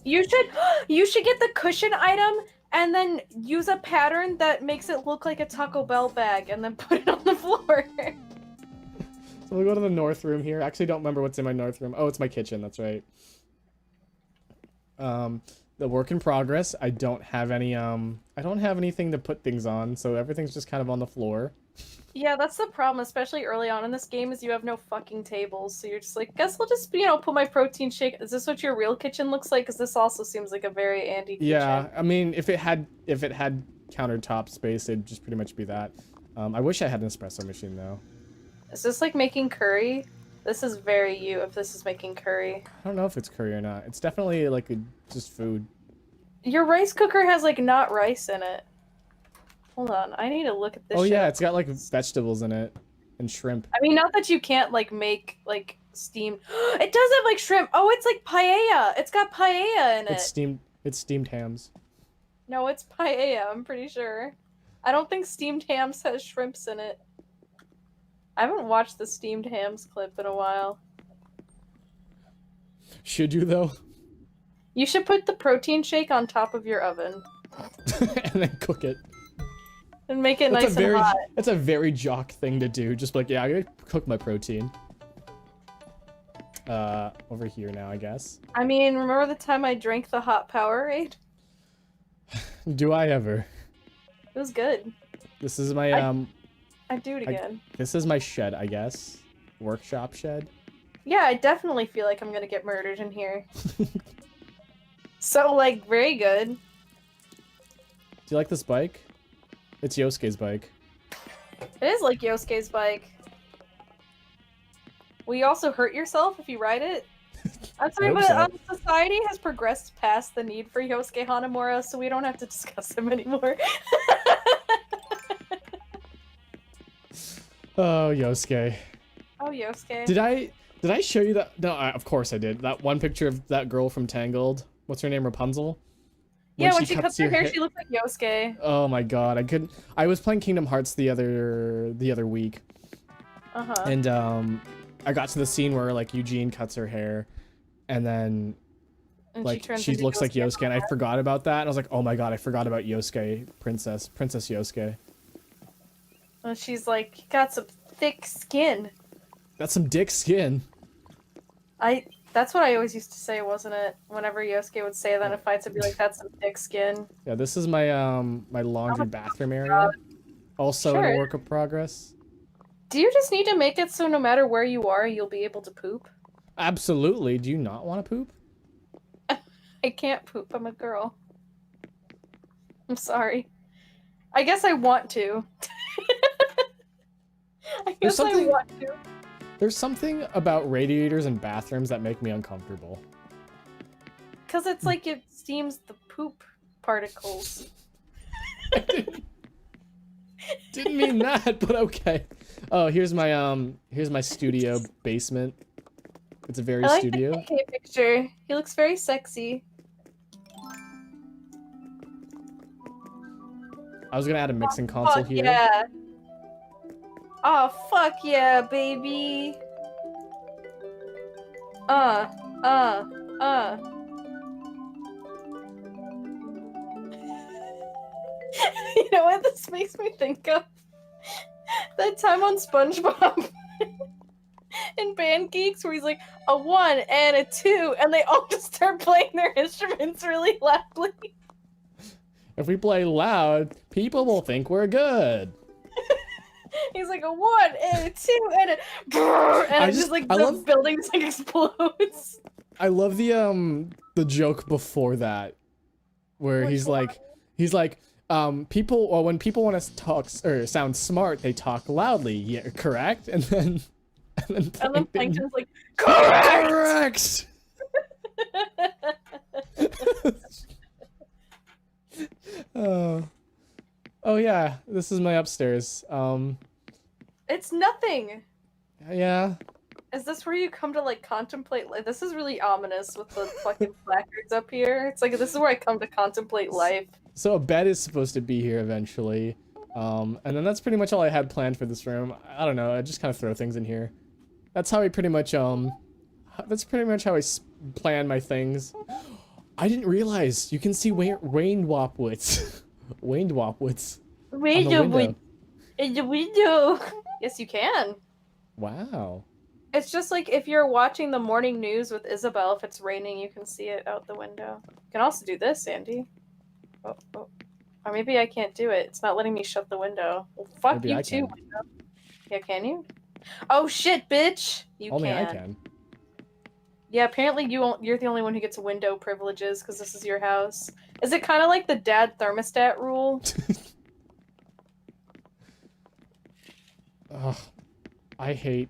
You should get the cushion item and then use a pattern that makes it look like a Taco Bell bag and then put it on the floor. So we'll go to the north room here. Actually, don't remember what's in my north room. Oh, it's my kitchen. That's right. The work in progress. I don't have any, I don't have anything to put things on, so everything's just kind of on the floor. Yeah, that's the problem, especially early on in this game, is you have no fucking tables, so you're just like, guess I'll just, you know, put my protein shake. Is this what your real kitchen looks like? Because this also seems like a very Andy kitchen. Yeah, I mean, if it had countertop space, it'd just pretty much be that. I wish I had an espresso machine, though. Is this like making curry? This is very you if this is making curry. I don't know if it's curry or not. It's definitely like just food. Your rice cooker has like not rice in it. Hold on, I need to look at this. Oh yeah, it's got like vegetables in it and shrimp. I mean, not that you can't like make like steamed. It does have like shrimp. Oh, it's like paella. It's got paella in it. It's steamed hams. No, it's paella. I'm pretty sure. I don't think steamed hams has shrimps in it. I haven't watched the steamed hams clip in a while. Should you, though? You should put the protein shake on top of your oven. And then cook it. And make it nice and hot. That's a very jock thing to do. Just like, yeah, I'm gonna cook my protein. Over here now, I guess. I mean, remember the time I drank the hot Powerade? Do I ever? It was good. This is my, I'd do it again. This is my shed, I guess. Workshop shed. Yeah, I definitely feel like I'm gonna get murdered in here. So, like, very good. Do you like this bike? It's Yosuke's bike. It is like Yosuke's bike. Will you also hurt yourself if you ride it? I'm sorry, but society has progressed past the need for Yosuke Hanamura, so we don't have to discuss him anymore. Oh, Yosuke. Oh, Yosuke. Did I show you that? No, of course I did. That one picture of that girl from Tangled. What's her name? Rapunzel? Yeah, when she cuts her hair, she looks like Yosuke. Oh my god, I was playing Kingdom Hearts the other week. Uh-huh. And I got to the scene where like Eugene cuts her hair and then like she looks like Yosuke, and I forgot about that, and I was like, oh my god, I forgot about Yosuke, Princess Yosuke. And she's like, got some thick skin. That's some dick skin. That's what I always used to say, wasn't it? Whenever Yosuke would say that in fights, I'd be like, "That's some thick skin." Yeah, this is my my laundry bathroom area. God. Also Sure. in a work of progress. Do you just need to make it so no matter where you are, you'll be able to poop? Absolutely. Do you not want to poop? I can't poop. I'm a girl. I'm sorry. I guess I want to. I guess I want to. There's something about radiators and bathrooms that make me uncomfortable. Because it's like it steams the poop particles. Didn't mean that, but okay. Oh, here's my studio basement. It's a very I like studio. the KK picture. He looks very sexy. I was gonna add a mixing console here. Yeah. Oh fuck yeah, baby. You know what this makes me think of? That time on SpongeBob in Band Geeks where he's like, a 1 and a 2, and they all just start playing their instruments really loudly. If we play loud, people will think we're good. He's like a 1 and a 2 and a brrr, and it's just like the building just like explodes. I love the joke before that, where he's like, people, or when people want to talk or sound smart, they talk loudly. Yeah, correct? And then Plankton's like, correct! Oh yeah, this is my upstairs. It's nothing. Yeah. Is this where you come to like contemplate? Like, this is really ominous with the fucking placards up here. It's like this is where I come to contemplate life. So a bed is supposed to be here eventually, and then that's pretty much all I had planned for this room. I don't know. I just kind of throw things in here. That's how I pretty much That's pretty much how I plan my things. I didn't realize you can see Wayne Wapwitz. Wayne Wapwitz. In the window. Yes, you can. Wow. It's just like if you're watching the morning news with Isabel, if it's raining, you can see it out the window. You can also do this, Andy. Oh. Or maybe I can't do it. It's not letting me shut the window. Well, fuck maybe you too, window. Yeah, can you? Oh shit, bitch! You Only can. I can. Yeah, apparently you're the only one who gets window privileges because this is your house. Is it kind of like the dad thermostat rule? Ugh, I hate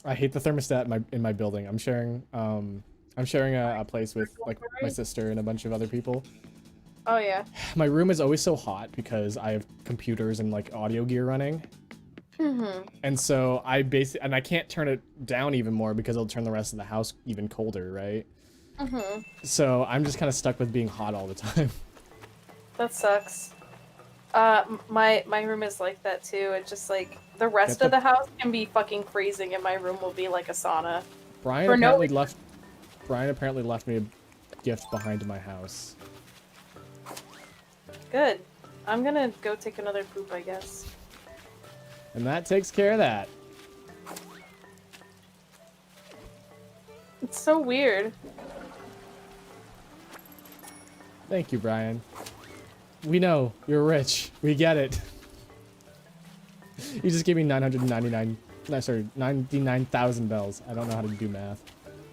the thermostat in my building. I'm sharing a place with like my sister and a bunch of other people. Oh yeah. My room is always so hot because I have computers and like audio gear running. Mm-hmm. And so I can't turn it down even more because it'll turn the rest of the house even colder, right? Mm-hmm. So I'm just kind of stuck with being hot all the time. That sucks. My room is like that too. It's just like the rest of the house can be fucking freezing, and my room will be like a sauna. Brian apparently left me a gift behind my house. Good. I'm gonna go take another poop, I guess. And that takes care of that. It's so weird. Thank you, Brian. We know you're rich. We get it. You just gave me 99,000 bells. I don't know how to do math.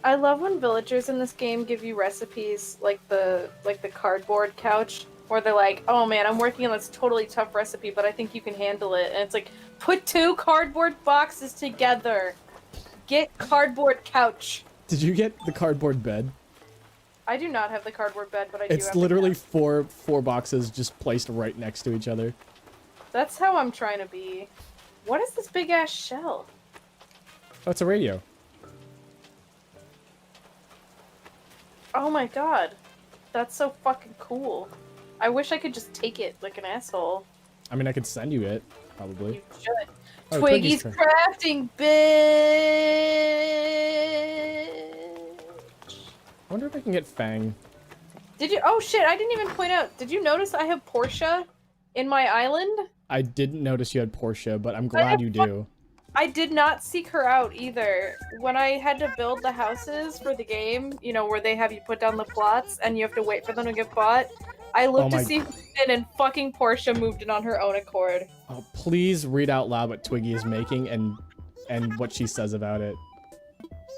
I love when villagers in this game give you recipes like the cardboard couch, where they're like, "Oh man, I'm working on this totally tough recipe, but I think you can handle it." And it's like, put 2 cardboard boxes together. Get cardboard couch. Did you get the cardboard bed? I do not have the cardboard bed, but I do have It's literally four boxes just placed right next to each other. That's how I'm trying to be. What is this big ass shell? Oh, it's a radio. Oh my god. That's so fucking cool. I wish I could just take it like an asshole. I mean, I could send you it, probably. You should. Oh, Twiggy's crafting, bitch! I wonder if I can get Fang. Did you? Oh shit! I didn't even point out. Did you notice I have Portia in my island? I didn't notice you had Portia, but I'm glad you do. I did not seek her out either. When I had to build the houses for the game, you know, where they have you put down the plots and you have to wait for them to get bought, I looked to see who did, and fucking Portia moved in on her own accord. Oh, please read out loud what Twiggy is making and what she says about it.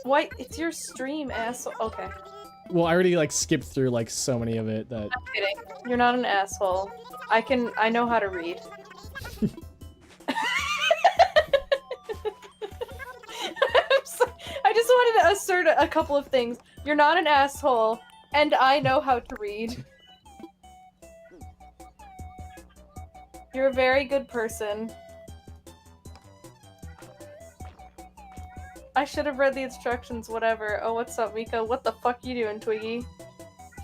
What? It's your stream, asshole. Okay. Well, I already like skipped through like so many of it that. I'm kidding. You're not an asshole. I know how to read. I just wanted to assert a couple of things. You're not an asshole, and I know how to read. You're a very good person. I should have read the instructions, whatever. Oh, what's up, Miko? What the fuck you doing, Twiggy?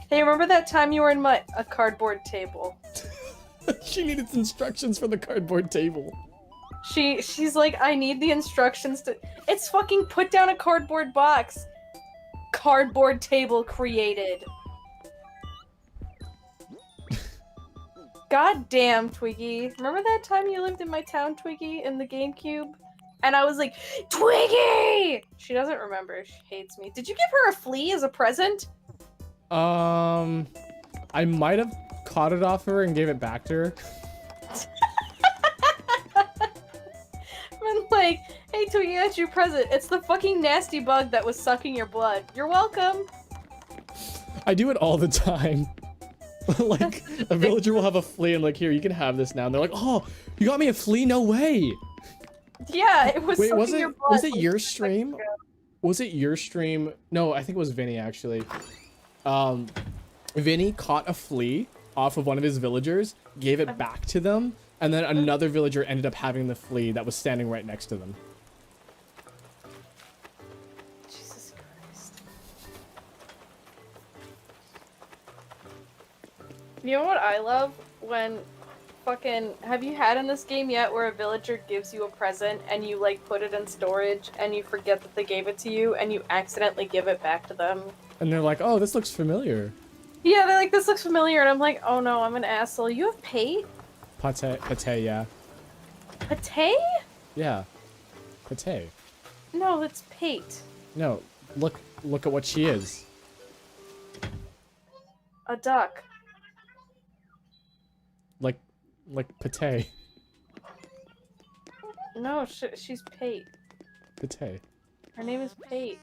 Hey, remember that time you were in a cardboard table? She needed instructions for the cardboard table. She's like, I need the instructions to- It's fucking put down a cardboard box. Cardboard table created. God damn, Twiggy. Remember that time you lived in my town, Twiggy, in the GameCube? And I was like, Twiggy! She doesn't remember. She hates me. Did you give her a flea as a present? I might have caught it off her and gave it back to her. I'm like, hey, Twiggy, that's your present. It's the fucking nasty bug that was sucking your blood. You're welcome. I do it all the time. Like, a villager will have a flea and like, here, you can have this now. And they're like, oh, you got me a flea? No way. Yeah, it was sucking your blood. Was it your stream? Was it your stream? No, I think it was Vinny, actually. Vinny caught a flea off of one of his villagers, gave it back to them, and then another villager ended up having the flea that was standing right next to them. Jesus Christ. You know what I love? When fucking... Have you had in this game yet where a villager gives you a present and you, like, put it in storage and you forget that they gave it to you and you accidentally give it back to them? And they're like, oh, this looks familiar. Yeah, they're like, this looks familiar, and I'm like, oh no, I'm an asshole. You have pate? Pate, yeah. Pate? Yeah. Pate. No, it's pate. No, look at what she is. A duck. Like pate. No, she's Pate. Pate. Her name is Pate.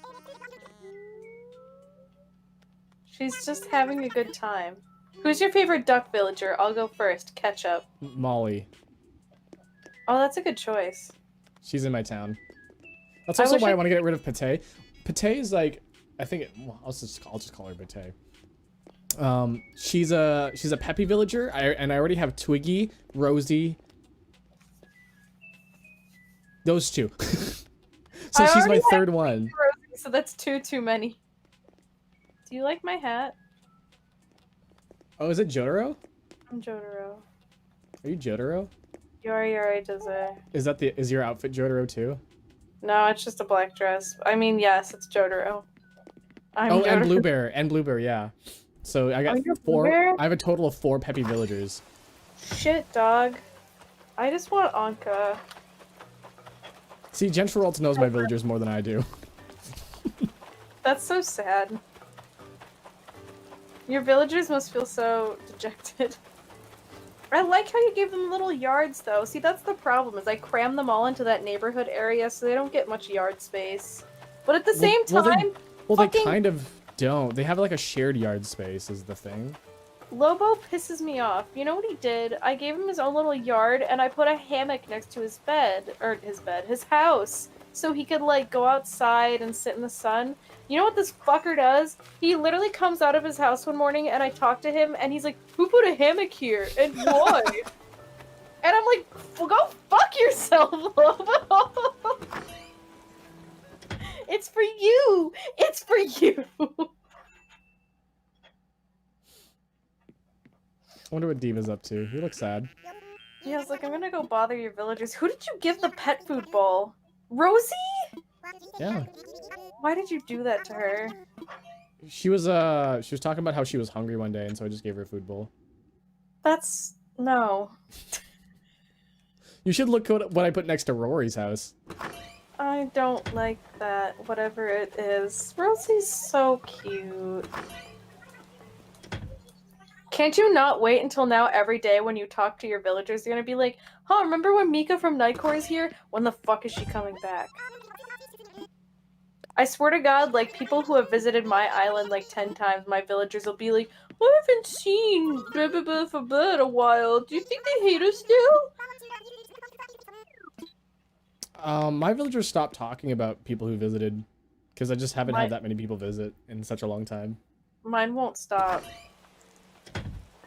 She's just having a good time. Who's your favorite duck villager? I'll go first. Ketchup. Molly. Oh, that's a good choice. She's in my town. That's also why I want to get rid of Pate. Pate is like, I think well, I'll just call her Pate. She's a peppy villager, and I already have Twiggy, Rosie. Those two. So she's my third one. Rosie, so that's too many. Do you like my hat? Oh, is it Jotaro? I'm Jotaro. Are you Jotaro? Yori does it. Is your outfit Jotaro too? No, it's just a black dress. I mean, yes, it's Jotaro. Oh, Jotaro. And Bluebear, yeah. So I got four. Bluebear? I have a total of 4 peppy villagers. Shit, dog. I just want Anka. See, Gentralt knows my villagers more than I do. That's so sad. Your villagers must feel so dejected. I like how you gave them little yards, though. See, that's the problem, is I cram them all into that neighborhood area so they don't get much yard space. But at the same time... They kind of don't. They have, like, a shared yard space is the thing. Lobo pisses me off. You know what he did? I gave him his own little yard, and I put a hammock next to his bed. Or his house. So he could, like, go outside and sit in the sun. You know what this fucker does? He literally comes out of his house one morning and I talk to him and he's like, who put a hammock here? And why? And I'm like, well, go fuck yourself, Lobo! It's for you! It's for you! I wonder what Diva's up to. He looks sad. Yeah, I was like, I'm gonna go bother your villagers. Who did you give the pet food bowl? Rosie? Yeah. Why did you do that to her? She was talking about how she was hungry one day, and so I just gave her a food bowl. That's... no. You should look at what I put next to Rory's house. I don't like that, whatever it is. Rosie's so cute. Can't you not wait until now every day when you talk to your villagers? You're gonna be like, huh, remember when Mika from Nightcore is here? When the fuck is she coming back? I swear to God, like, people who have visited my island like 10 times, my villagers will be like, I haven't seen blah blah blah for blah in a while. Do you think they hate us still? My villagers stopped talking about people who visited, because I just haven't had that many people visit in such a long time. Mine won't stop.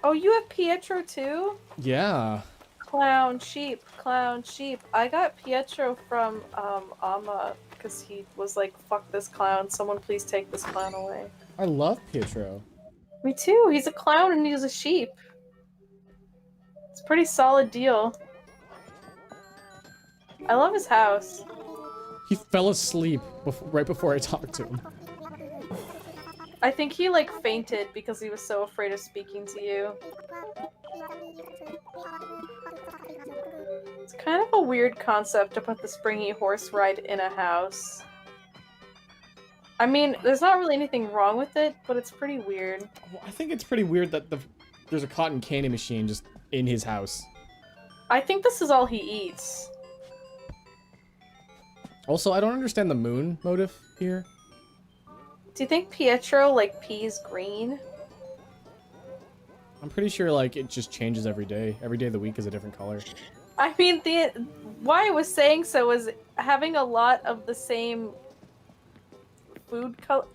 Oh, you have Pietro too? Yeah. Clown sheep, clown sheep. I got Pietro from Amma because he was like, fuck this clown, someone please take this clown away. I love Pietro. Me too, he's a clown and he's a sheep. It's a pretty solid deal. I love his house. He fell asleep right before I talked to him. I think he like fainted because he was so afraid of speaking to you. It's kind of a weird concept to put the springy horse ride in a house. I mean, there's not really anything wrong with it, but it's pretty weird. Well, I think it's pretty weird that there's a cotton candy machine just in his house. I think this is all he eats. Also, I don't understand the moon motive here. Do you think Pietro, like, pees green? I'm pretty sure, like, it just changes every day. Every day of the week is a different color. I mean, why I was saying so was having a lot of the same food color.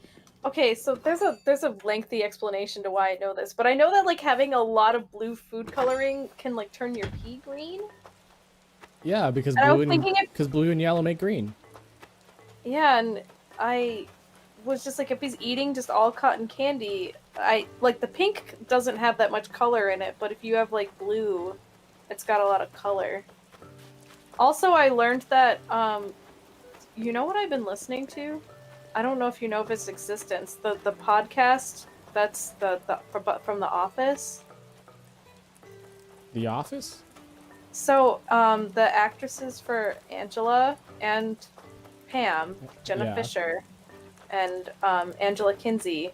Okay, so there's a lengthy explanation to why I know this, but I know that, like, having a lot of blue food coloring can, like, turn your pee green. Yeah, because blue and yellow make green. Yeah, and I was just like, if he's eating just all cotton candy, like, the pink doesn't have that much color in it, but if you have like blue, it's got a lot of color. Also, I learned that you know what I've been listening to? I don't know if you know of its existence. The podcast that's from The Office. The Office? So the actresses for Angela and Pam, Jenna Fisher, and Angela Kinsey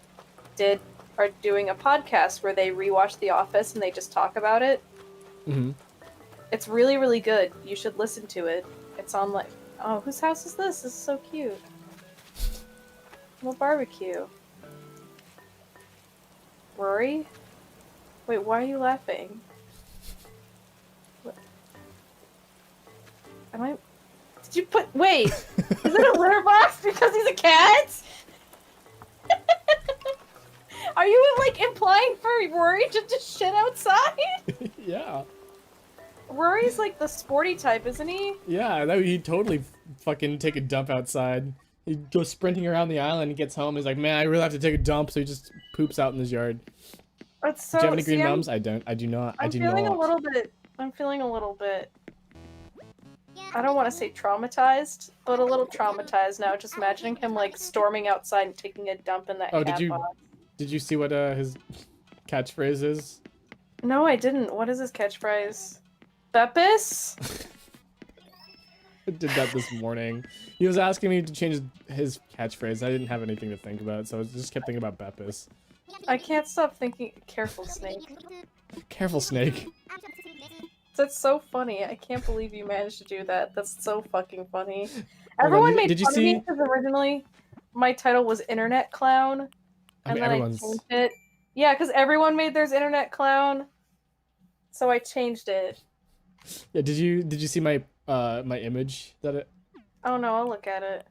are doing a podcast where they rewatch The Office and they just talk about it. Mm-hmm. It's really, really good. You should listen to it. It's on like, oh, whose house is this? This is so cute. Little barbecue. Rory? Wait, why are you laughing? What? Did you put? Wait, is it a litter box because he's a cat? Are you like implying for Rory to just shit outside? Yeah. Rory's like the sporty type, isn't he? Yeah, he'd totally fucking take a dump outside. He'd go sprinting around the island and gets home. He's like, man, I really have to take a dump, so he just poops out in his yard. That's so. Do you have any green mums? I don't. I do not. I'm feeling a little bit. I don't want to say traumatized, but a little traumatized now. Just imagining him like storming outside and taking a dump in that cat box. Did you see what his catchphrase is? No, I didn't. What is his catchphrase? Beppis? I did that this morning. He was asking me to change his catchphrase. I didn't have anything to think about, so I just kept thinking about Beppis. I can't stop thinking. Careful, Snake. Careful, Snake. That's so funny. I can't believe you managed to do that. That's so fucking funny. Everyone made fun of me because originally my title was Internet Clown. And then I changed it. Yeah, because everyone made theirs Internet Clown. So I changed it. Yeah, did you see my my image that it? Oh no, I'll look at it.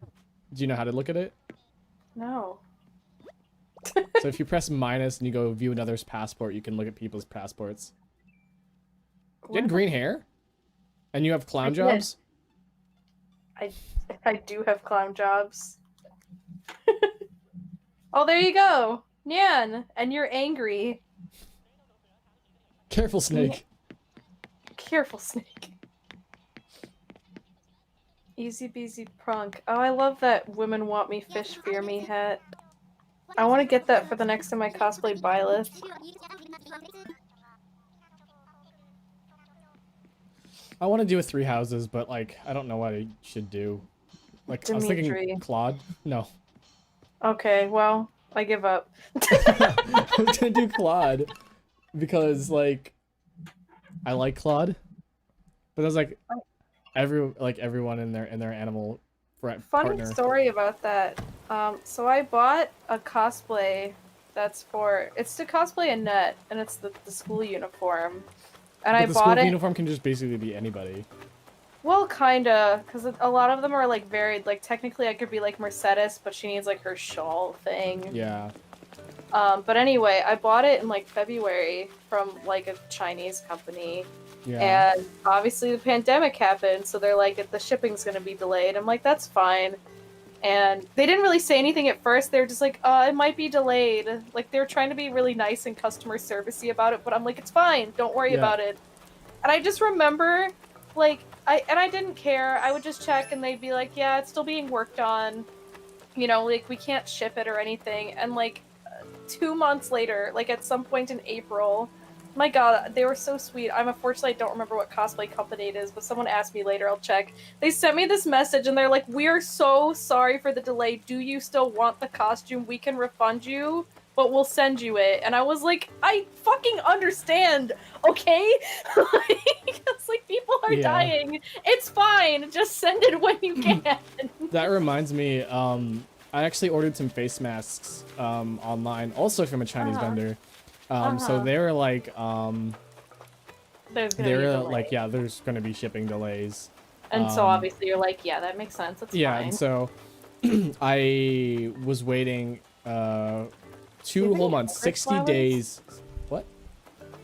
Do you know how to look at it? No. So if you press minus and you go view another's passport, you can look at people's passports. You had green hair? And you have clown jobs? I do have clown jobs. Oh, there you go. Nyan, and you're angry. Careful, Snake. Careful, Snake. Easy beasy prunk. Oh, I love that women want me, fish fear me hat. I want to get that for the next time I cosplay Byleth. I want to do a 3 houses, but like I don't know what I should do. Like I was thinking Claude. No. Okay, well, I give up. I was gonna do Claude because like I like Claude, but there's like everyone in their animal Funny partner. story about that. So I bought a cosplay it's to cosplay Annette, and it's the school uniform. And But the school uniform can just basically be anybody. Well, kinda, because a lot of them are like varied. Like technically, I could be like Mercedes, but she needs like her shawl thing. Yeah. But anyway, I bought it in like February from like a Chinese company. Yeah. And obviously the pandemic happened, so they're like, the shipping's gonna be delayed. I'm like, that's fine. And they didn't really say anything at first. They were just like, it might be delayed. Like, they were trying to be really nice and customer servicey about it, but I'm like, it's fine. Don't worry about it. And I just remember, like, I didn't care. I would just check, and they'd be like, yeah, it's still being worked on. You know, like, we can't ship it or anything. And, like, 2 months later, like, at some point in April, my god, they were so sweet. Unfortunately, I don't remember what cosplay company it is, but someone asked me later, I'll check. They sent me this message, and they're like, we are so sorry for the delay. Do you still want the costume? We can refund you, but we'll send you it. And I was like, I fucking understand, okay? It's like, people are dying. It's fine. Just send it when you can. That reminds me, I actually ordered some face masks online, also from a Chinese vendor. So they were like, there's gonna be shipping delays. And so obviously you're like, yeah, that makes sense. It's fine. And so I was waiting 2 whole months, 60 days. What?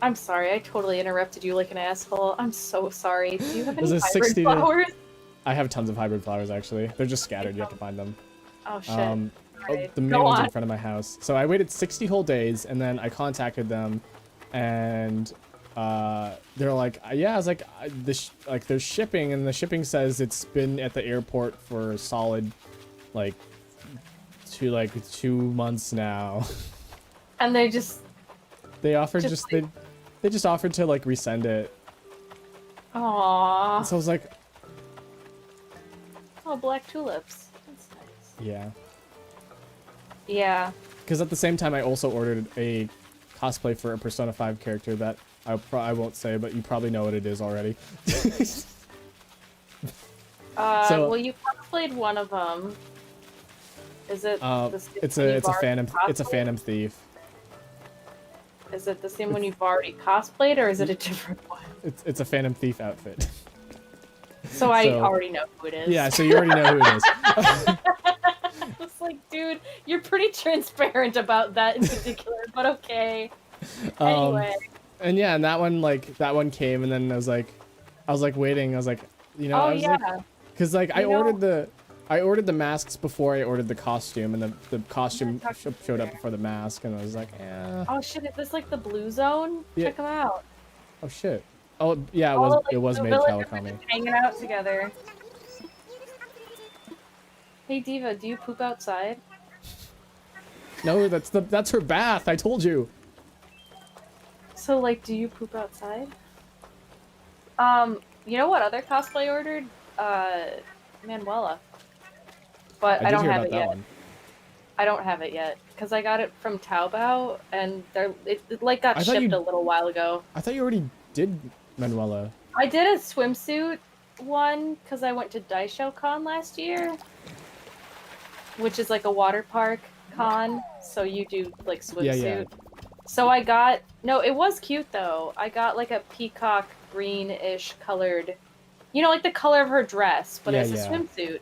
I'm sorry, I totally interrupted you like an asshole. I'm so sorry. Do you have any This is hybrid 60 flowers? I have tons of hybrid flowers, actually. They're just scattered. You have to find them. Oh, shit. The main one's in front of my house. So I waited 60 whole days, and then I contacted them, and they're like, yeah, I was like, there's shipping, and the shipping says it's been at the airport for a solid, like 2 months now. And they offered they just offered to like resend it. Aww. And so I was like, oh, black tulips. That's nice. yeah. Yeah. Because at the same time, I also ordered a cosplay for a Persona 5 character that I won't say, but you probably know what it is already. Well, you cosplayed one of them. Is it? It's a Phantom Thief. Is it the same one you've already cosplayed, or is it a different one? It's a Phantom Thief outfit. So I already know who it is. Yeah, so you already know who it is. It's like, dude, you're pretty transparent about that in particular, but okay. Anyway. And yeah, and that one came, and then I was like waiting. I was like, you know, because like I ordered the masks before I ordered the costume, and the costume showed up before the mask, and I was like, yeah. Oh shit! Is this like the Blue Zone? Yeah. Check them out. Oh shit. Oh yeah, it was made Kalikami. Hanging out together. Hey Diva, do you poop outside? No, that's her bath. I told you. So like, do you poop outside? You know what other cosplay ordered? Manuela. But I don't have it yet. I don't have it yet because I got it from Taobao, and it like got shipped a little while ago. I thought you already did Manuela. I did a swimsuit one because I went to Daisho Con last year, which is like a water park con. So you do like swimsuit. Yeah. So I got it was cute though. I got like a peacock greenish colored, you know, like the color of her dress, but it's a swimsuit.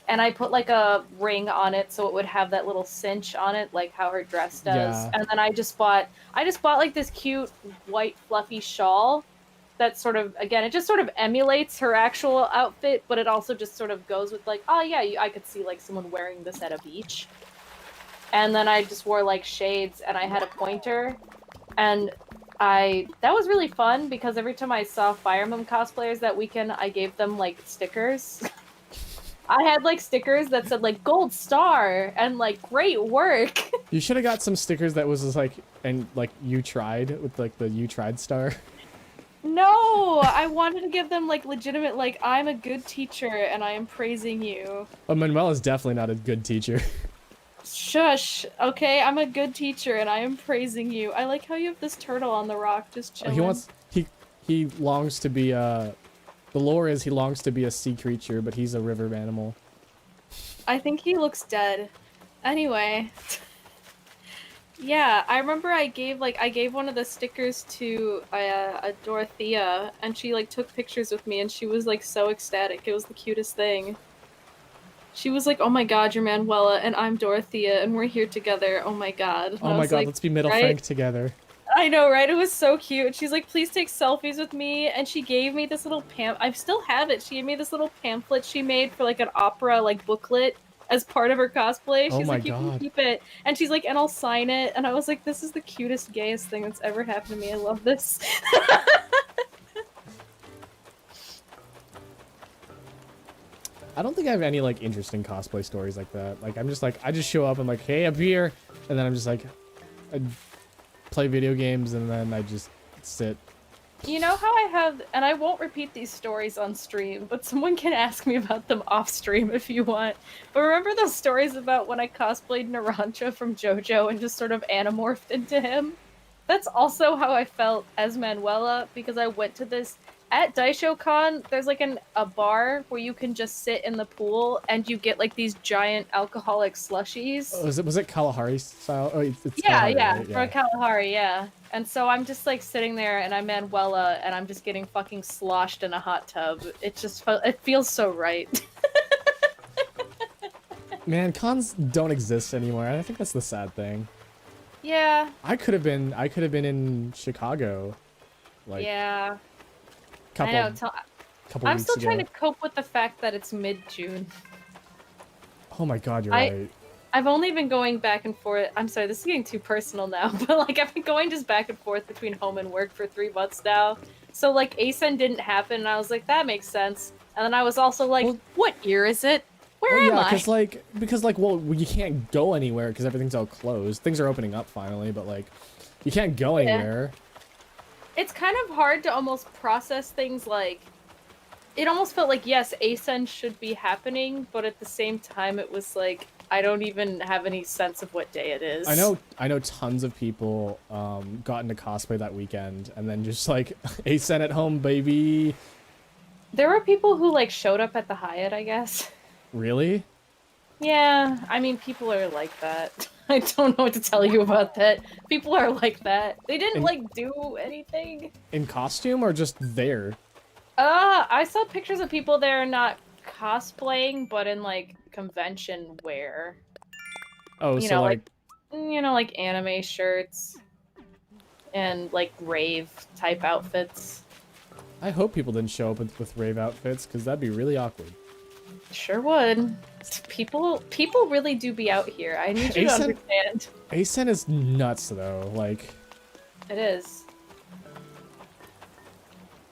And I put like a ring on it so it would have that little cinch on it, like how her dress does. Yeah. And then I just bought like this cute white fluffy shawl that sort of, again, it just sort of emulates her actual outfit, but it also just sort of goes with like, oh yeah, I could see like someone wearing this at a beach. And then I just wore like shades, and I had a pointer, and that was really fun because every time I saw Fire Emblem cosplayers that weekend, I gave them like stickers. I had like stickers that said like gold star and like great work. You should have got some stickers that was just like, and like you tried with like the you tried star. No, I wanted to give them like legitimate, like, I'm a good teacher and I am praising you. But Manuel is definitely not a good teacher. Shush. Okay, I'm a good teacher and I am praising you. I like how you have this turtle on the rock just chilling. He longs to be the lore is he longs to be a sea creature, but he's a river animal. I think he looks dead. Anyway. Yeah, I remember I gave one of the stickers to a Dorothea, and she like took pictures with me, and she was like so ecstatic. It was the cutest thing. She was like, "Oh my God, you're Manuela, and I'm Dorothea, and we're here together. Oh my God." And oh my God, like, let's be Middle right? Frank together. I know, right? It was so cute. She's like, "Please take selfies with me," and she gave me this little I still have it. She gave me this little pamphlet she made for like an opera like booklet as part of her cosplay. Oh She's my like, "You God. can keep it," and she's like, "And I'll sign it." And I was like, "This is the cutest, gayest thing that's ever happened to me. I love this." I don't think I have any like interesting cosplay stories like that. Like I'm just like I just show up and like, hey, I'm here, and then I'm just like, I play video games and then I just sit. You know how I have, and I won't repeat these stories on stream, but someone can ask me about them off stream if you want. But remember those stories about when I cosplayed Narancia from JoJo and just sort of anamorphed into him? That's also how I felt as Manuela, because I went to this at DaishoCon. There's like a bar where you can just sit in the pool and you get like these giant alcoholic slushies. Oh, was it Kalahari style? Oh, it's yeah, Kalahari, yeah, right? for Kalahari, yeah. And so I'm just like sitting there and I'm Manuela and I'm just getting fucking sloshed in a hot tub. It feels so right. Man, cons don't exist anymore. I think that's the sad thing. Yeah. I could have been in Chicago. Like yeah. couple I know. couple I'm weeks still ago. trying to cope with the fact that it's mid-June. Oh my God, you're right. I've only been going back and forth. I'm sorry, this is getting too personal now, but like I've been going just back and forth between home and work for 3 months now. So like ASEN didn't happen, and I was like, that makes sense. And then I was also like, Well, what year is it? Where am I? because well, you can't go anywhere because everything's all closed. Things are opening up finally, but like, you can't go anywhere. It's kind of hard to almost process things like. It almost felt like yes, ASEN should be happening, but at the same time, it was like I don't even have any sense of what day it is. I know tons of people got into cosplay that weekend and then just like ASEN at home, baby. There were people who like showed up at the Hyatt, I guess. Really? Yeah, I mean, people are like that. I don't know what to tell you about that. People are like that. They didn't like do anything. In costume or just there? I saw pictures of people there not cosplaying, but in like convention wear. Oh, you so know, like anime shirts and like rave type outfits. I hope people didn't show up with rave outfits because that'd be really awkward. Sure would. People really do be out here. I need you to understand. ASEN is nuts though. Like, it is.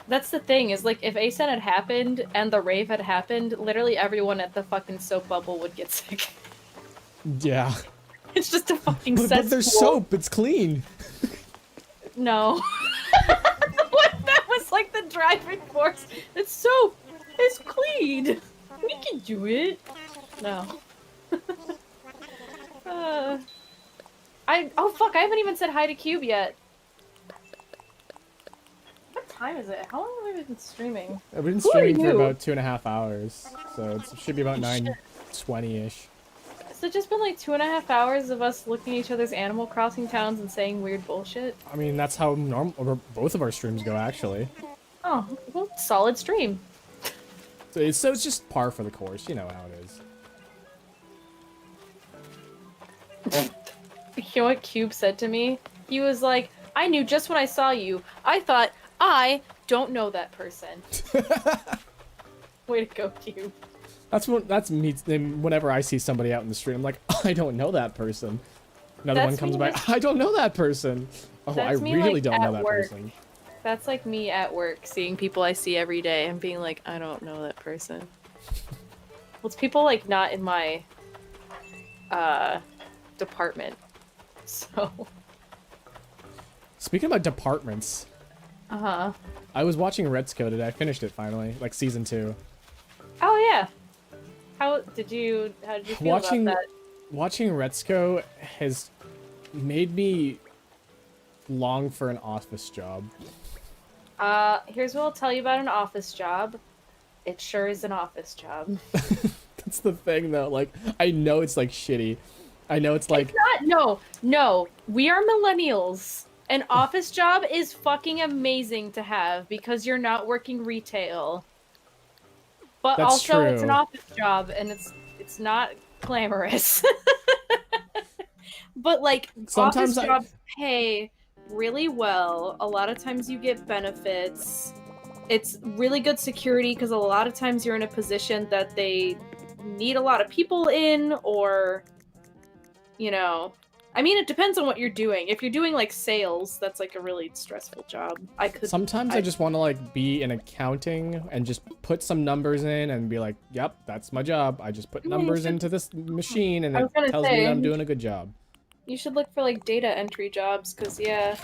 That's the thing, is like if ASEN had happened and the rave had happened, literally everyone at the fucking soap bubble would get sick. Yeah. It's just a fucking cesspool. But there's soap, it's clean. No. That was like the driving force. It's soap. It's clean. We can do it. No. Oh fuck, I haven't even said hi to Cube yet. What time is it? How long have we been streaming? We've been streaming for about 2.5 hours, so it should be about 9:20-ish. So it's just been like 2.5 hours of us looking at each other's Animal Crossing towns and saying weird bullshit? I mean, that's how both of our streams go, actually. Oh, well, solid stream. So it's just par for the course, you know how it is. You know what Cube said to me? He was like, I knew just when I saw you. I thought, I don't know that person. Way to go, Cube. That's me. Whenever I see somebody out in the street, I'm like, I don't know that person. Another one comes by, I don't know that person. Oh, I really don't know that person. That's like me at work, seeing people I see every day and being like, I don't know that person. Well, it's people like not in my department. So. Speaking about departments, Uh-huh. I was watching Retsuko today. I finished it finally, like season 2. Oh yeah. How did you feel about that? Watching Retsuko has made me long for an office job. Here's what I'll tell you about an office job. It sure is an office job. That's the thing though. Like, I know it's like shitty. I know it's like It's not, no. We are millennials. An office job is fucking amazing to have because you're not working retail. But That's also it's an true. office job and it's not glamorous. But like Sometimes office jobs pay really well. A lot of times you get benefits. It's really good security because a lot of times you're in a position that they need a lot of people in, or you know, I mean, it depends on what you're doing. If you're doing like sales, that's like a really stressful job. Sometimes I just want to like be in accounting and just put some numbers in and be like, yep, that's my job. I just put numbers into this machine and it tells me that I'm doing a good job. You should look for like data entry jobs, cause yeah,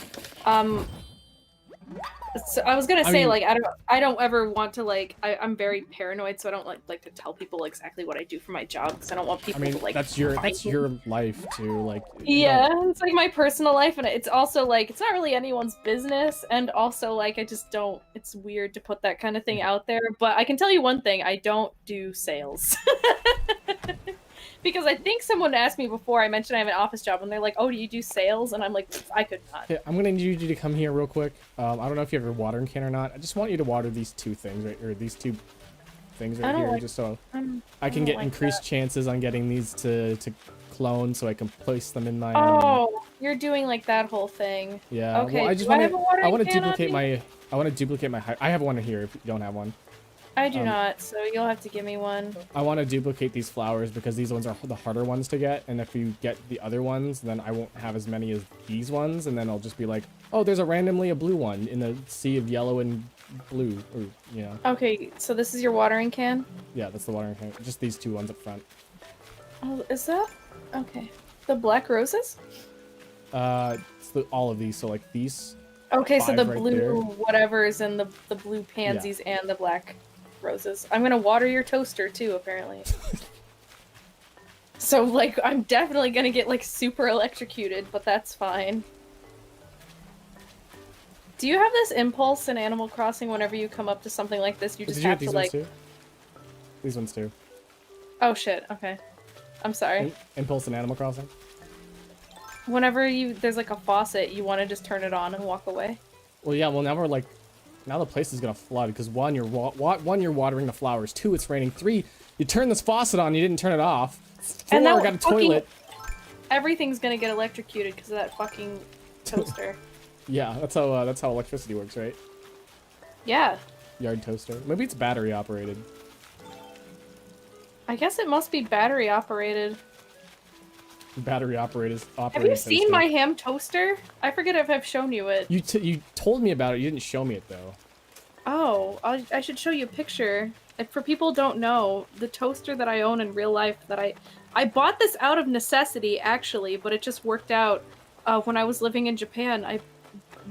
so I was gonna say, like, I don't ever want to like, I'm very paranoid, so I don't like to tell people exactly what I do for my job, because I don't want people to like. That's your life too, like. Yeah, it's like my personal life, and it's also like it's not really anyone's business, and also like I just don't. It's weird to put that kind of thing out there, but I can tell you one thing: I don't do sales. Because I think someone asked me before I mentioned I have an office job, and they're like, "Oh, do you do sales?" And I'm like, "I could not." Okay, I'm gonna need you to come here real quick. I don't know if you have your watering can or not. I just want you to water these two things these two things right here, just so I can get increased chances on getting these to clone, so I can place them in my. Oh, you're doing like that whole thing. Yeah. Okay. Well, I want to duplicate my. I want to duplicate my. I have one here. If you don't have one. I do not, so you'll have to give me one. I want to duplicate these flowers because these ones are the harder ones to get, and if you get the other ones, then I won't have as many as these ones, and then I'll just be like, oh, there's randomly a blue one in a sea of yellow and blue, or, you know. Okay, so this is your watering can? Yeah, that's the watering can. Just these two ones up front. Oh, is that? Okay. The black roses? It's all of these, so like these. Okay, so the right blue there. whatever's and the blue pansies and the black roses. I'm gonna water your toaster too, apparently. So, like, I'm definitely gonna get, like, super electrocuted, but that's fine. Do you have this impulse in Animal Crossing whenever you come up to something like this, you just have to, like... These ones too. Oh shit, okay. I'm sorry. Impulse in Animal Crossing? Whenever there's, like, a faucet, you want to just turn it on and walk away? Well, yeah, well, now we're, like... Now the place is gonna flood, because one, you're watering the flowers. 2, it's raining. 3, you turn this faucet on, you didn't turn it off. 4, and I got a toilet. Everything's gonna get electrocuted because of that fucking toaster. Yeah, that's how electricity works, right? Yeah. Yard toaster. Maybe it's battery operated. I guess it must be battery operated. Battery operated. Have you seen my ham toaster? I forget if I've shown you it. You told me about it. You didn't show me it though. Oh, I should show you a picture. If for people who don't know, the toaster that I own in real life that I bought this out of necessity actually, but it just worked out. When I was living in Japan, I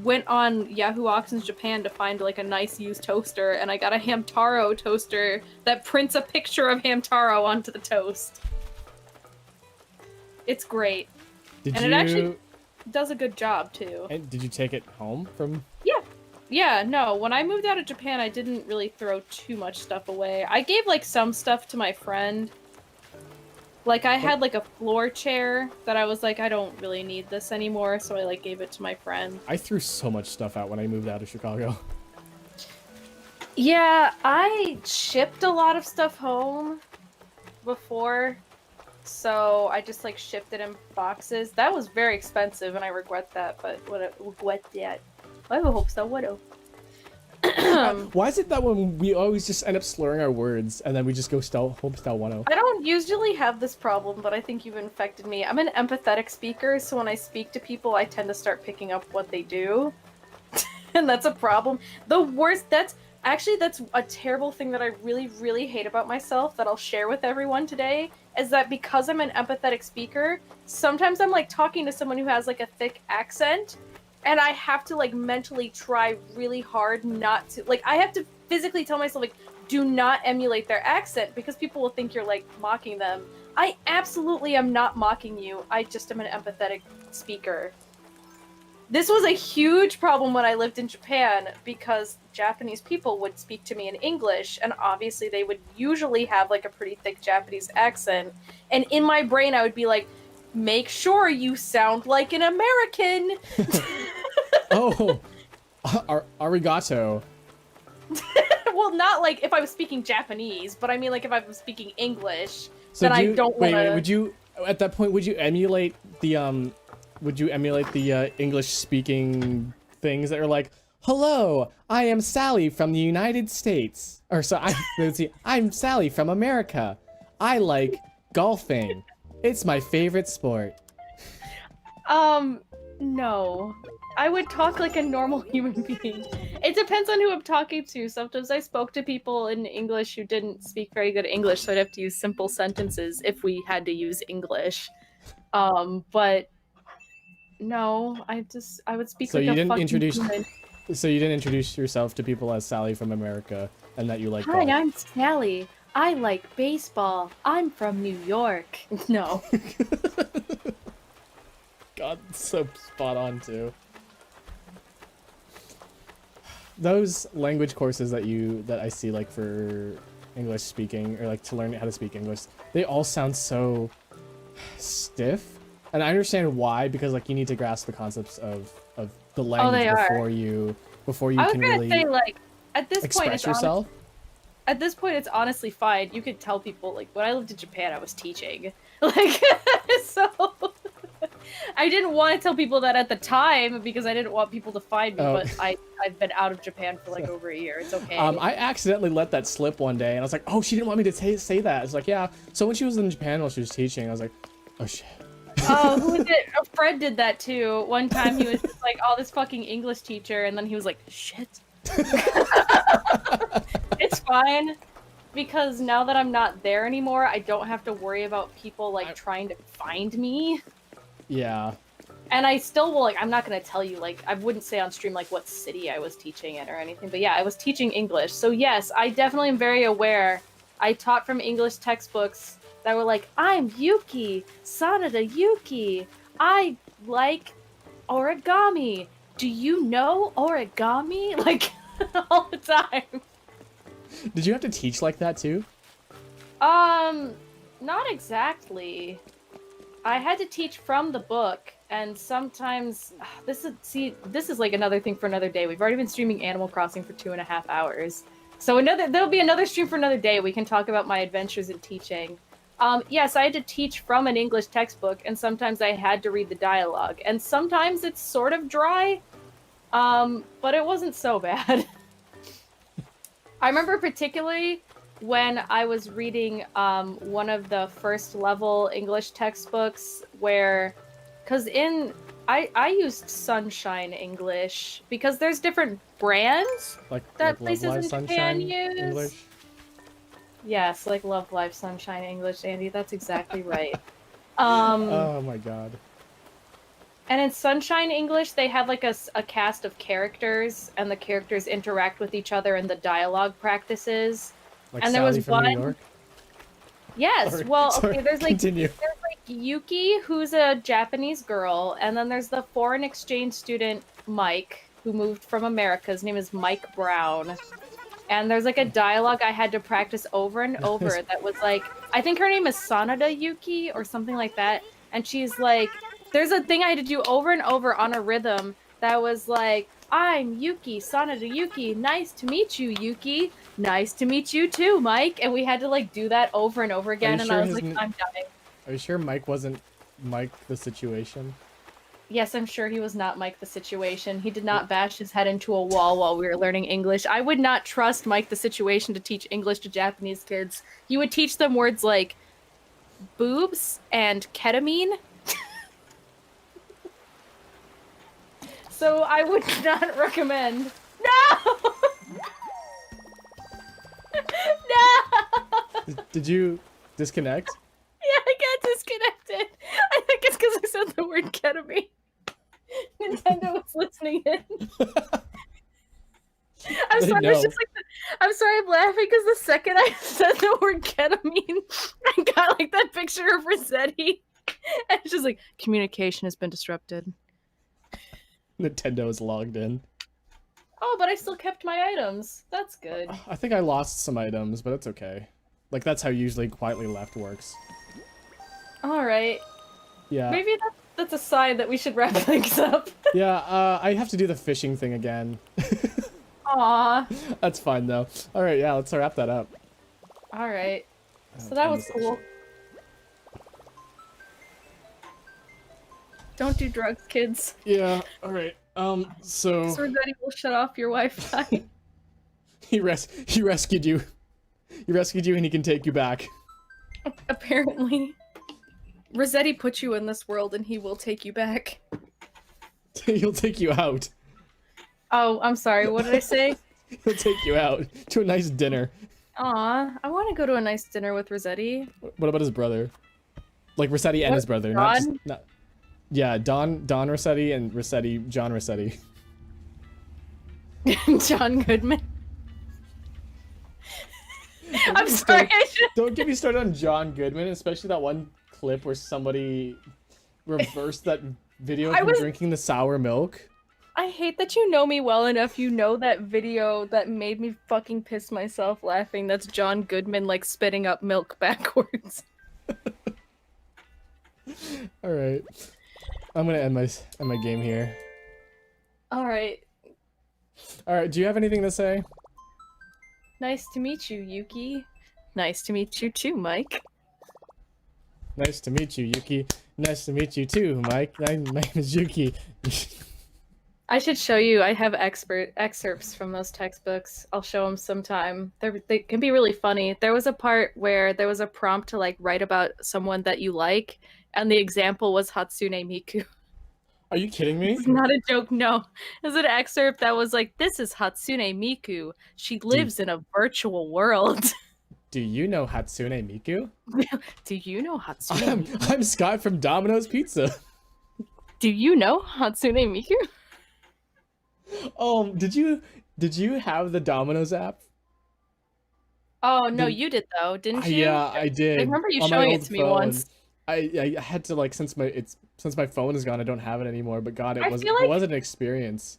went on Yahoo Auctions Japan to find like a nice used toaster, and I got a Hamtaro toaster that prints a picture of Hamtaro onto the toast. It's great. It actually does a good job too. And did you take it home from? Yeah, no. When I moved out of Japan, I didn't really throw too much stuff away. I gave like some stuff to my friend. Like I had like a floor chair that I was like, I don't really need this anymore, so I like gave it to my friend. I threw so much stuff out when I moved out of Chicago. Yeah, I shipped a lot of stuff home before. So I just like shipped it in boxes. That was very expensive, and I regret that. But regret that. I hope so. What? Why is it that when we always just end up slurring our words and then we just go home style 1-0? I don't usually have this problem, but I think you've infected me. I'm an empathetic speaker, so when I speak to people, I tend to start picking up what they do, and that's a problem. The worst. That's a terrible thing that I really, really hate about myself that I'll share with everyone today, is that because I'm an empathetic speaker, sometimes I'm like talking to someone who has like a thick accent, and I have to like mentally try really hard not to, like, I have to physically tell myself like, do not emulate their accent because people will think you're like mocking them. I absolutely am not mocking you. I just am an empathetic speaker. This was a huge problem when I lived in Japan because Japanese people would speak to me in English, and obviously they would usually have like a pretty thick Japanese accent. And in my brain, I would be like, make sure you sound like an American. Oh, arigato. Well, not like if I was speaking Japanese, but I mean like if I was speaking English, So then I don't want to. Wait, would you, at that point, would you emulate the English speaking things that are like, hello, I am Sally from the United States. Or so let's see, I'm Sally from America. I like golfing. It's my favorite sport. No. I would talk like a normal human being. It depends on who I'm talking to. Sometimes I spoke to people in English who didn't speak very good English, so I'd have to use simple sentences if we had to use English. But no, I would speak like a fucking human. So you didn't introduce yourself to people as Sally from America and that you like Hi, golf. I'm Sally. I like baseball. I'm from New York. No. God, so spot on too. Those language courses that I see like for English speaking or like to learn how to speak English, they all sound so stiff. And I understand why, because like you need to grasp the concepts of the language before you I was can gonna really say, like, at this point express yourself. At this point, it's honestly fine. You could tell people, like, when I lived in Japan, I was teaching. Like, so... I didn't want to tell people that at the time because I didn't want people to find me, but I've been out of Japan for, like, over a year. It's okay. I accidentally let that slip one day, and I was like, oh, she didn't want me to say that. It's like, yeah. So when she was in Japan while she was teaching, I was like, oh, shit. Oh, who was it? Fred did that, too. One time he was just like, oh, this fucking English teacher, and then he was like, shit. It's fine, because now that I'm not there anymore, I don't have to worry about people, like, trying to find me. Yeah. And I still will, like, I'm not gonna tell you, like, I wouldn't say on stream, like, what city I was teaching in or anything, but yeah, I was teaching English. So yes, I definitely am very aware. I taught from English textbooks that were like, I'm Yuki, Sanada Yuki. I like origami. Do you know origami? Like, all the time. Did you have to teach like that too? Not exactly. I had to teach from the book, and sometimes this is like another thing for another day. We've already been streaming Animal Crossing for 2.5 hours, so there'll be another stream for another day. We can talk about my adventures in teaching. Yes, I had to teach from an English textbook, and sometimes I had to read the dialogue, and sometimes it's sort of dry, but it wasn't so bad. I remember particularly when I was reading one of the first level English textbooks where, because I used Sunshine English because there's different brands that places in Japan use. English? Yes, like Love Live Sunshine English, Andy. That's exactly right. Oh my god. And in Sunshine English, they have like a cast of characters, and the characters interact with each other in the dialogue practices. Like and Sally there was from one. New York? Yes. Sorry, well, sorry, okay. There's like continue. Yuki, who's a Japanese girl, and then there's the foreign exchange student Mike, who moved from America. His name is Mike Brown. And there's like a dialogue I had to practice over and over that was like, I think her name is Sanada Yuki or something like that. And she's like, there's a thing I had to do over and over on a rhythm that was like, I'm Yuki, Sanada Yuki. Nice to meet you, Yuki. Nice to meet you too, Mike. And we had to like do that over and over again. And I was like, I'm dying. Are you sure Mike wasn't Mike the Situation? Yes, I'm sure he was not Mike the Situation. He did not bash his head into a wall while we were learning English. I would not trust Mike the Situation to teach English to Japanese kids. He would teach them words like boobs and ketamine. So I would not recommend. No! No! Did you disconnect? Yeah, I got disconnected. I think it's because I said the word ketamine. Nintendo was listening in. I'm They sorry. know. It's just like I'm sorry. I'm laughing because the second I said the word ketamine, I got like that picture of Rossetti, and it's just like communication has been disrupted. Nintendo is logged in. Oh, but I still kept my items. That's good. I think I lost some items, but it's okay. Like, that's how usually quietly left works. All right. Yeah. Maybe that's a sign that we should wrap things up. Yeah, I have to do the fishing thing again. Aw. That's fine, though. Alright, yeah, let's wrap that up. All right. So that was cool. Don't do drugs, kids. Yeah, alright. So... Rossetti will shut off your Wi-Fi. he rescued you. He rescued you and he can take you back. Apparently. Rossetti put you in this world and he will take you back. He'll take you out. Oh, I'm sorry. What did I say? He'll take you out to a nice dinner. Aw, I want to go to a nice dinner with Rossetti. What about his brother? Like Rossetti and his brother, not just... Not, yeah, Don Rossetti and Rossetti, John Rossetti. John Goodman. I'm sorry. Don't get me started on John Goodman, especially that one clip where somebody reversed that video of him drinking the sour milk. I hate that you know me well enough. You know that video that made me fucking piss myself laughing. That's John Goodman like spitting up milk backwards. All right, I'm gonna end my game here. All right. All right. Do you have anything to say? Nice to meet you, Yuki. Nice to meet you too, Mike. Nice to meet you, Yuki. Nice to meet you too, Mike. My name is Yuki. I should show you. I have excerpts from those textbooks. I'll show them sometime. They can be really funny. There was a part where there was a prompt to like write about someone that you like, and the example was Hatsune Miku. Are you kidding me? It's not a joke, no. It was an excerpt that was like, this is Hatsune Miku. She lives in a virtual world. Do you know Hatsune Miku? Do you know Hatsune Miku? I'm Scott from Domino's Pizza. Do you know Hatsune Miku? Did you have the Domino's app? Oh, no, you did though, didn't you? Yeah, I did. I remember you showing it to me once. I had to like since my phone is gone, I don't have it anymore. But God, it was an experience.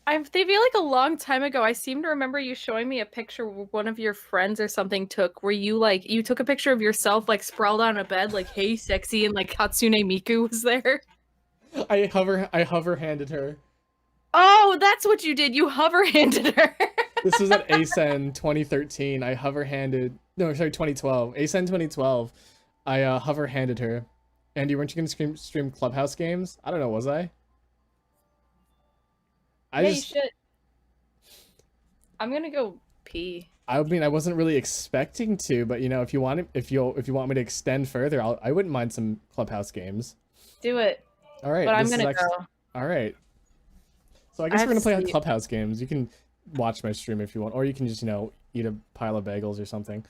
They feel like a long time ago. I seem to remember you showing me a picture one of your friends or something took, where you took a picture of yourself like sprawled on a bed, like "Hey, sexy," and like Hatsune Miku was there. I hover handed her. Oh, that's what you did. You hover handed her. This was at ASEN 2013. I hover handed. No, sorry, 2012. ASEN 2012. I hover handed her. Andy, weren't you gonna stream Clubhouse games? I don't know, was I? You should. I'm gonna go pee. I mean, I wasn't really expecting to, but you know, if you want me to extend further, I wouldn't mind some Clubhouse games. Do it. All right, but I'm gonna go. All right. So I guess we're gonna play Clubhouse games. You can watch my stream if you want, or you can just eat a pile of bagels or something.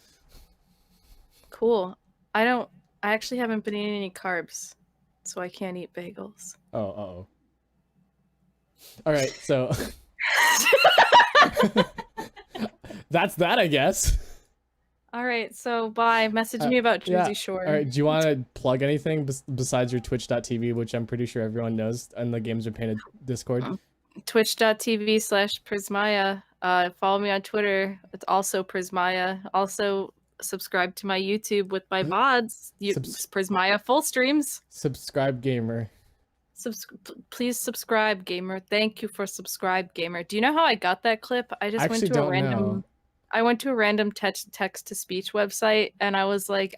Cool. I actually haven't been eating any carbs, so I can't eat bagels. Oh, uh-oh. All right, so that's that, I guess. All right, so bye. Message me about Jersey Shore. All right, do you want to plug anything besides your twitch.tv, which I'm pretty sure everyone knows, and the Games Are Painted Discord? Twitch.tv/Prismaya. Follow me on Twitter. It's also Prismaya. Also, subscribe to my YouTube with my VODs. Prismaya full streams. Subscribe, gamer. Please subscribe, gamer. Thank you for subscribe, gamer. Do you know how I got that clip? I just went to a random. I went to a random text to speech website, and I was like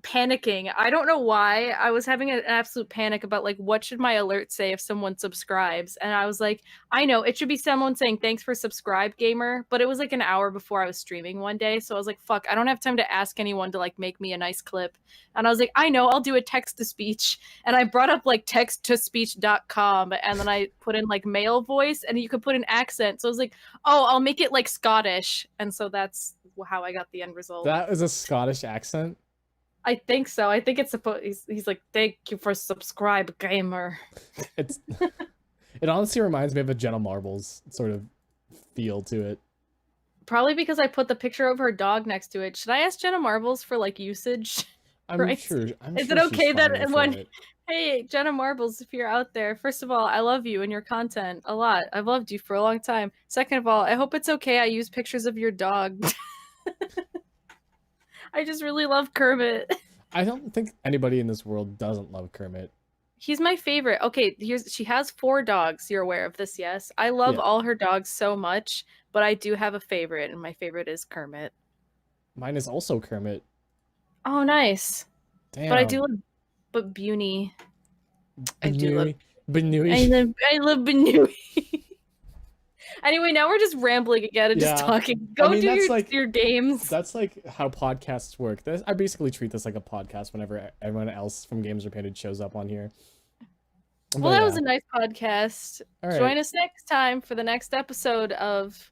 panicking. I don't know why. I was having an absolute panic about like, what should my alert say if someone subscribes? And I was like, I know it should be someone saying thanks for subscribe, gamer. But it was like an hour before I was streaming one day, so I was like, fuck, I don't have time to ask anyone to like make me a nice clip. And I was like, I know, I'll do a text to speech. And I brought up like texttospeech.com, and then I put in like male voice, and you could put an accent. So I was like, oh, I'll make it like Scottish. And so that's how I got the end result. That is a Scottish accent? I think so. I think it's supposed. He's like, thank you for subscribe, gamer. It's it honestly reminds me of a Jenna Marbles sort of feel to it. Probably because I put the picture of her dog next to it. Should I ask Jenna Marbles for like usage? I'm Right? sure. Is Sure it she's okay that fine with when it. hey Jenna Marbles, if you're out there, first of all, I love you and your content a lot. I've loved you for a long time. Second of all, I hope it's okay I use pictures of your dog. I just really love Kermit. I don't think anybody in this world doesn't love Kermit. He's my favorite. Okay, she has 4 dogs. You're aware of this, yes? I love Yeah. all her dogs so much, but I do have a favorite, and my favorite is Kermit. Mine is also Kermit. Oh, nice. Damn. But I do love but Buny. I do love Benui. I love Benui. Anyway, now we're just rambling again and just talking. Go do your games. That's like how podcasts work. I basically treat this like a podcast whenever everyone else from Games Are Painted shows up on here. Well, that was a nice podcast. All right. Join us next time for the next episode of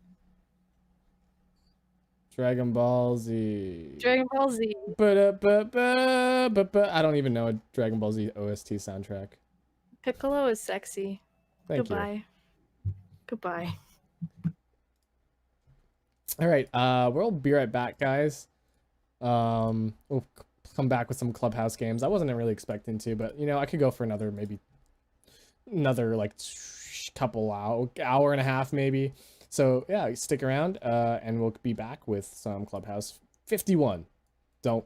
Dragon Ball Z. Dragon Ball Z. I don't even know a Dragon Ball Z OST soundtrack. Piccolo is sexy. Thank you. Goodbye. All right, we'll be right back, guys. We'll come back with some Clubhouse games. I wasn't really expecting to, but you know, I could go for another like couple hour and a half maybe. So yeah, stick around, and we'll be back with some Clubhouse 51. Don't.